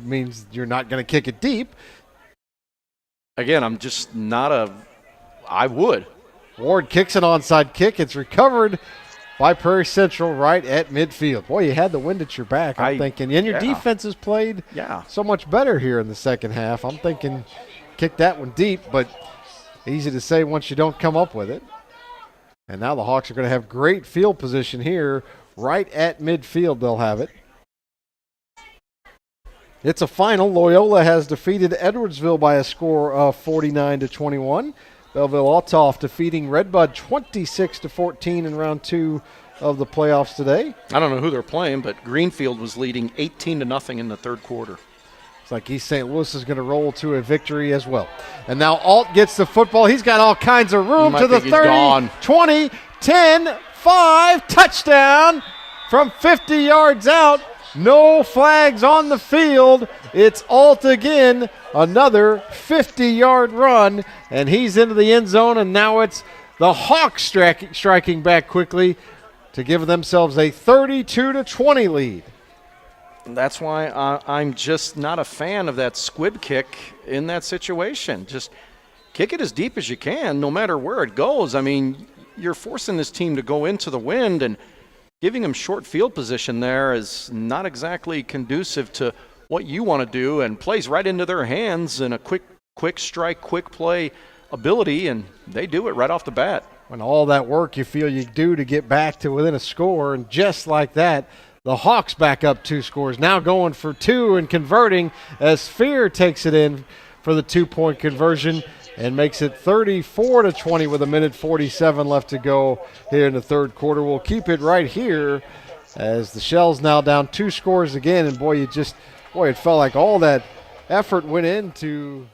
means you're not going to kick it deep. Again, I'm just not I would. Ward kicks an onside kick. It's recovered by Prairie Central right at midfield. Boy, you had the wind at your back, I'm thinking. And your defense has played so much better here in the second half. I'm thinking kick that one deep, but easy to say once you don't come up with it. And now the Hawks are going to have great field position here. Right at midfield they'll have it. It's a final. Loyola has defeated Edwardsville by a score of 49-21. Belleville-Altoff defeating Redbud 26-14 in round 2 of the playoffs today. I don't know who they're playing, but Greenfield was leading 18-0 in the third quarter. It's like East St. Louis is going to roll to a victory as well. And now Alt gets the football. He's got all kinds of room to the 30, 20, 10, 5, touchdown from 50 yards out. No flags on the field. It's Alt again, another 50-yard run, and he's into the end zone, and now it's the Hawks striking back quickly to give themselves a 32-20 lead. That's why I'm just not a fan of that squib kick in that situation. Just kick it as deep as you can, no matter where it goes. I mean, you're forcing this team to go into the wind, and giving them short field position there is not exactly conducive to what you want to do, and plays right into their hands in a quick strike, quick play ability, and they do it right off the bat. When all that work you feel you do to get back to within a score, and just like that, the Hawks back up 2 scores, now going for 2 and converting as Fear takes it in for the 2-point conversion. and makes it 34-20 with 1:47 left to go here in the third quarter. We'll keep it right here as the Shells now down 2 scores again. And boy, it felt like all that effort went into.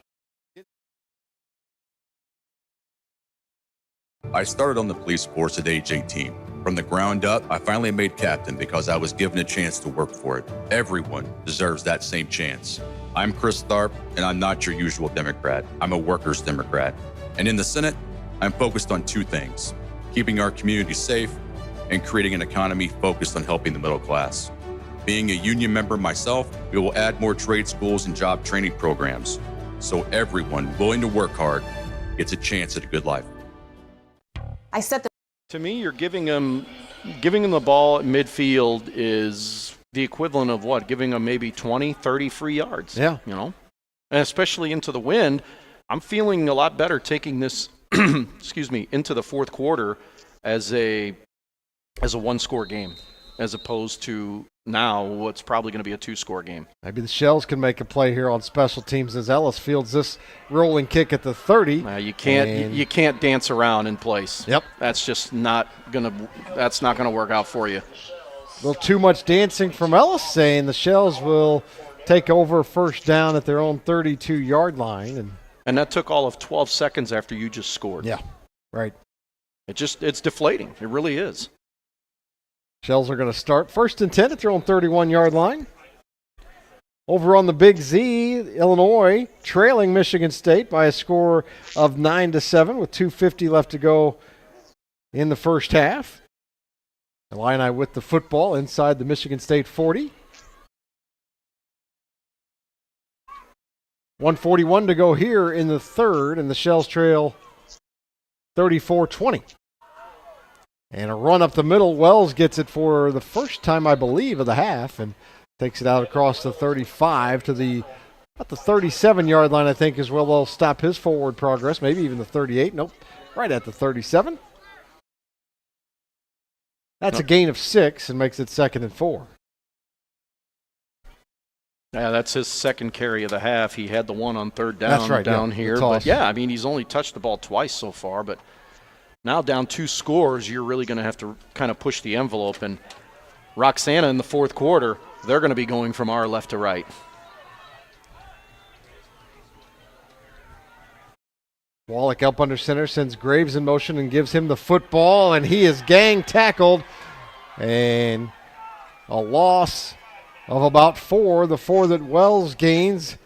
I started on the police force at age 18. From the ground up, I finally made captain because I was given a chance to work for it. Everyone deserves that same chance. I'm Chris Tharp, and I'm not your usual Democrat. I'm a workers' Democrat. And in the Senate, I'm focused on 2 things: keeping our community safe and creating an economy focused on helping the middle class. Being a union member myself, we will add more trade schools and job training programs so everyone willing to work hard gets a chance at a good life. To me, you're giving them the ball at midfield is the equivalent of what? Giving them maybe 20, 30 free yards. Yeah. And especially into the wind, I'm feeling a lot better taking this, into the fourth quarter as a 1-score game, as opposed to now what's probably going to be a 2-score game. Maybe the Shells can make a play here on special teams as Ellis fields this rolling kick at the 30. You can't dance around in place. Yep. That's just not gonna work out for you. A little too much dancing from Ellis, saying the Shells will take over first down at their own 32-yard line. And that took all of 12 seconds after you just scored. Yeah, right. It's deflating. It really is. Shells are going to start 1st and 10 at their own 31-yard line. Over on the Big Z, Illinois trailing Michigan State by a score of 9-7 with 2:50 left to go in the first half. Illini with the football inside the Michigan State 40. 1:41 to go here in the third, and the Shells trail 34-20. And a run up the middle. Wells gets it for the first time, I believe, of the half, and takes it out across the 35 to about the 37-yard line, I think, is where they'll stop his forward progress. Maybe even the 38. Nope, right at the 37. That's a gain of 6 and makes it 2nd and 4. Yeah, that's his second carry of the half. He had the one on third down down here. But yeah, I mean, he's only touched the ball twice so far, but now down 2 scores, you're really going to have to kind of push the envelope. And Roxana in the fourth quarter, they're going to be going from our left to right. Wallach up under center, sends Graves in motion and gives him the football, and he is gang tackled. And a loss of about 4, the 4 that Wells gains.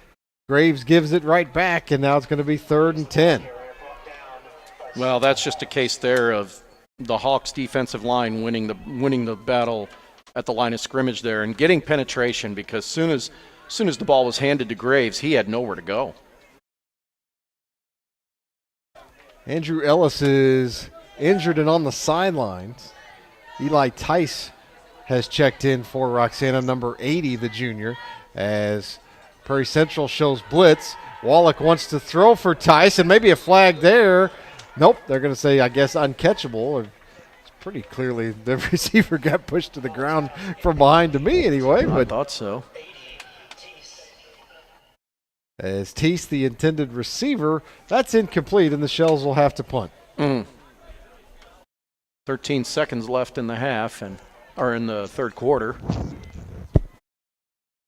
Graves gives it right back, and now it's going to be 3rd and 10. Well, that's just a case there of the Hawks defensive line winning the battle at the line of scrimmage there and getting penetration, because soon as the ball was handed to Graves, he had nowhere to go. Andrew Ellis is injured and on the sidelines. Eli Tice has checked in for Roxana, number 80, the junior, as Prairie Central shows blitz. Wallach wants to throw for Tice, and maybe a flag there. Nope, they're going to say, I guess, uncatchable. It's pretty clearly the receiver got pushed to the ground from behind, to me anyway. I thought so. As Teese, the intended receiver, that's incomplete, and the Shells will have to punt. 13 seconds left in the half, or in the third quarter.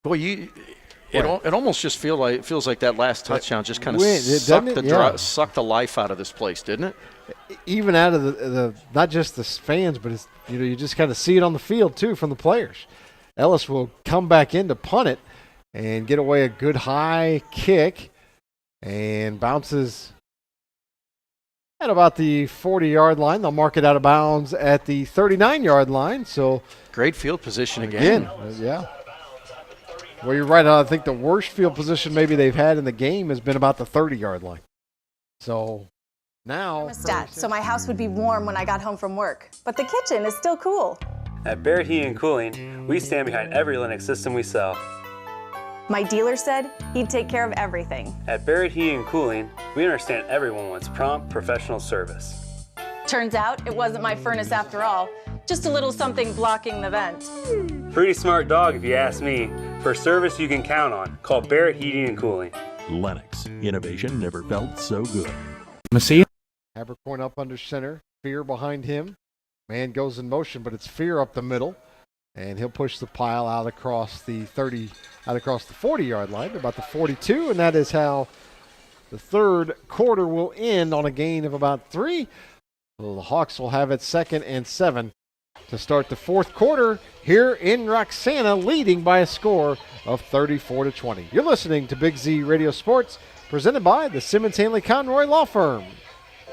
Boy, it almost just feels like that last touchdown just kind of sucked the life out of this place, didn't it? Even out of the not just the fans, but it's, you just kind of see it on the field too from the players. Ellis will come back in to punt it and get away a good high kick, and bounces at about the 40-yard line. They'll mark it out of bounds at the 39-yard line. So great field position again. Yeah. Well, you're right. I think the worst field position maybe they've had in the game has been about the 30-yard line. So now, so my house would be warm when I got home from work, but the kitchen is still cool. At Barrett Heating and Cooling, we stand behind every Linux system we sell. My dealer said he'd take care of everything. At Barrett Heating and Cooling, we understand everyone wants prompt, professional service. Turns out it wasn't my furnace after all, just a little something blocking the vent. Pretty smart dog if you ask me. For service you can count on, call Barrett Heating and Cooling. Lennox, Innovation never felt so good. Macias. Habercorn up under center. Fear behind him. Man goes in motion, but it's Fear up the middle. And he'll push the pile out across the 40-yard line, about the 42, and that is how the third quarter will end, on a gain of about 3. Well, the Hawks will have it 2nd and 7 to start the fourth quarter here in Roxana, leading by a score of 34-20. You're listening to Big Z Radio Sports, presented by the Simmons Hanley Conroy Law Firm.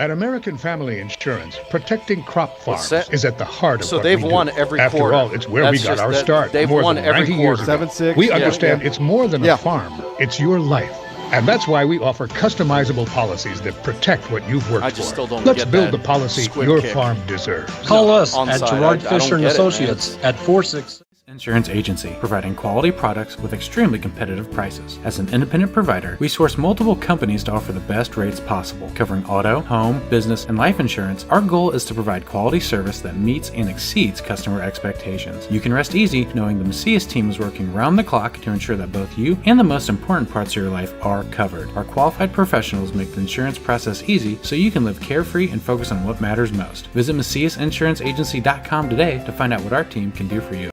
At American Family Insurance, protecting crop farms is at the heart of what we do. So they've won every After quarter. all, it's where we got our start. They've more won than every 90 quarter. years ago. 7-6. We understand it's more than a farm. It's your life. And that's why we offer customizable policies that protect what you've worked for. I just still don't Let's get build that the policy squib your kick. farm deserves. Call us at onside. Gerard I don't Fisher and get it, man. Associates at 46. Insurance Agency, providing quality products with extremely competitive prices. As an independent provider, we source multiple companies to offer the best rates possible, covering auto, home, business, and life insurance. Our goal is to provide quality service that meets and exceeds customer expectations. You can rest easy knowing the Macias team is working round the clock to ensure that both you and the most important parts of your life are covered. Our qualified professionals make the insurance process easy so you can live carefree and focus on what matters most. Visit MaciasInsuranceAgency.com today to find out what our team can do for you.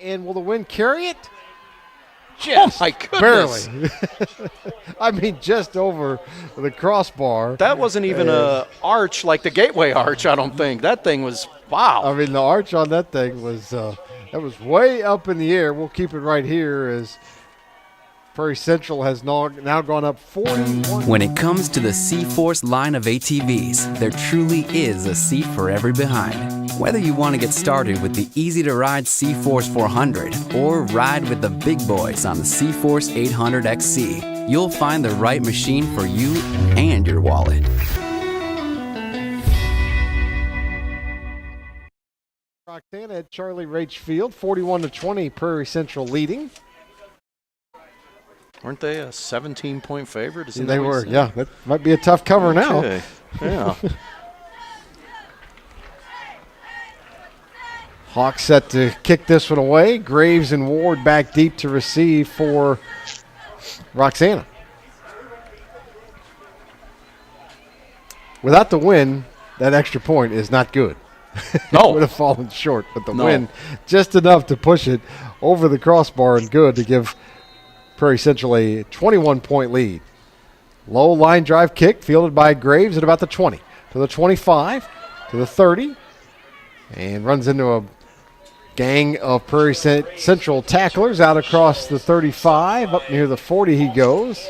And will the wind carry it? Just oh my goodness. barely. I mean, just over the crossbar. That wasn't even a arch like the Gateway arch, I don't think. That thing was, wow. I mean, the arch on that thing was that was way up in the air. We'll keep it right here as Prairie Central has now gone up 41. When it comes to the C-Force line of ATVs, there truly is a seat for every behind. Whether you want to get started with the easy-to-ride C-Force 400 or ride with the big boys on the C-Force 800 XC, you'll find the right machine for you and your wallet. Roxana at Charlie Rach Field, 41-20, Prairie Central leading. Weren't they a 17-point favorite? Yeah, they were, yeah. That might be a tough cover now. Yeah. Hawks set to kick this one away. Graves and Ward back deep to receive for Roxana. Without the win, that extra point is not good. No. It would have fallen short, but the win just enough to push it over the crossbar and good to give Prairie Central a 21-point lead. Low line drive kick fielded by Graves at about the 20 to the 25 to the 30 and runs into a gang of Prairie Central tacklers out across the 35. Up near the 40 he goes.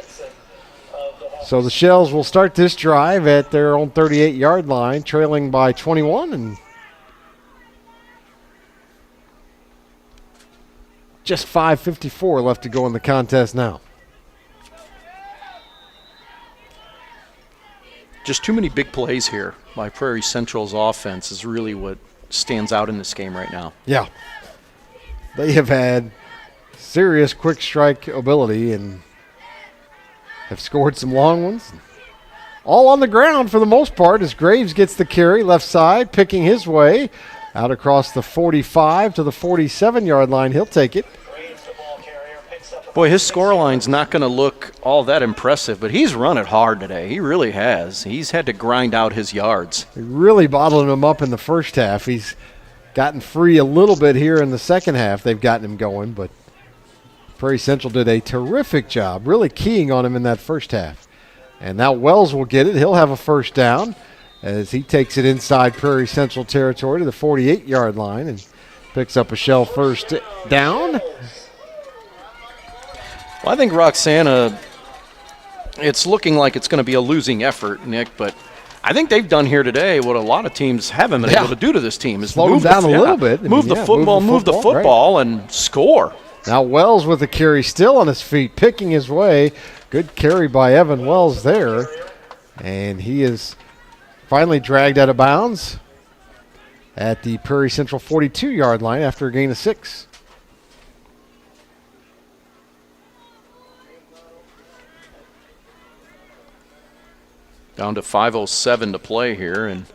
So the Shells will start this drive at their own 38-yard line, trailing by 21, and just 5:54 left to go in the contest now. Just too many big plays here by Prairie Central's offense is really what stands out in this game right now. Yeah. They have had serious quick strike ability and have scored some long ones. All on the ground for the most part as Graves gets the carry left side, picking his way out across the 45 to the 47-yard line. He'll take it. Boy, his scoreline's not going to look all that impressive, but he's run it hard today. He really has. He's had to grind out his yards. They really bottled him up in the first half. He's gotten free a little bit here in the second half. They've gotten him going, but Prairie Central did a terrific job, really keying on him in that first half. And now Wells will get it. He'll have a first down as he takes it inside Prairie Central territory to the 48-yard line and picks up a Shell first down. Well, I think Roxana, it's looking like it's going to be a losing effort, Nick, but I think they've done here today what a lot of teams haven't been able to do to this team is slow them down a little bit. Move the football and score. Now Wells with the carry still on his feet, picking his way. Good carry by Evan Wells there. And he is finally dragged out of bounds at the Prairie Central 42-yard line after a gain of 6. Down to 5:07 to play here, and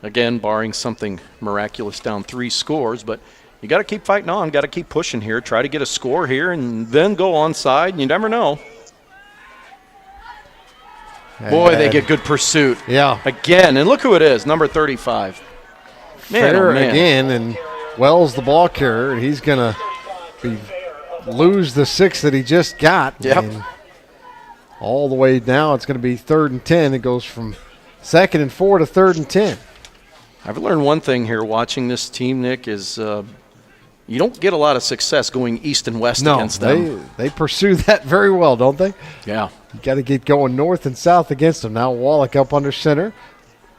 again, barring something miraculous, down 3 scores, but you got to keep fighting on, got to keep pushing here, try to get a score here, and then go onside. You never know. Boy, they get good pursuit. Yeah. Again, and look who it is, number 35. Man, Fair oh man. again, and Wells the ball carrier, and he's going to lose the 6 that he just got. Yep. And all the way now, it's going to be 3rd and 10. It goes from 2nd and 4 to 3rd and 10. I've learned one thing here watching this team, Nick, is you don't get a lot of success going east and west against them. They pursue that very well, don't they? Yeah. You got to get going north and south against them. Now Wallach up under center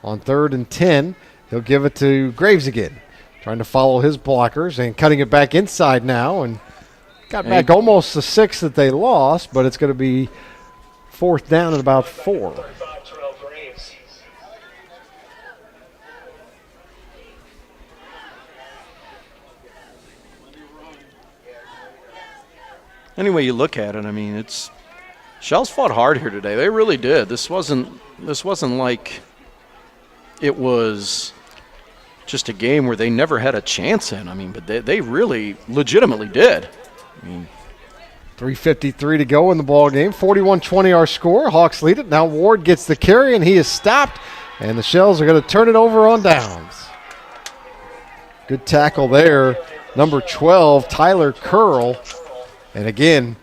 on 3rd and 10. He'll give it to Graves again, trying to follow his blockers and cutting it back inside now, and got back almost the 6 that they lost, but it's going to be 4th down and about 4. Any way you look at it, I mean, Shells fought hard here today. They really did. This wasn't like it was just a game where they never had a chance in. I mean, but they really legitimately did. I mean, 3:53 to go in the ball game. 41-20 our score. Hawks lead it. Now Ward gets the carry, and he is stopped, and the Shells are going to turn it over on downs. Good tackle there number 12, Tyler Curl. And again,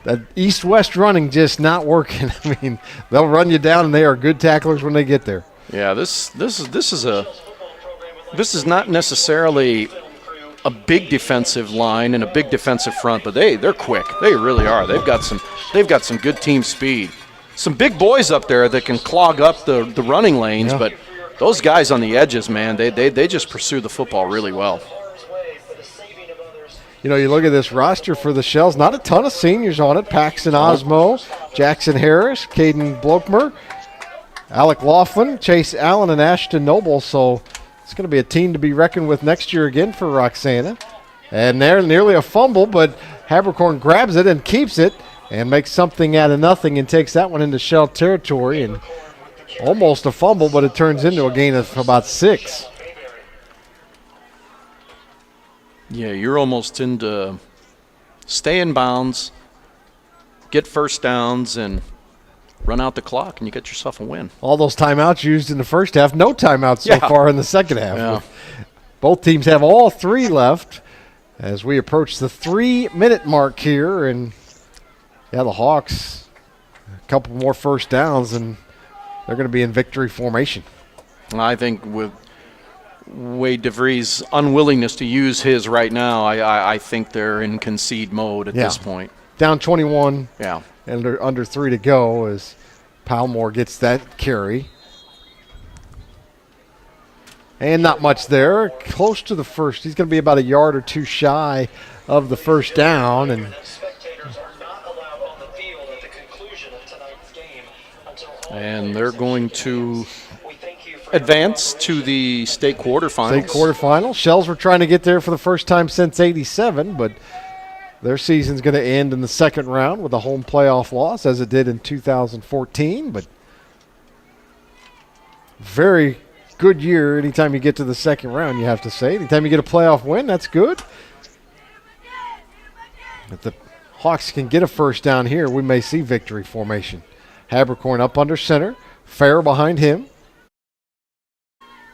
that east-west running just not working. I mean, they'll run you down, and they are good tacklers when they get there. Yeah, this is not necessarily a big defensive line and a big defensive front, but they're quick. They really are. They've got some good team speed. Some big boys up there that can clog up the running lanes, Yeah. but those guys on the edges, man, they just pursue the football really well. You know, you look at this roster for the Shells, not a ton of seniors on it. Paxton Osmo, Jackson Harris, Caden Blokmer, Alec Laughlin, Chase Allen, and Ashton Noble. So it's going to be a team to be reckoned with next year again for Roxana. And there, nearly a fumble, but Habercorn grabs it and keeps it and makes something out of nothing and takes that one into Shell territory. And almost a fumble, but it turns into a gain of about 6. Yeah, you're almost into stay in bounds, get first downs, and run out the clock, and you get yourself a win. All those timeouts used in the first half, no timeouts so far in the second half. Yeah. Both teams have all 3 left as we approach the 3-minute mark here. And, yeah, the Hawks, a couple more first downs, and they're going to be in victory formation. I think with Wade DeVries' unwillingness to use his right now, I think they're in concede mode at this point. Down 21. Yeah. And under 3 to go as Palmore gets that carry. And not much there. Close to the first. He's going to be about a yard or 2 shy of the first down. And they're going to advance to the state quarterfinals. State quarterfinal. Shells were trying to get there for the first time since '87, but their season's going to end in the second round with a home playoff loss, as it did in 2014. But very good year anytime you get to the second round, you have to say. Anytime you get a playoff win, that's good. If the Hawks can get a first down here, we may see victory formation. Habercorn up under center. Fair behind him.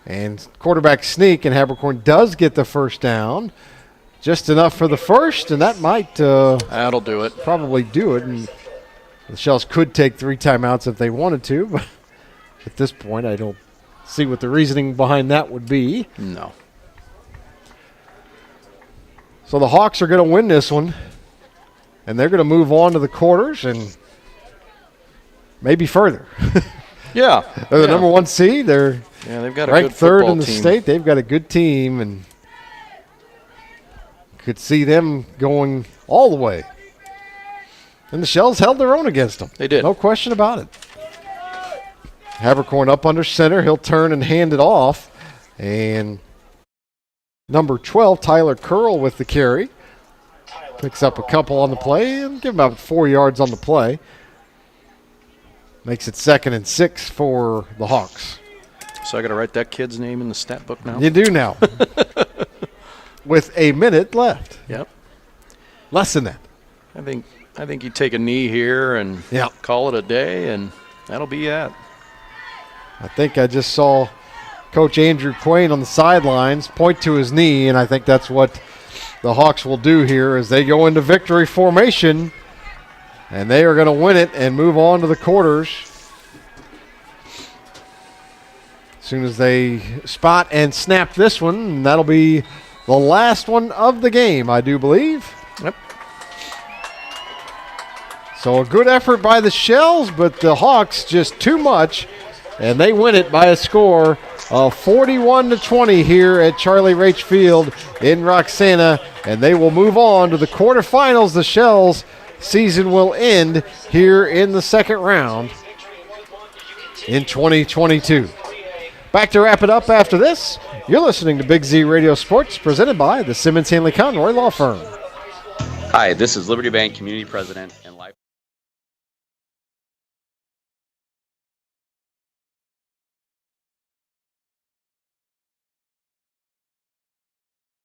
And quarterback sneak, and Habercorn does get the first down. Just enough for the first, and that might that'll do it. Probably do it. And the Shells could take 3 timeouts if they wanted to, but at this point I don't see what the reasoning behind that would be. No. So the Hawks are going to win this one, and they're going to move on to the quarters and maybe further. Yeah. They're the number 1 seed. They're they've got a ranked good 3rd in the team. state. They've got a good team, and could see them going all the way. And the Shells held their own against them. They did. No question about it. Habercorn up under center. He'll turn and hand it off. And number 12, Tyler Curl with the carry. Picks up a couple on the play and give him about 4 yards on the play. Makes it 2nd and 6 for the Hawks. So I got to write that kid's name in the stat book now? You do now. With a minute left. Yep. Less than that. I think you take a knee here and call it a day, and that'll be it. I think I just saw Coach Andrew Quain on the sidelines point to his knee, and I think that's what the Hawks will do here as they go into victory formation, and they are going to win it and move on to the quarters. As soon as they spot and snap this one, and that'll be the last one of the game, I do believe. Yep. So a good effort by the Shells, but the Hawks just too much, and they win it by a score of 41-20 here at Charlie Raich Field in Roxana, and they will move on to the quarterfinals. The Shells' season will end here in the second round in 2022. Back to wrap it up after this. You're listening to Big Z Radio Sports, presented by the Simmons Hanley Conroy Law Firm. Hi, this is Liberty Bank Community President and